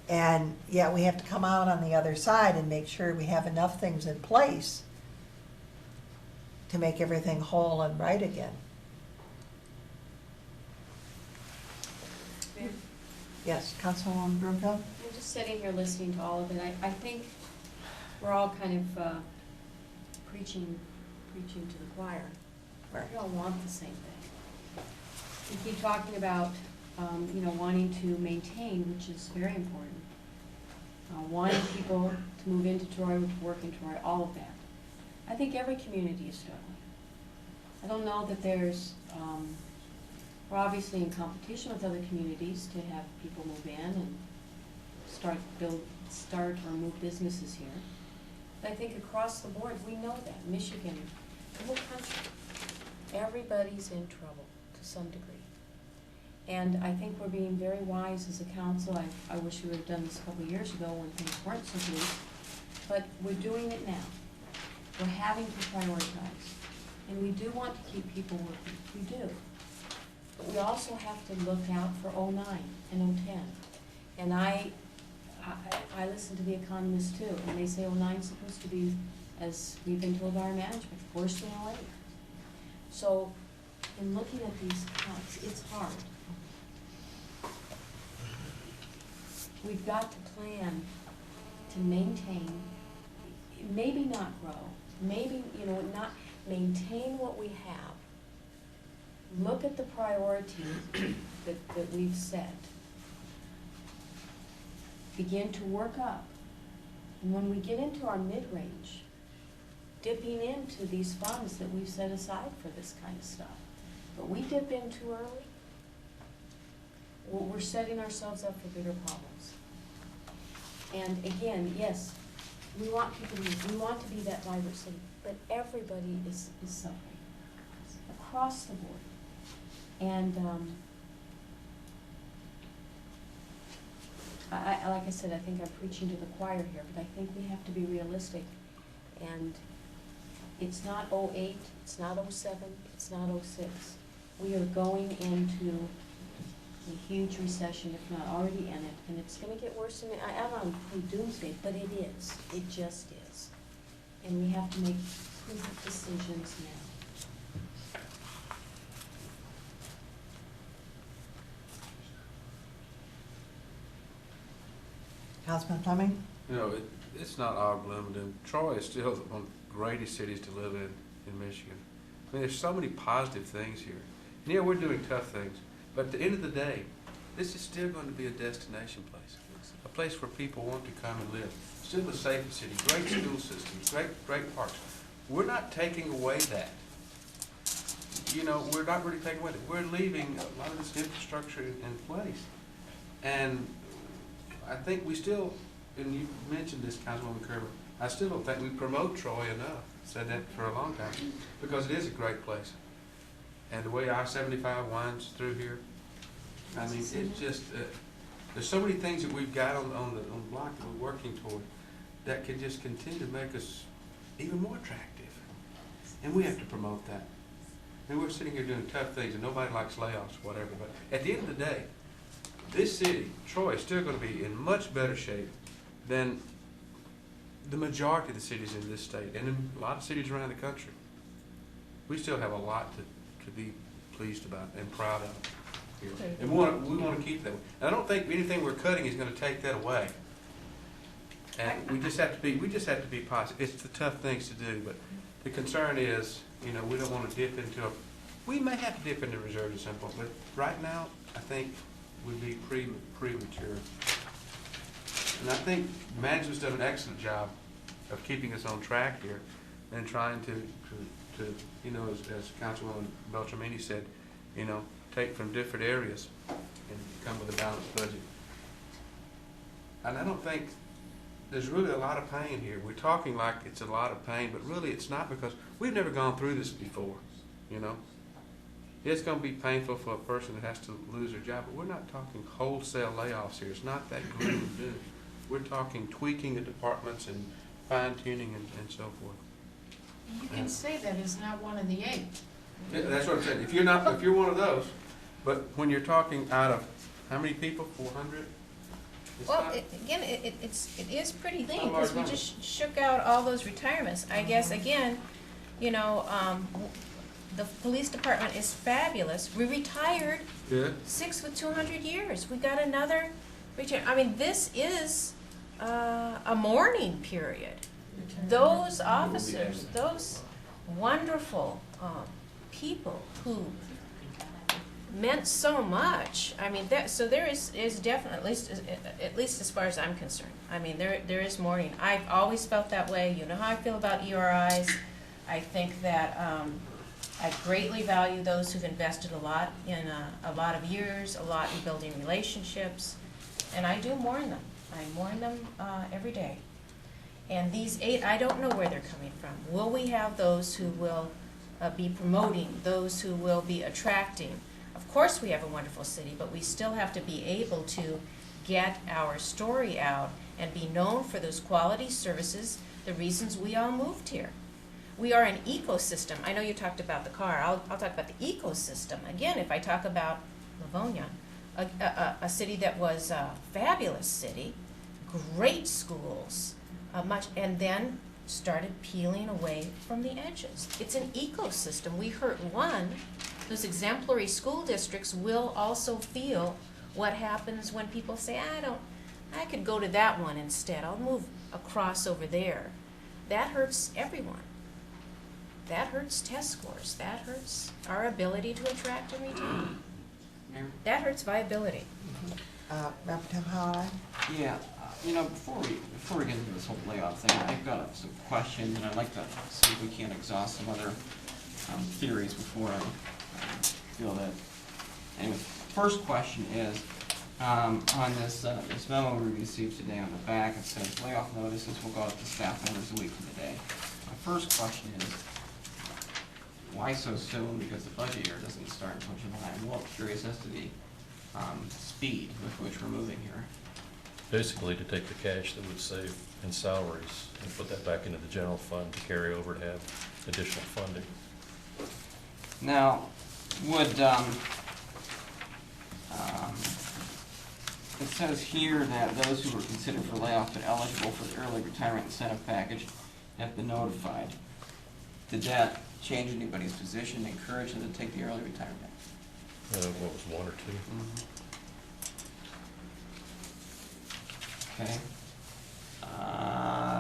And yet we have to come out on the other side and make sure we have enough things in place to make everything whole and right again. Yes, Councilwoman Broomfield? I'm just sitting here listening to all of it. I think we're all kind of preaching to the choir. We all want the same thing. We keep talking about, you know, wanting to maintain, which is very important. Wanting people to move into Troy, to work in Troy, all of that. I think every community is struggling. I don't know that there's, we're obviously in competition with other communities to have people move in and start or move businesses here. But I think across the board, we know that, Michigan, the whole country, everybody's in trouble to some degree. And I think we're being very wise as a council. I wish we would have done this a couple of years ago when things weren't so bleak, but we're doing it now. We're having to prioritize. And we do want to keep people working, we do. But we also have to look out for 09 and 010. And I listen to the economists too, and they say 09 is supposed to be, as we've been told by our management, worse than 08. So in looking at these cuts, it's hard. We've got to plan to maintain, maybe not grow, maybe, not maintain what we have. Look at the priorities that we've set. Begin to work up. And when we get into our mid-range, dipping into these funds that we've set aside for this kind of stuff. But we dip in too early, we're setting ourselves up for bigger problems. And again, yes, we want people to, we want to be that vibrant city, but everybody is suffering across the board. And like I said, I think I'm preaching to the choir here, but I think we have to be realistic. And it's not 08, it's not 07, it's not 06. We are going into a huge recession, if not already in it, and it's going to get worse. And I don't want to include doomsday, but it is. It just is. And we have to make prudent decisions now. Councilman Fleming? It's not all gloom and doom. Troy is still one of the greatest cities to live in Michigan. I mean, there's so many positive things here. And yeah, we're doing tough things, but at the end of the day, this is still going to be a destination place, a place where people want to come and live. Still a safe city, great school systems, great parks. We're not taking away that. We're not really taking away that. We're leaving a lot of this infrastructure in place. And I think we still, and you mentioned this, Councilwoman Kerber, I still don't think we promote Troy enough. Said that for a long time, because it is a great place. And the way I-75 winds through here, I mean, it's just, there's so many things that we've got on the block that we're working toward that can just continue to make us even more attractive. And we have to promote that. I mean, we're sitting here doing tough things, and nobody likes layoffs, whatever, but at the end of the day, this city, Troy, is still going to be in much better shape than the majority of the cities in this state, and in a lot of cities around the country. We still have a lot to be pleased about and proud of here. And we want to keep that. And I don't think anything we're cutting is going to take that away. And we just have to be positive. It's the tough things to do, but the concern is, we don't want to dip into we may have to dip into reserves at some point, but right now, I think would be premature. And I think management's done an excellent job of keeping us on track here and trying to as Councilwoman Beltramini said, take from different areas and come with a balanced budget. And I don't think there's really a lot of pain here. We're talking like it's a lot of pain, but really it's not, because we've never gone through this before, It's going to be painful for a person that has to lose their job, but we're not talking wholesale layoffs here. It's not that gloom and doom. We're talking tweaking the departments and fine-tuning and so forth. You can say that is not one of the 8. Yeah, that's what I'm saying. If you're one of those, but when you're talking out of how many people? 400? Well, it is pretty lean, because we just shook out all those retirements. I guess, again, the police department is fabulous. We retired 6 with 200 years. We got another retire. I mean, this is a mourning period. Those officers, those wonderful people who meant so much. I mean, there is definitely, at least as far as I'm concerned. I mean, there is mourning. I've always felt that way. You know how I feel about ERIs. I think that I greatly value those who've invested a lot in a lot of years, a lot in building relationships, and I do mourn them. I mourn them every day. And these 8, I don't know where they're coming from. Will we have those who will be promoting, those who will be attracting? Of course we have a wonderful city, but we still have to be able to get our story out and be known for those quality services, the reasons we all moved here. We are an ecosystem. I know you talked about the car. I'll talk about the ecosystem. Again, if I talk about Livonia, a city that was a fabulous city, great schools, and then started peeling away from the edges. It's an ecosystem. We hurt one, those exemplary school districts will also feel what happens when people say, I could go to that one instead, I'll move across over there. That hurts everyone. That hurts test scores, that hurts our ability to attract and retain. That hurts viability. Member Tim Howard? Yeah, before we get into this whole layoff thing, I've got some questions, and I'd like to see if we can exhaust some other theories before I feel that. Anyway, first question is, on this memo we received today on the back, it says layoff notices will go out to staff members a week from today. My first question is, why so soon? Because the budget year doesn't start until July. I'm a little curious as to the speed with which we're moving here. Basically, to take the cash that would save in salaries and put that back into the general fund to carry over to have additional funding. Now, would, it says here that those who were considered for layoff but eligible for the early retirement incentive package have been notified. Did that change anybody's position, encourage them to take the early retirement? What was one or two? Okay.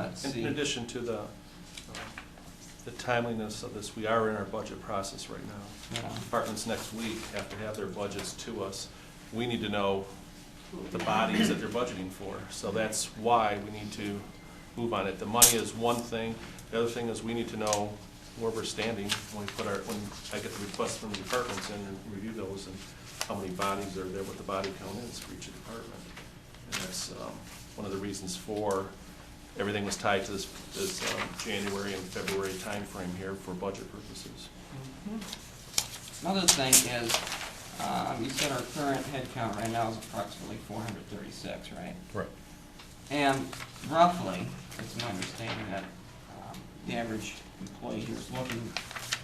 Let's see. In addition to the timeliness of this, we are in our budget process right now. Yeah. Departments next week have to have their budgets to us. We need to know the bodies that they're budgeting for. So that's why we need to move on it. The money is one thing. The other thing is we need to know where we're standing when I get the requests from the departments and review those and how many bodies are there, what the body count is for each department. And that's one of the reasons for everything was tied to this January and February timeframe here for budget purposes. Another thing is, you said our current head count right now is approximately 436, right? Right. And roughly, it's my understanding that the average employee here is looking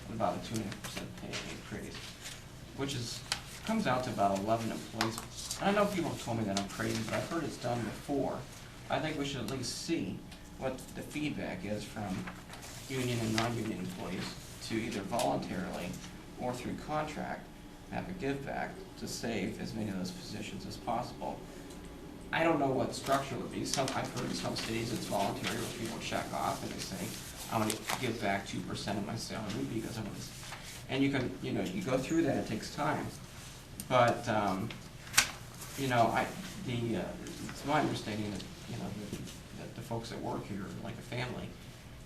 at about a 2.5% pay increase, which comes out to about 11 employees. And I know people have told me that I'm crazy, but I've heard it's done before. I think we should at least see what the feedback is from union and non-union employees to either voluntarily or through contract have a give back to save as many of those positions as possible. I don't know what the structure would be. I've heard in some cities it's voluntary where people check off and they say, I'm going to give back 2% of my salary because I'm going to, and you can, you go through that, it takes time. But, it's my understanding that, that the folks that work here are like a family.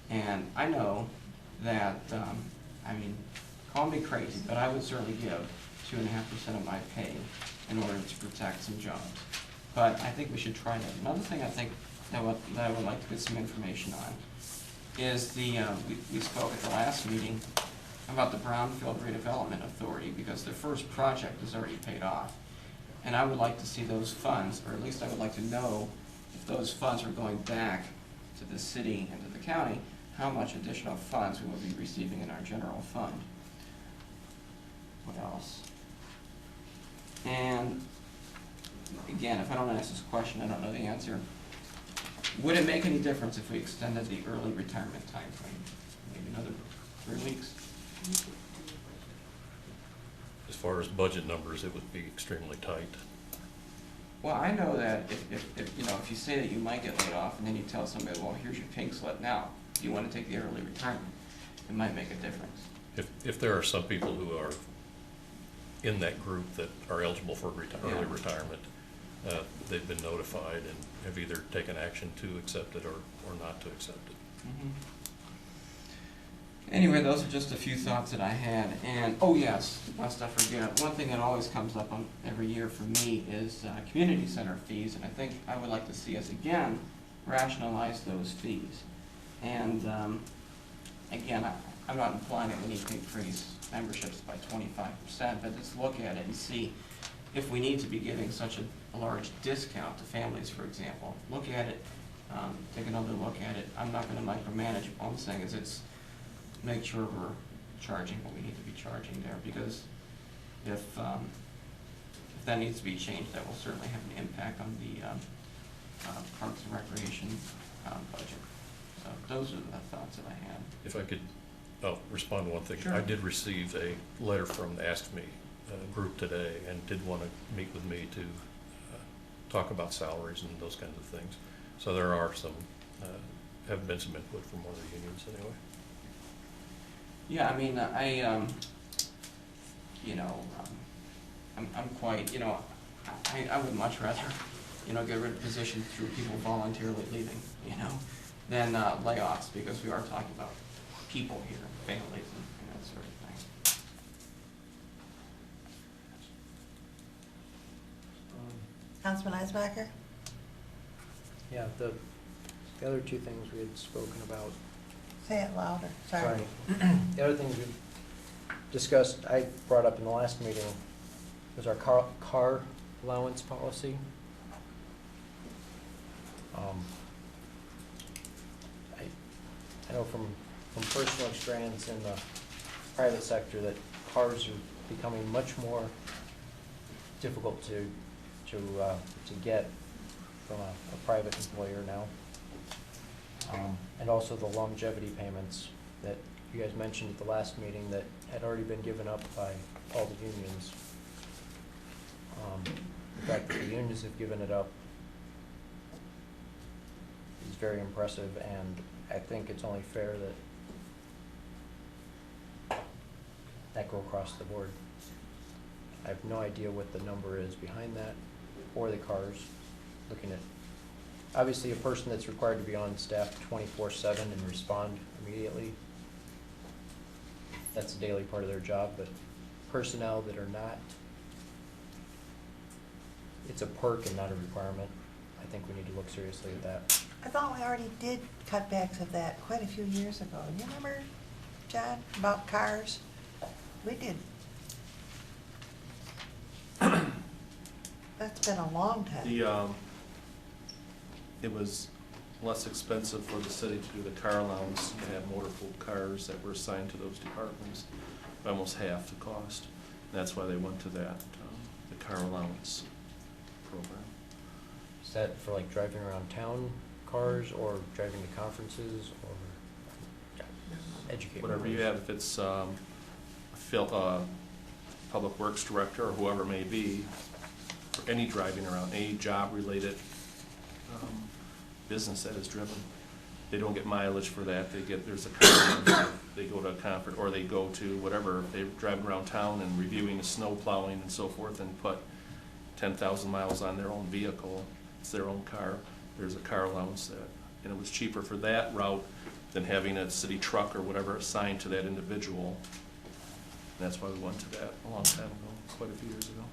And I know that, call me crazy, but I would certainly give 2.5% of my pay in order to protect some jobs. But I think we should try that. Another thing I think that I would like to get some information on is we spoke at the last meeting about the Brownfield Redevelopment Authority because the first project is already paid off. And I would like to see those funds, or at least I would like to know if those funds are going back to the city and to the county, how much additional funds we will be receiving in our general fund. What else? And again, if I don't ask this question, I don't know the answer. Would it make any difference if we extended the early retirement time frame? Maybe another 3 weeks? As far as budget numbers, it would be extremely tight. Well, I know that if you say that you might get laid off and then you tell somebody, well, here's your pink slip now, do you want to take the early retirement? It might make a difference. If there are some people who are in that group that are eligible for early retirement, they've been notified and have either taken action to accept it or not to accept it. Mm-hmm. Anyway, those are just a few thoughts that I had. And, oh yes, lest I forget, one thing that always comes up every year for me is community center fees, and I think I would like to see us again rationalize those fees. And again, I'm not implying that we need to increase memberships by 25%, but just look at it and see if we need to be giving such a large discount to families, for example. Look at it, take another look at it. I'm not going to micromanage. All I'm saying is make sure we're charging what we need to be charging there, because if that needs to be changed, that will certainly have an impact on the Parks and Recreation budget. So those are the thoughts that I had. If I could respond to one thing. Sure. I did receive a letter from the Ask Me group today and did want to meet with me to talk about salaries and those kinds of things. So there are some, have been some input from one of the unions anyway. Yeah, I mean, I'm quite, I would much rather, get rid of positions through people voluntarily leaving, than layoffs, because we are talking about people here, families and that sort of thing. Councilman Eismacher? Yeah, the other two things we had spoken about. Say it louder, sorry. The other things we discussed, I brought up in the last meeting, was our car allowance policy. I know from personal experience in the private sector that cars are becoming much more difficult to get from a private employer now. And also the longevity payments that you guys mentioned at the last meeting that had already been given up by all the unions. The fact that the unions have given it up is very impressive, and I think it's only fair that go across the board. I have no idea what the number is behind that or the cars. Looking at, obviously, a person that's required to be on staff 24/7 and respond immediately, that's a daily part of their job, but personnel that are not, it's a perk and not a requirement. I think we need to look seriously at that. I thought we already did cutbacks of that quite a few years ago. You remember, John, about cars? We did. That's been a long time. It was less expensive for the city to do the car allowance and have motor pool cars that were assigned to those departments by almost half the cost. And that's why they went to that, the car allowance program. Is that for like driving around town cars or driving to conferences or educate? Whatever you have, if it's public works director or whoever it may be, for any driving around, any job-related business that is driven. They don't get mileage for that. There's a conference, they go to a conference, or they go to whatever, if they're driving around town and reviewing the snow plowing and so forth and put 10,000 miles on their own vehicle, it's their own car, there's a car allowance that, and it was cheaper for that route than having a city truck or whatever assigned to that individual. And that's why we went to that a long time ago, quite a few years ago.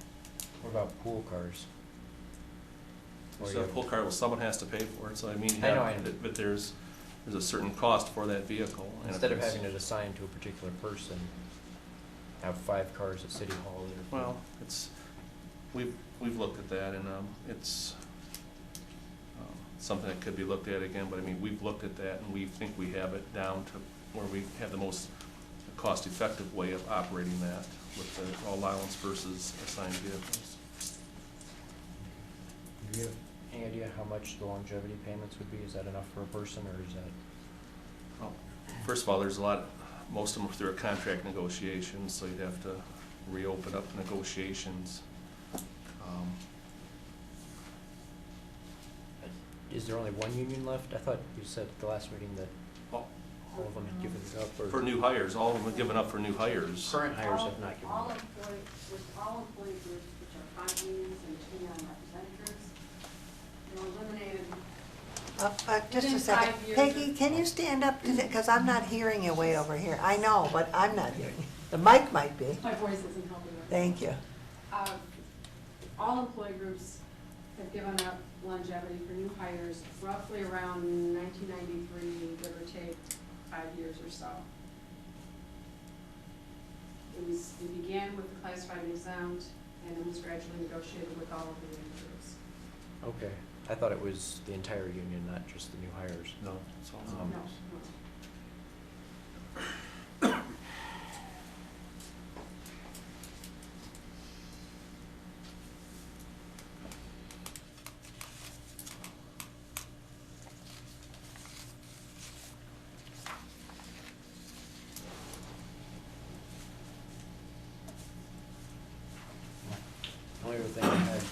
What about pool cars? So a pool car, well, someone has to pay for it, so I mean, I know, but there's a certain cost for that vehicle. And instead of having it assigned to a particular person, have 5 cars at City Hall. Well, we've looked at that, and it's something that could be looked at again, but I mean, we've looked at that, and we think we have it down to where we have the most cost-effective way of operating that with the allowance versus assigned vehicles. Do you have any idea how much the longevity payments would be? Is that enough for a person, or is that? Well, first of all, there's a lot, most of them are through a contract negotiation, so you'd have to reopen up negotiations. Is there only one union left? I thought you said at the last meeting that all of them had given it up. Or For new hires, all of them have given up for new hires. current hires have not given All up. employee groups, which are 5 unions and 2 non-representatives, eliminated. Just a Within second. 5 years Peggy, of- can you stand up to that? Because I'm not hearing you way over here. I know, but I'm not hearing you. The mic might be. My voice isn't helping with Thank you. All employee groups have given up longevity for new hires roughly around 1993, give or take 5 years or so. It began with the classified and exempt, and it was gradually negotiated with all of the union groups. Okay. I thought it was the entire union, not just the new hires. No, it's all No, numbers. no.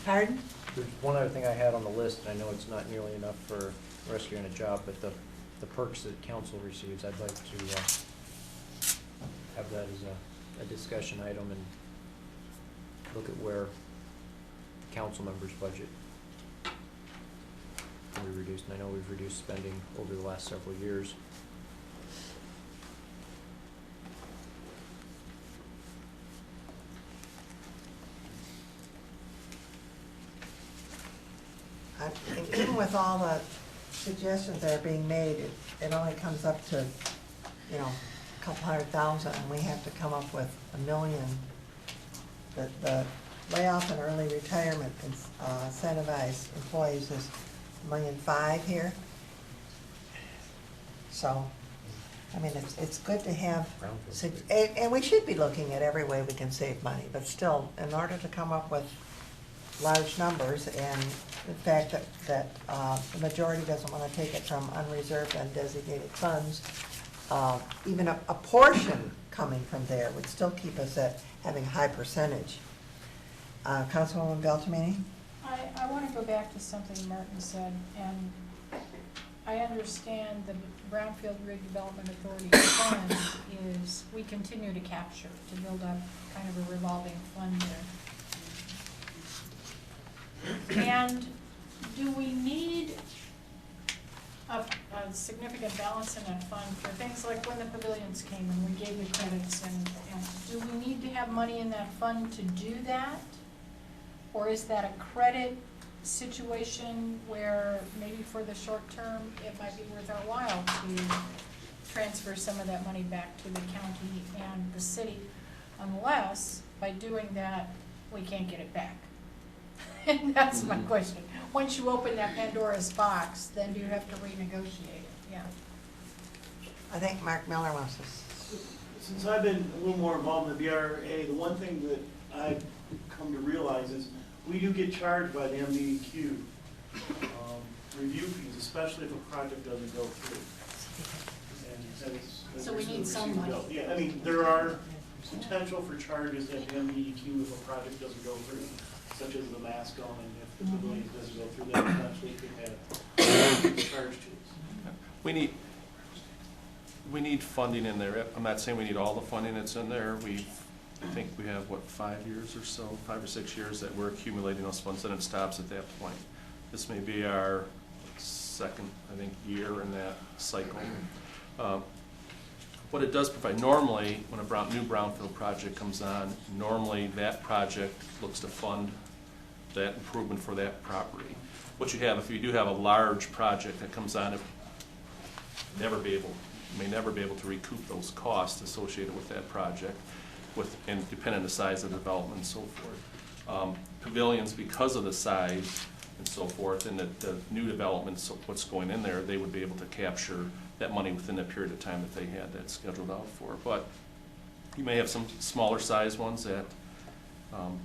Pardon? There's one other thing I had on the list, and I know it's not nearly enough for rescuing a job, but the perks that council receives, I'd like to have that as a discussion item and look at where council members' budget can be reduced. And I know we've reduced spending over the last several years. I think even with all the suggestions that are being made, it only comes up to, you know, a couple $100,000, and we have to come up with $1 million. The layoff and early retirement incentivized employees is $1.5 million here. So, I mean, it's good to have, and we should be looking at every way we can save money, but still, in order to come up with large numbers, and the fact that the majority doesn't want to take it from unreserved and designated funds, even a portion coming from there would still keep us at having a high percentage. Councilwoman Beltramini? I want to go back to something Martin said, and I understand the Brownfield Redevelopment Authority fund is, we continue to capture, to build up kind of a revolving fund there. And do we need a significant balance in that fund for things like when the pavilions came and we gave the credits, and do we need to have money in that fund to do that? Or is that a credit situation where maybe for the short term, it might be worth our while to transfer some of that money back to the county and the city, unless by doing that, we can't get it back? And that's my question. Once you open that Pandora's box, then do you have to renegotiate it? Yeah. I think Mark Miller wants to. Since I've been a little more involved in the BRA, the one thing that I've come to realize is we do get charged by the MDEQ review fees, especially if a project doesn't go through. And so we need some money. Yeah, I mean, there are potential for charges at the MDEQ if a project doesn't go through, such as the Mascom, and if the pavilion doesn't go through, that potentially could have charged to us. We need funding in there. I'm not saying we need all the funding that's in there. I think we have, what, 5 years or so, 5 or 6 years that we're accumulating those funds, and it stops at that point. This may be our second, I think, year in that cycle. What it does provide, normally, when a new brownfield project comes on, normally that project looks to fund that improvement for that property. What you have, if you do have a large project that comes on, it may never be able to recoup those costs associated with that project, and depending on the size of the development and so forth. Pavilions, because of the size and so forth, and the new developments, what's going in there, they would be able to capture that money within the period of time that they had that scheduled out for. But you may have some smaller size ones that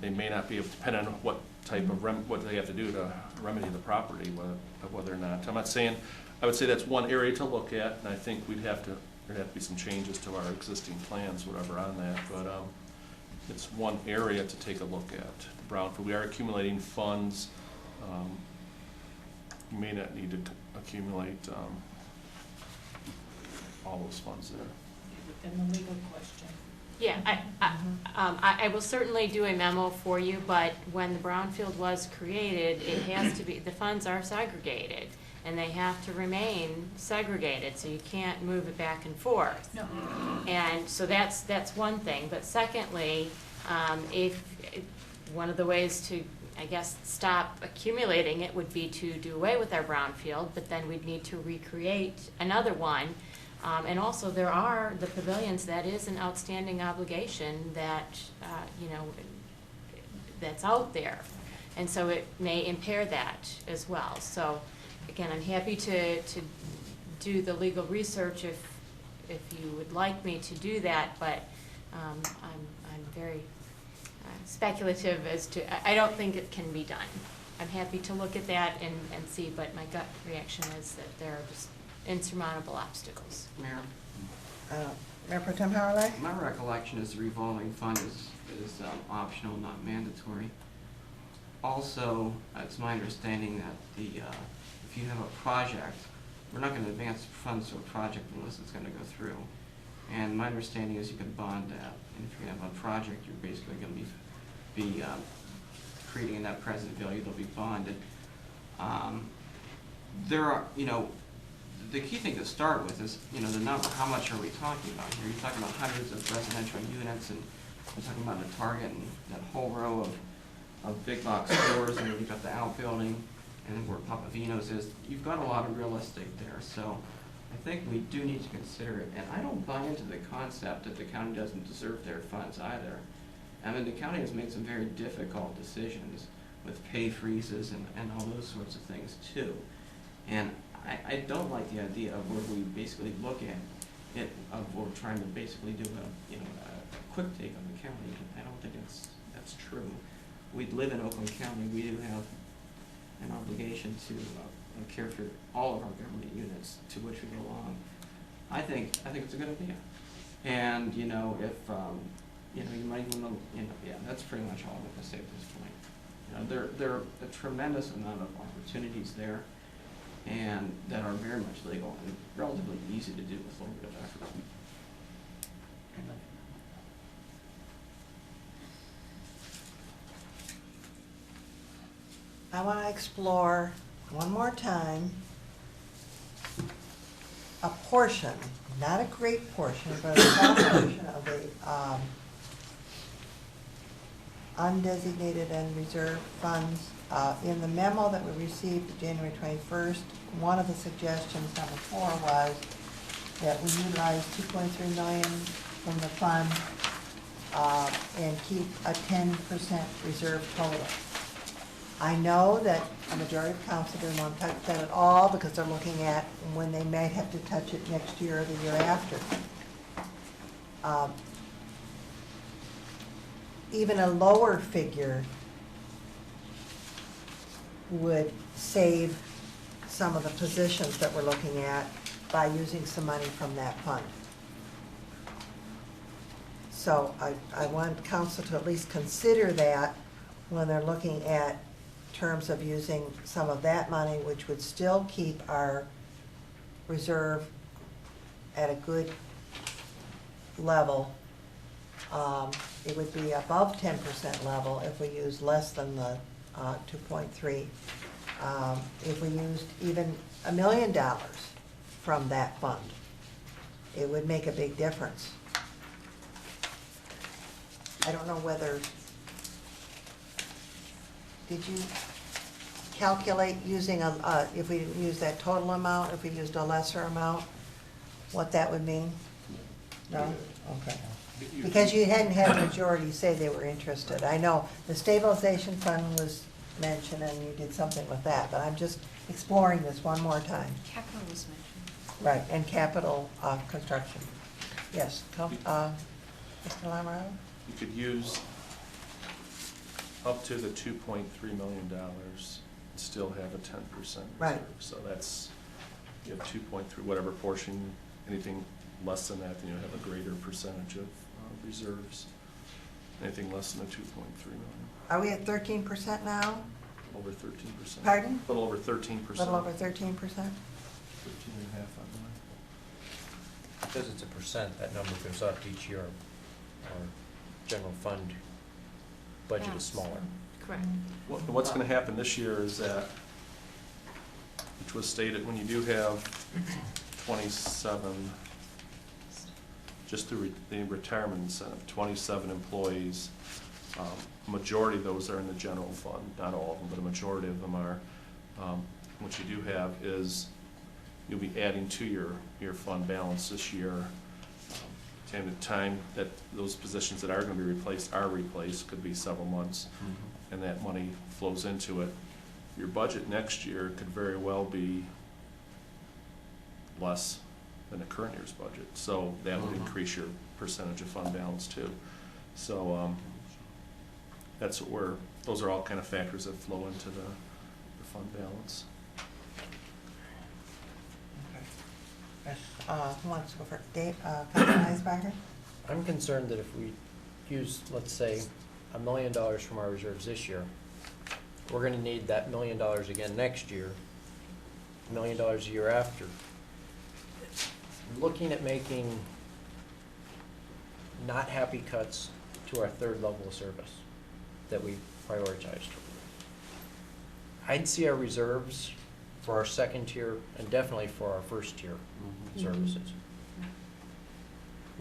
they may not be able, depending on what type of what they have to do to remedy the property, whether or not. I'm not saying, I would say that's one area to look at, and I think there'd have to be some changes to our existing plans, whatever on that, but it's one area to take a look at. Brownfield, we are accumulating funds. You may not need to accumulate all those funds there. Within the legal question. Yeah, I will certainly do a memo for you, but when the brownfield was created, it has to be, the funds are segregated, and they have to remain segregated, so you can't move it back and forth. No. And so that's one thing. But secondly, if one of the ways to, I guess, stop accumulating it would be to do away with our brownfield, but then we'd need to recreate another one. And also, there are the pavilions. That is an outstanding obligation that that's out there, and so it may impair that as well. So, again, I'm happy to do the legal research if you would like me to do that, but I'm very speculative as to. I don't think it can be done. I'm happy to look at that and see, but my gut reaction is that there are just insurmountable obstacles. Mayor? Mayor Pro Tem Howard? My recollection is the revolving fund is optional, not mandatory. Also, it's my understanding that if you have a project, we're not going to advance funds to a project unless it's going to go through. And my understanding is you can bond that. And if you have a project, you're basically going to be creating a net present value that'll be bonded. There are, the key thing to start with is, the number. How much are we talking about here? You're talking about hundreds of residential units, and you're talking about a Target and that whole row of big box stores, and you've got the outbuilding, and where Papa Vino's is. You've got a lot of real estate there, so I think we do need to consider it. And I don't buy into the concept that the county doesn't deserve their funds either. I mean, the county has made some very difficult decisions with pay freezes and all those sorts of things too. And I don't like the idea of where we basically look at it, of we're trying to basically do a quick take on the county. I don't think that's true. We live in Oakland County. We do have an obligation to care for all of our government units to which we belong. I think it's a good idea. And if you might want to, yeah, that's pretty much all I'm going to say at this point. There are a tremendous amount of opportunities there, and that are very much legal and relatively easy to do with a little bit of effort. I want to explore one more time a portion, not a great portion, but a small portion of the undesignated and reserved funds. In the memo that we received January 21st, one of the suggestions, number 4, was that we utilize $2.3 million from the fund and keep a 10% reserve total. I know that a majority of council didn't want to touch that at all because they're looking at when they may have to touch it next year or the year after. Even a lower figure would save some of the positions that we're looking at by using some money from that fund. So I want council to at least consider that when they're looking at terms of using some of that money, which would still keep our reserve at a good level. It would be above 10% level if we use less than the 2.3. If we used even $1 million from that fund, it would make a big difference. I don't know whether, did you calculate using if we use that total amount, if we used a lesser amount, what that would mean? No? Okay. Because you hadn't had a majority say they were interested. I know the stabilization fund was mentioned and you did something with that, but I'm just exploring this one more time. Capital was mentioned. Right, and capital construction. Yes, Mr. Lamoureux? You could use up to the $2.3 million and still have a 10% reserve. Right. So that's, you have 2.3, whatever portion, anything less than that, then you have a greater percentage of reserves. Anything less than a 2.3 million. Are we at 13% now? Over 13%. Pardon? A little over 13%. A little over 13%? 13.5 on mine. Because it's a percent, that number goes up each year. Our general fund budget is smaller. Correct. What's going to happen this year is that, which was stated, when you do have 27, just through the retirement incentive, 27 employees, majority of those are in the general fund, not all of them, but a majority of them are. What you do have is you'll be adding to your fund balance this year. And the time that those positions that are going to be replaced, could be several months, and that money flows into it. Your budget next year could very well be less than the current year's budget, so that would increase your percentage of fund balance too. So that's what those are all kind of factors that flow into the fund balance. Who wants to go first? Dave, Councilman Eisbacher? I'm concerned that if we use, let's say, $1 million from our reserves this year, we're gonna need that $1 million again next year, $1 million a year after. Looking at making not happy cuts to our third level of service that we prioritized. I'd see our reserves for our second tier and definitely for our first tier services.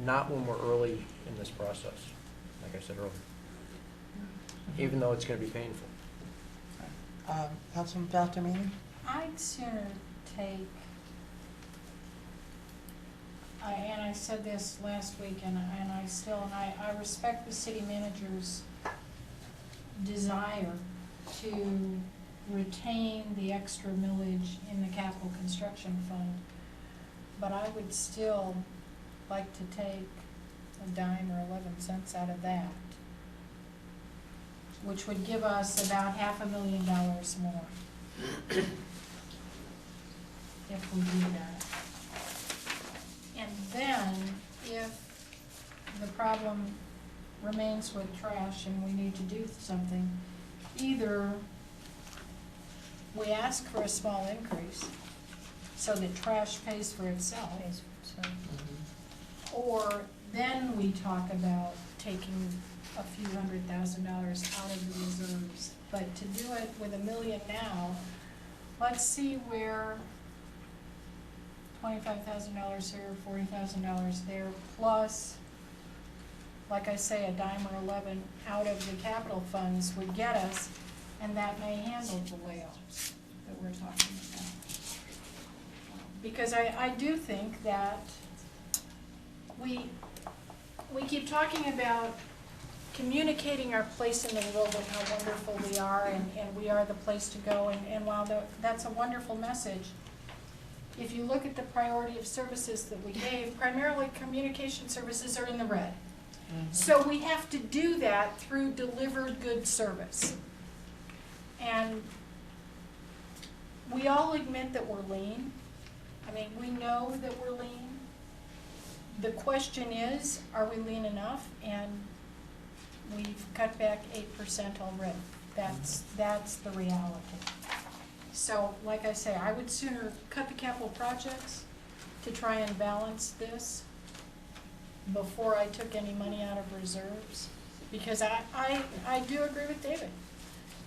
Not when we're early in this process, like I said earlier. Even though it's gonna be painful. Councilman Beltramini? I'd sooner take, and I said this last week, and I respect the city manager's desire to retain the extra millage in the capital construction fund, but I would still like to take a dime or 11 cents out of that, which would give us about $500,000 more if we do that. And then, if the problem remains with trash and we need to do something, either we ask for a small increase so that trash pays for itself, or then we talk about taking a few $100,000 out of the reserves. But to do it with $1 million now, let's see where $25,000 here, $40,000 there, plus, like I say, a dime or 11 out of the capital funds would get us, and that may handle the layoffs that we're talking about. Because I do think that we keep talking about communicating our place in the world and how wonderful we are, and we are the place to go, and while that's a wonderful message, if you look at the priority of services that we gave, primarily communication services are in the red. So we have to do that through delivered good service. And we all admit that we're lean. I mean, we know that we're lean. The question is, are we lean enough? And we've cut back 8% already. That's the reality. So, like I say, I would sooner cut the capital projects to try and balance this before I took any money out of reserves. Because I do agree with David.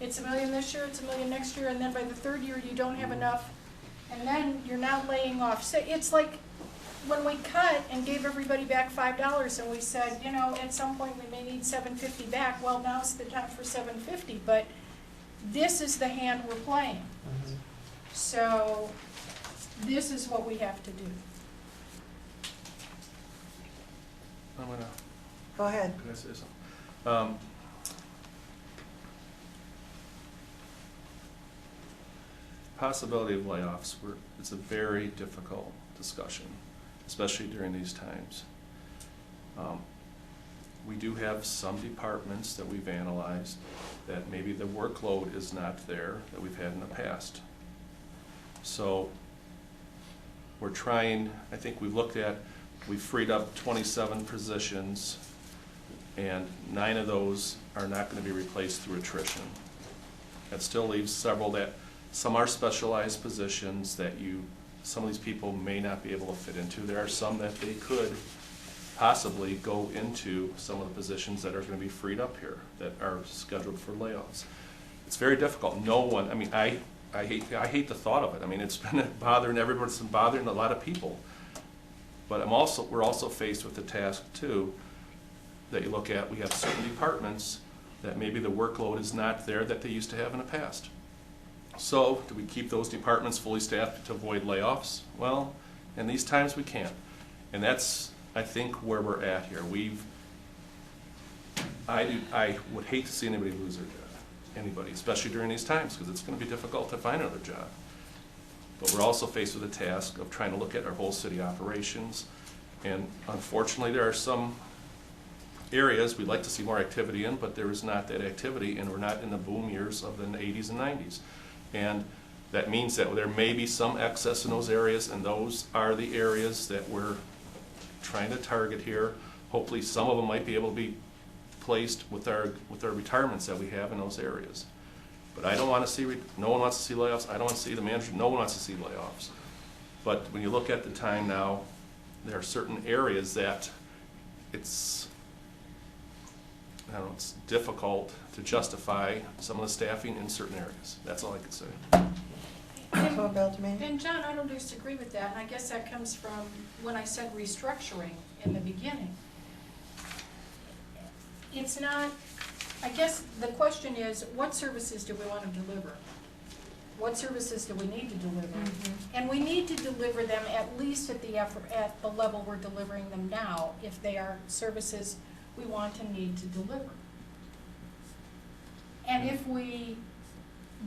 It's $1 million this year, it's $1 million next year, and then by the third year you don't have enough, and then you're not laying off. So it's like when we cut and gave everybody back $5 and we said, you know, at some point we may need $750 back. Well, now's the time for $750, but this is the hand we're playing. So this is what we have to do. I'm gonna. Go ahead. Can I say something? Possibility of layoffs, it's a very difficult discussion, especially during these times. We do have some departments that we've analyzed that maybe the workload is not there that we've had in the past. So we're trying, I think we've freed up 27 positions, and 9 of those are not going to be replaced through attrition. That still leaves several that, some are specialized positions that some of these people may not be able to fit into. There are some that they could possibly go into some of the positions that are going to be freed up here that are scheduled for layoffs. It's very difficult. No one, I mean, I hate the thought of it. I mean, it's been bothering everyone. It's been bothering a lot of people. But we're also faced with the task too that you look at. We have certain departments that maybe the workload is not there that they used to have in the past. So do we keep those departments fully staffed to avoid layoffs? Well, in these times we can't. And that's, I think, where we're at here. I would hate to see anybody lose their job. Anybody, especially during these times, because it's going to be difficult to find another job. But we're also faced with the task of trying to look at our whole city operations. And unfortunately, there are some areas we'd like to see more activity in, but there is not that activity, and we're not in the boom years of the 80s and 90s. And that means that there may be some excess in those areas, and those are the areas that we're trying to target here. Hopefully some of them might be able to be placed with our retirements that we have in those areas. But I don't want to see, no one wants to see layoffs, I don't want to see the manager, no one wants to see layoffs. But when you look at the time now, there are certain areas that it's, I don't know, it's difficult to justify some of the staffing in certain areas. That's all I can say. And John, I don't disagree with that, and I guess that comes from when I said restructuring in the beginning. It's not, I guess the question is, what services do we want to deliver? What services do we need to deliver? And we need to deliver them at least at the level we're delivering them now, if they are services we want and need to deliver. And if we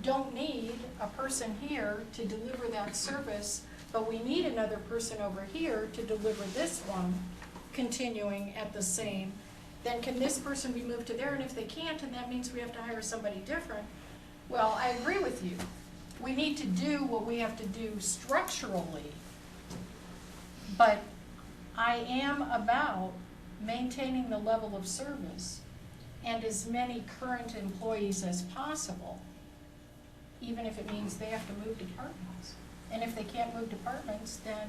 don't need a person here to deliver that service, but we need another person over here to deliver this one, continuing at the same, then can this person be moved to there? And if they can't, and that means we have to hire somebody different, well, I agree with you. We need to do what we have to do structurally, but I am about maintaining the level of service and as many current employees as possible, even if it means they have to move departments. And if they can't move departments, then,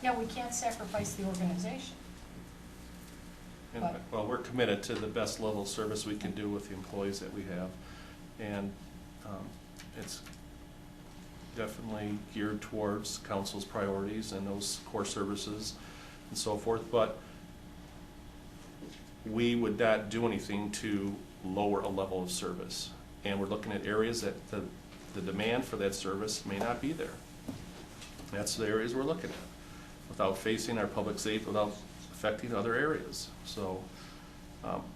yeah, we can't sacrifice the organization. And, well, we're committed to the best level of service we can do with the employees that we have. And it's definitely geared towards council's priorities and those core services and so forth. But we would not do anything to lower a level of service. And we're looking at areas that the demand for that service may not be there. That's the areas we're looking at, without facing our public safety, without affecting other areas. So,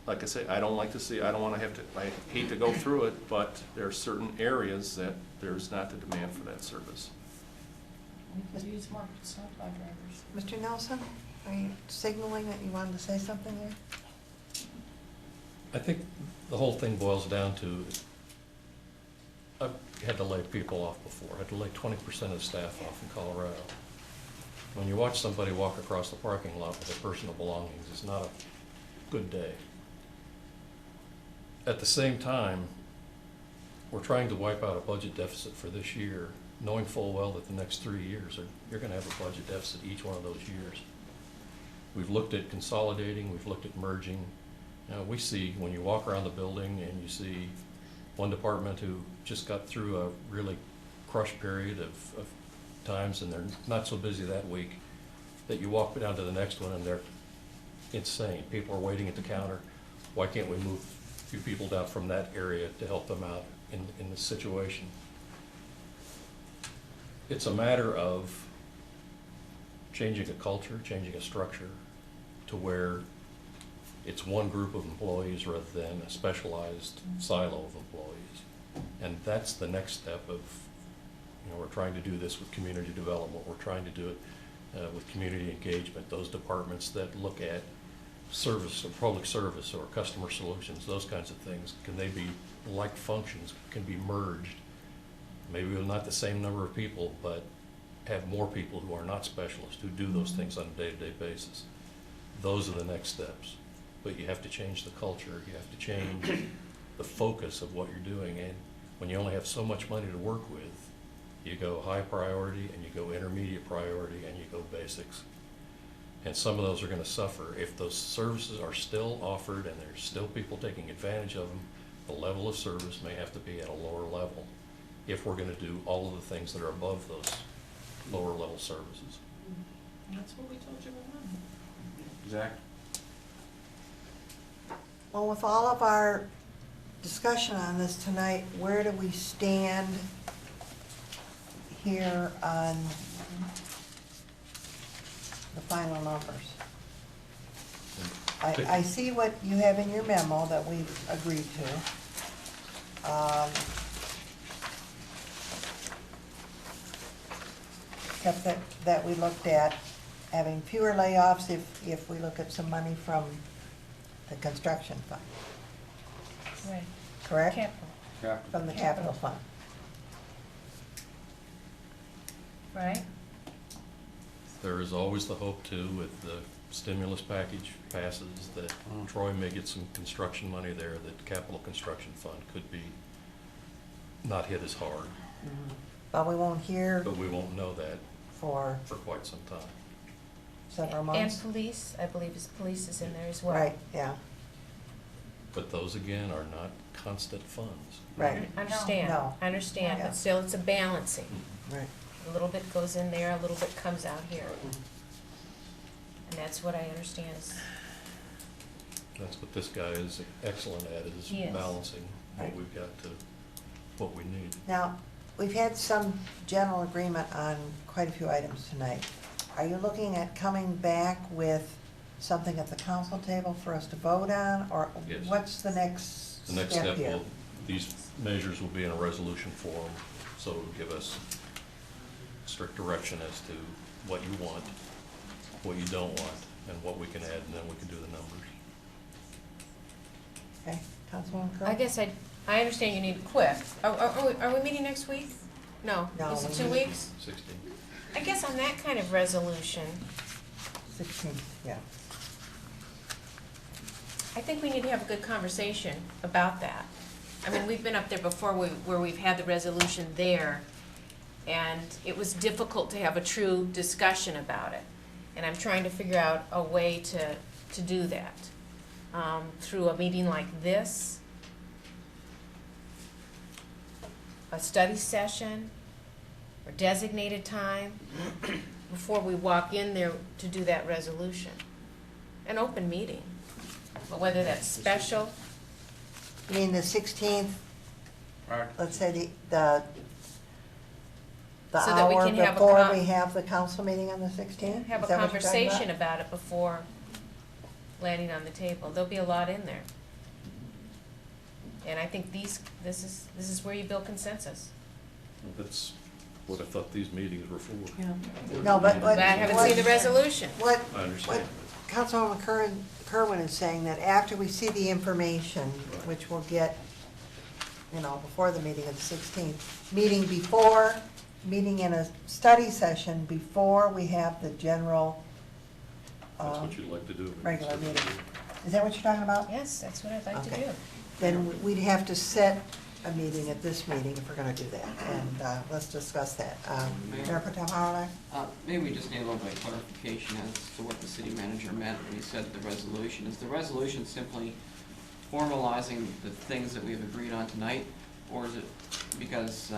like I say, I don't want to have to, I hate to go through it, but there are certain areas that there's not the demand for that service. We could use more snowplow drivers. Mr. Nelson, are you signaling that you wanted to say something there? I think the whole thing boils down to, I've had to lay people off before. I had to lay 20% of the staff off in Colorado. When you watch somebody walk across the parking lot with their personal belongings, it's not a good day. At the same time, we're trying to wipe out a budget deficit for this year, knowing full well that the next 3 years, you're going to have a budget deficit each one of those years. We've looked at consolidating, we've looked at merging. Now, we see, when you walk around the building and you see one department who just got through a really crushed period of times and they're not so busy that week, that you walk down to the next one and they're insane. People are waiting at the counter. Why can't we move a few people down from that area to help them out in this situation? It's a matter of changing a culture, changing a structure to where it's one group of employees rather than a specialized silo of employees. And that's the next step of, we're trying to do this with community development. We're trying to do it with community engagement, those departments that look at service or public service or customer solutions, those kinds of things. Can they be like functions, can be merged? Maybe with not the same number of people, but have more people who are not specialists, who do those things on a day-to-day basis. Those are the next steps. But you have to change the culture, you have to change the focus of what you're doing. And when you only have so much money to work with, you go high priority and you go intermediate priority and you go basics. And some of those are going to suffer. If those services are still offered and there's still people taking advantage of them, the level of service may have to be at a lower level if we're going to do all of the things that are above those lower level services. That's what we told you about. Exactly. Well, with all of our discussion on this tonight, where do we stand here on the final numbers? I see what you have in your memo that we've agreed to. Except that we looked at having fewer layoffs if we look at some money from the construction fund. Right. Correct? Capital. From the capital fund. Right? There is always the hope too, with the stimulus package passes, that Troy may get some construction money there, that capital construction fund could be not hit as hard, But we won't hear but we won't know that for for quite some time. several And months. police, I believe police is in there as well. Right, yeah, But those, again, are not constant funds. right, I understand, No. I understand, Yeah. but still, it's a balancing. right. A little bit goes in there, a little bit comes out here. And that's what I understand is, That's what this guy is excellent at, is He is. balancing what Right. we've got to what we need. Now, we've had some general agreement on quite a few items tonight. Are you looking at coming back with something at the council table for us to vote on, or Yes. what's the next The next step step here? will, these measures will be in a resolution form, so it'll give us strict direction as to what you want, what you don't want, and what we can add, and then we can do the numbers. Okay, Councilwoman Kerr? I guess I understand you need to quit. Are we meeting next week? No, No, is it we 2 meet- weeks? 16. I guess on that kind of resolution, 16, yeah. I think we need to have a good conversation about that. I mean, we've been up there before where we've had the resolution there, and it was difficult to have a true discussion about it. And I'm trying to figure out a way to do that, through a meeting like this, a study session, or designated time, before we walk in there to do that resolution. An open meeting. But whether that's special, You mean the 16th, Right. let's say the So that we hour can have a before con- we have the council meeting on the 16th? have a Is that what you're talking about? conversation about it before landing on the table. There'll be a lot in there. And I think this is where you build consensus. That's what I thought these meetings were for. No, but But I haven't seen the resolution. What, I what understand. Councilwoman Kerwin is saying, that after we see the information, which we'll get, before the meeting of the 16th, meeting in a study session before we have the general That's what you'd like to do. regular meeting. Is that what you're talking about? Yes, that's what I'd like to Okay. do. Then we'd have to set a meeting at this meeting if we're gonna do that, and let's discuss that. Mayor Pro Tem Howard? Maybe we just need a little bit of clarification as to what the city manager meant when he said the resolution. Is the resolution simply formalizing the things that we have agreed on tonight? Or is it because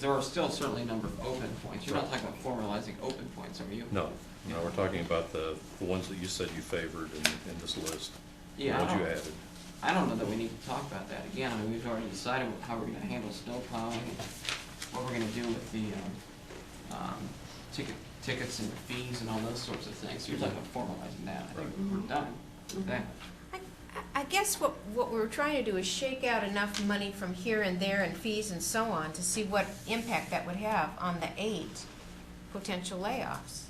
there are still certainly a number of open points. You're not talking about formalizing open points, are you? No, we're talking about the ones that you said you favored in this list. The Yeah, ones you added. I don't know that we need to talk about that again. I mean, we've already decided how we're gonna handle snow plowing, and what we're gonna do with the tickets and the fees and all those sorts of things. So you're talking about formalizing that. I think we're done with that. I guess what we're trying to do is shake out enough money from here and there and fees and so on to see what impact that would have on the 8 potential layoffs.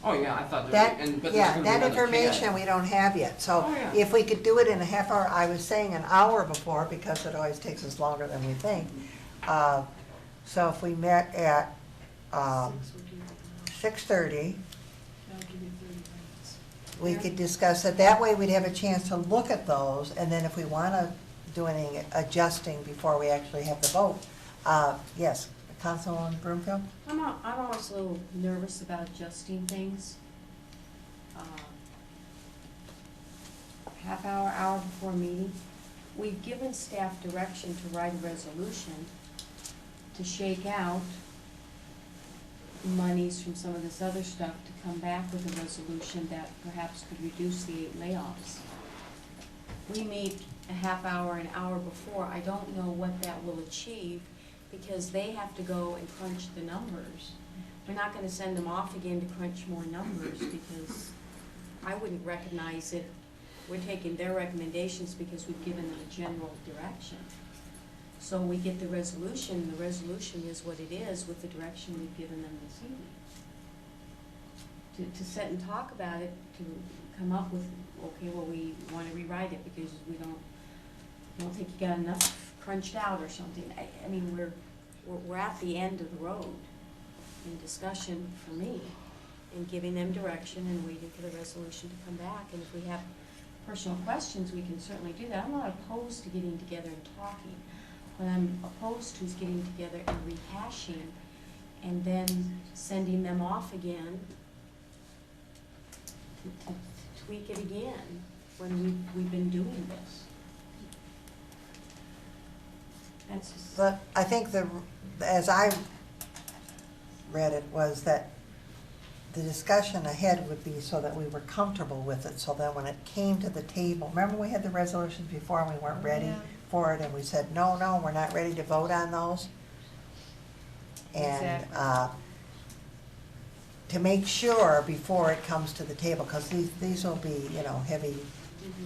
Oh, yeah, I thought That, but there's yeah, gonna be that another information CAD. we don't have yet, so Oh, yeah. if we could do it in a half hour, I was saying an hour before, because it always takes us longer than we think. So if we met at 6:30, we could discuss it. That way we'd have a chance to look at those, and then if we want to do any adjusting before we actually have the vote. Yes, Councilwoman Broomfield? I'm always a little nervous about adjusting things. Half hour, hour before meeting. We've given staff direction to write a resolution to shake out monies from some of this other stuff to come back with a resolution that perhaps could reduce the 8 layoffs. We meet a half hour, an hour before. I don't know what that will achieve, because they have to go and crunch the numbers. We're not gonna send them off again to crunch more numbers, because I wouldn't recognize it. We're taking their recommendations because we've given them a general direction. So we get the resolution is what it is with the direction we've given them this evening. To sit and talk about it, to come up with, okay, well, we wanna rewrite it because we don't think you got enough crunched out or something. I mean, we're at the end of the road in discussion for me, in giving them direction and waiting for the resolution to come back. And if we have personal questions, we can certainly do that. I'm not opposed to getting together and talking. What I'm opposed to is getting together and rehashing and then sending them off again to tweak it again when we've been doing this. That's just. But I think as I read it, was that the discussion ahead would be so that we were comfortable with it, so that when it came to the table, remember we had the resolutions before and we weren't ready for it, and we said, no, we're not ready to vote on those? And Exactly. to make sure before it comes to the table, because these will be, heavy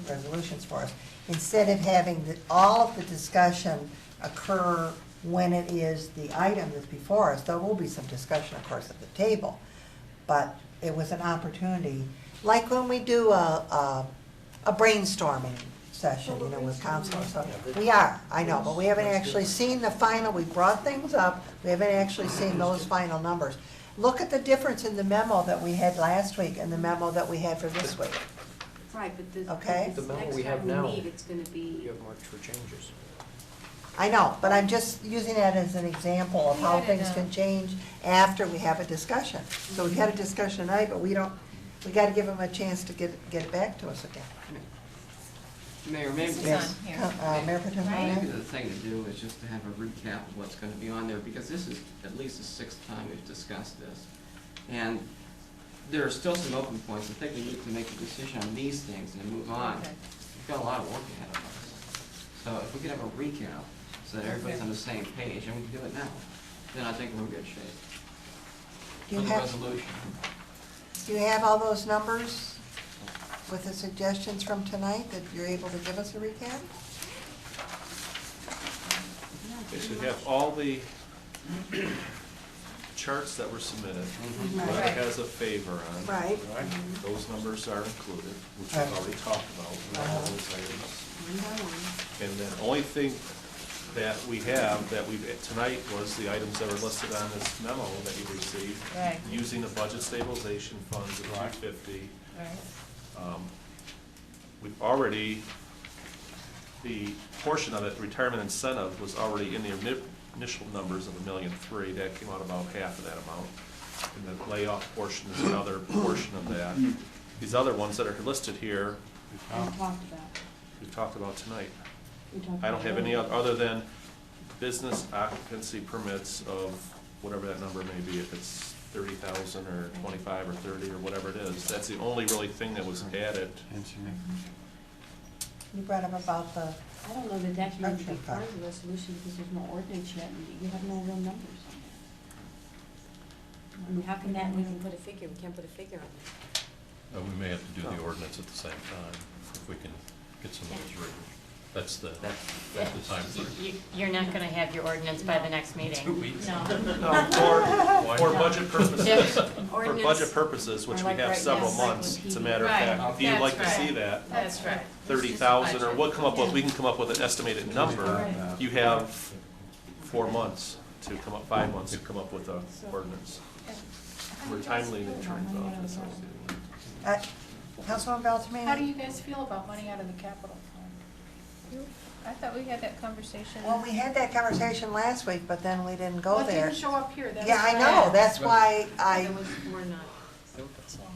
resolutions for us, instead of having all of the discussion occur when it is the item that's before us, there will be some discussion, of course, at the table, but it was an opportunity, like when we do a brainstorming session, with council and stuff. We are, I know, but we haven't actually seen the final, we brought things up, we haven't actually seen those final numbers. Look at the difference in the memo that we had last week and the memo that we had for this week. Right, but the Okay. The memo next we have time now, we meet, it's gonna be. You have marked for changes. I know, but I'm just using that as an example of how Yeah, things no. can change after we have a discussion. So we had a discussion tonight, but we gotta give them a chance to get it back to us again. Mayor, maybe, This is Yes. on here. Mayor Pro Tem Right. maybe Ryan? the thing to do is just to have a recap of what's gonna be on there, because this is at least the 6th time we've discussed this. And there are still some open points. I think we need to make a decision on these things and then move on. Okay. We've got a lot of work ahead of us. So if we could have a recap, so that everybody's on the same page, and we can do it now, then I think we're in good shape. Do For you the have, resolution. do you have all those numbers with the suggestions from tonight that you're able to give us a recap? They should have all the charts that were submitted, what Right. it has a favor on. Right. Those numbers are included, which Right. we've already talked about, with all those items. One by one. And then the only thing that we have that tonight was the items that were listed on this memo that you received. Right. Using the budget stabilization funds of $250. Right. We've already, the portion of it, retirement incentive, was already in the initial numbers of $1.3 million. That came out about half of that amount. And the layoff portion is another portion of that. These other ones that are listed here, We talked about. we've talked about tonight. We talked I don't about have any earlier. other than business occupancy permits of whatever that number may be, if it's 30,000 or 25 or 30 or whatever it is. That's the only really thing that was added. You brought up about the, I don't know that that can even be Structure part of the resolution because there's no ordinance yet and you have no real numbers on it. I mean, how can that, we can put a figure, we can't put a figure on it. We may have to do the ordinance at the same time, if we can get some of those written. That's the time frame. You're not going to have your ordinance by the next meeting. 2 weeks. No. For budget purposes, for Ordinance- budget purposes, which or we like have right several now, months, it's a matter of Right. fact, if you'd like to That's see right. that, That's right. 30,000, or we'll come up with, we can come up with an estimated number. You have 4 months to come up, 5 months to come up with a ordinance. We're timely in the attorney's office. Councilman Beltrame? How do you guys feel about money out of the capital fund? I thought we had that conversation. Well, we had that conversation last week, but then we didn't go Well, it there. didn't show up here, that's Yeah, I why know, that's why I There was, we're not.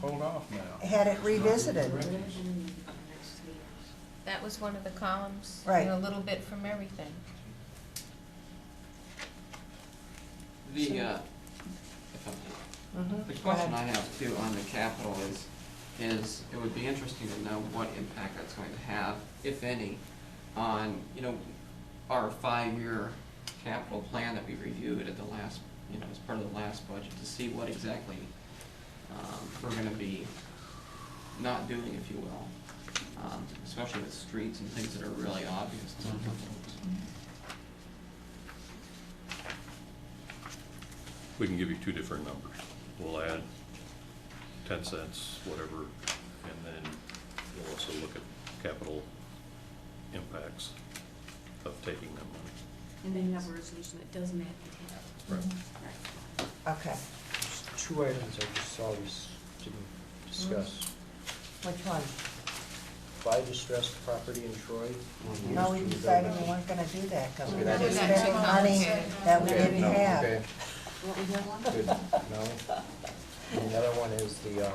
Hold off now. had it revisited. That was one of the columns. Right. A little bit from everything. The, if I may. Mhm. The Go question I ahead. have too on the capital is it would be interesting to know what impact that's going to have, if any, on, our 5-year capital plan that we reviewed at the last, as part of the last budget, to see what exactly we're gonna be not doing, if you will, especially with streets and things that are really obvious to some folks. We can give you 2 different numbers. We'll add 10 cents, whatever, and then we'll also look at capital impacts of taking that money. And then you have a resolution that doesn't add the Right. Okay, There's 2 items I just saw we didn't discuss. which one? buy distressed property in Troy. No, we decided we weren't gonna do that, because we Okay, were that spending money that we Okay, didn't no, have. okay. Good, no. And the other one is the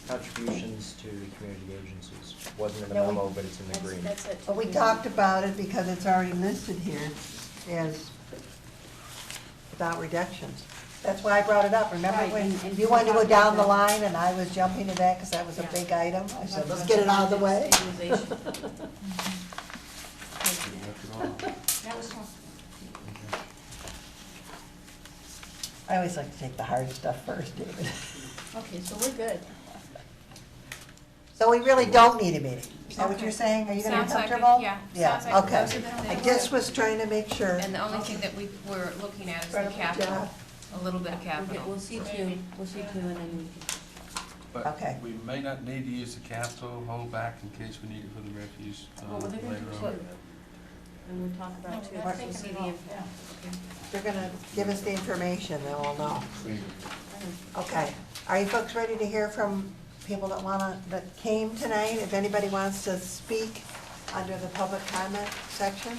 contributions to the community agencies. Wasn't in the No, we- memo, but it's in the green. But we talked about it because it's already listed here as without reductions. That's why I brought it up. Remember Right, when and you wanted to go we down the talked about line and I was jumping to that because that was a Yeah. big item? I said, let's get it out of the way. Stabilization. That was tough. I always like to take the hard stuff first, David. Okay, so we're good. So we really don't need a meeting. Is that what you're saying? Are you gonna be Sounds like it, comfortable? yeah. Sounds like okay. those are the I things just that- was trying to make sure. And the only thing that we were looking at is the Incredible capital, job. a little bit of capital. We'll see two, and then we can. But Okay. we may not need to use the capital, hold back in case we need it for the refuse Well, they're gonna later do on. two. And we'll talk about two, Right. we'll see the impact. They're gonna give us the information, then we'll know. Okay. Are you folks ready to hear from people that came tonight? If anybody wants to speak under the public comment section?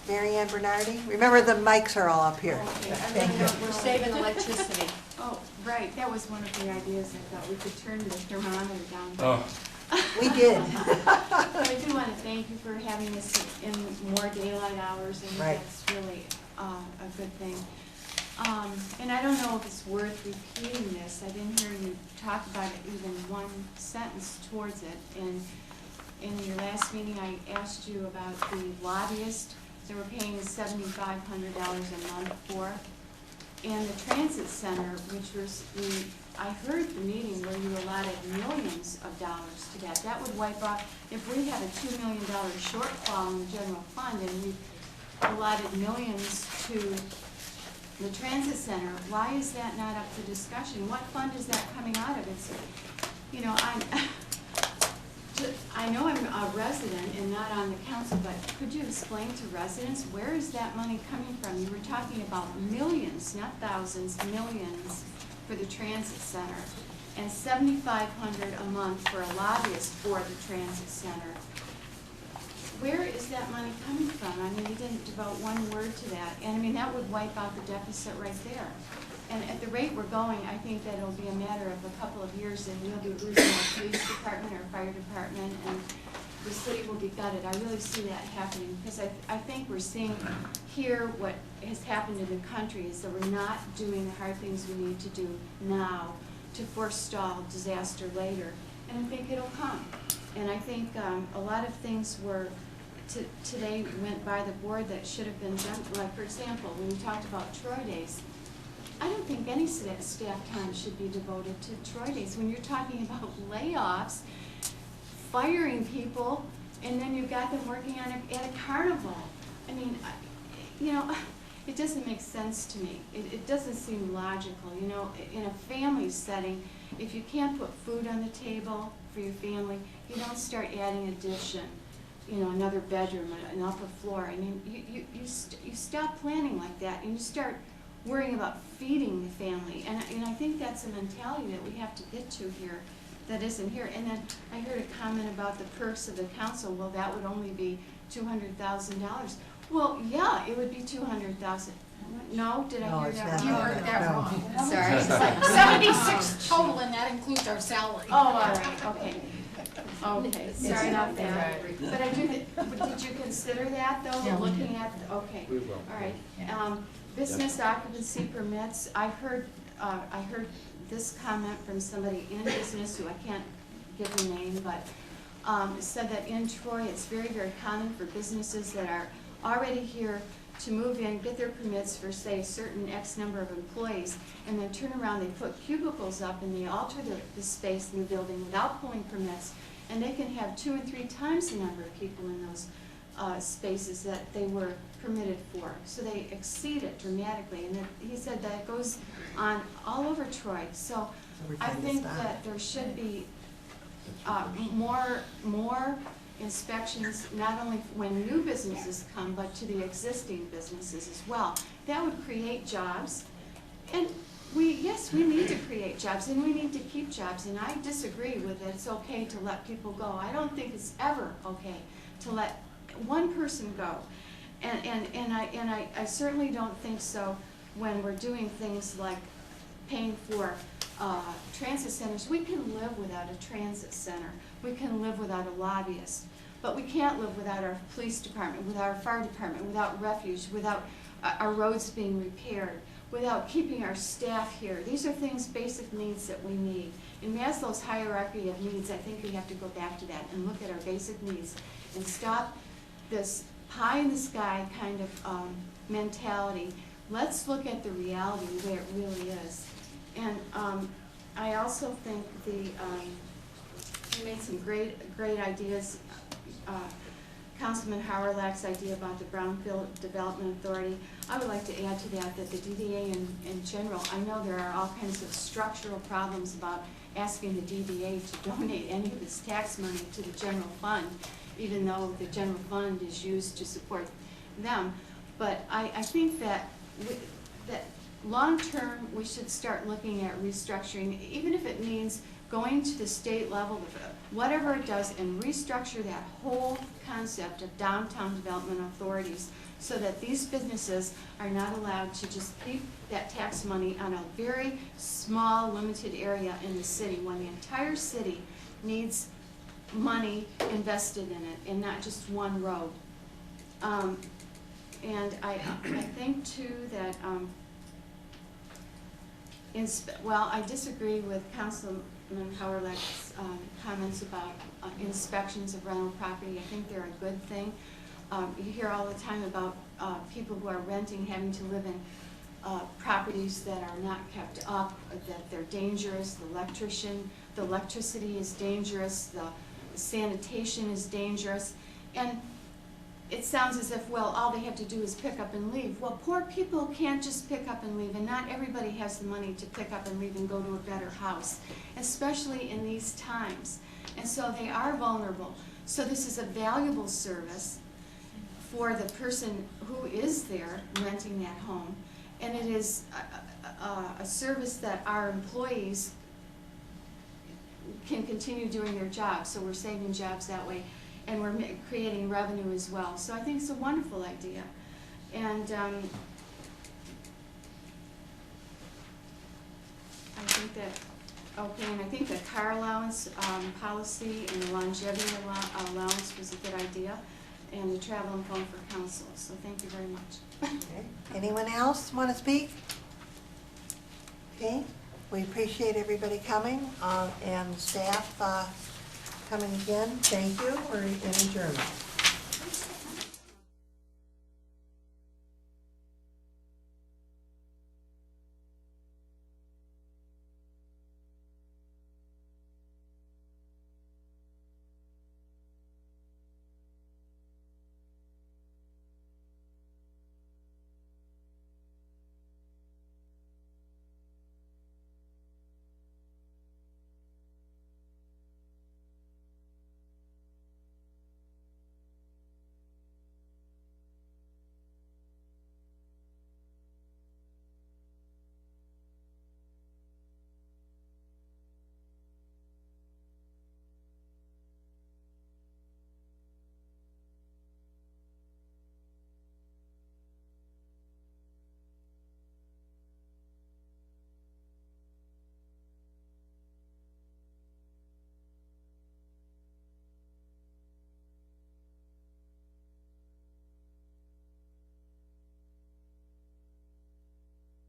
Mary Ann Bernardi? Remember, the mics are all up here. Okay, Thank you. We're saving electricity. Oh, right, that was one of the ideas I thought we could turn the thermometer down. Oh, We did. I do want to thank you for having this in more daylight hours, and Right. that's really a good thing. And I don't know if it's worth repeating this. I didn't hear you talk about it even one sentence towards it. And in your last meeting, I asked you about the lobbyist that we're paying $7,500 a month for. And the transit center, which was, I heard the meeting where you allotted millions of dollars to that. That would wipe out, if we had a $2 million shortfall in the general fund and we allotted millions to the transit center, why is that not up for discussion? What fund is that coming out of? It's, you know, I know I'm a resident and not on the council, but could you explain to residents, where is that money coming from? You were talking about millions, not thousands, millions for the transit center, and $7,500 a month for a lobbyist for the transit center. Where is that money coming from? I mean, you didn't devote one word to that, and I mean, that would wipe out the deficit right there. And at the rate we're going, I think that it'll be a matter of a couple of years and we'll be losing our police department, our fire department, and the city will be gutted. I really see that happening, because I think we're seeing here what has happened in the country is that we're not doing the hard things we need to do now to forestall disaster later. And I think it'll come. And I think a lot of things were, today went by the board that should have been done. Like, for example, when we talked about Troy Days, I don't think any staff time should be devoted to Troy Days. When you're talking about layoffs, firing people, and then you've got them working on at a carnival. I mean, you know, it doesn't make sense to me. It doesn't seem logical. You know, in a family setting, if you can't put food on the table for your family, you don't start adding addition. You know, another bedroom, an upper floor. I mean, you stop planning like that, and you start worrying about feeding the family. And I think that's a mentality that we have to get to here that isn't here. And then I heard a comment about the perks of the council. Well, that would only be $200,000. Well, yeah, it would be $200,000. No, did I No, hear it's that not. wrong? You heard that No. wrong. Sorry. It's like 76 total, and that includes our salary. Oh, all right, okay. Okay, sorry about that. But I do, did you consider that though, Yeah, we looking at, okay. We will. All right. Business occupancy permits, I heard this comment from somebody in business who I can't give the name, but said that in Troy, it's very, very common for businesses that are already here to move in, get their permits for, say, a certain X number of employees, and then turn around, they put cubicles up, and they alter the space in the building without pulling permits, and they can have 2 and 3 times the number of people in those spaces that they were permitted for. So they exceed it dramatically, and he said that goes on all over Troy. So we're I trying to think stop. that there should be more inspections, not only when new businesses come, but to the existing businesses as well. That would create jobs, and yes, we need to create jobs and we need to keep jobs, and I disagree with it. It's okay to let people go. I don't think it's ever okay to let one person go. And I certainly don't think so when we're doing things like paying for transit centers. We can live without a transit center. We can live without a lobbyist. But we can't live without our police department, without our fire department, without refuge, without our roads being repaired, without keeping our staff here. These are things, basic needs that we need. In Maslow's hierarchy of needs, I think we have to go back to that and look at our basic needs and stop this pie in the sky kind of mentality. Let's look at the reality where it really is. And I also think you made some great ideas. Councilman Howard's idea about the Brownfield Development Authority. I would like to add to that the DDA in general, I know there are all kinds of structural problems about asking the DDA to donate any of its tax money to the general fund, even though the general fund is used to support them. But I think that that long-term we should start looking at restructuring, even if it means going to the state level, whatever it does, and restructure that whole concept of downtown development authorities so that these businesses are not allowed to just keep that tax money on a very small, limited area in the city when the entire city needs money invested in it and not just one road. And I think too that, well, I disagree with Councilman Howard's comments about inspections of rental property. I think they're a good thing. You hear all the time about people who are renting having to live in properties that are not kept up, that they're dangerous. The electricity is dangerous. The sanitation is dangerous. And it sounds as if, well, all they have to do is pick up and leave. Well, poor people can't just pick up and leave, and not everybody has the money to pick up and leave and go to a better house, especially in these times. And so they are vulnerable. So this is a valuable service for the person who is there renting that home, and it is a service that our employees can continue doing their jobs, so we're saving jobs that way. And we're creating revenue as well. So I think it's a wonderful idea. And I think that, okay, and I think the car allowance policy and the longevity allowance was a good idea, and the travel and phone for council. So thank you very much. Okay. Anyone else want to speak? Okay, we appreciate everybody coming and staff coming again. Thank you. We're in adjournment.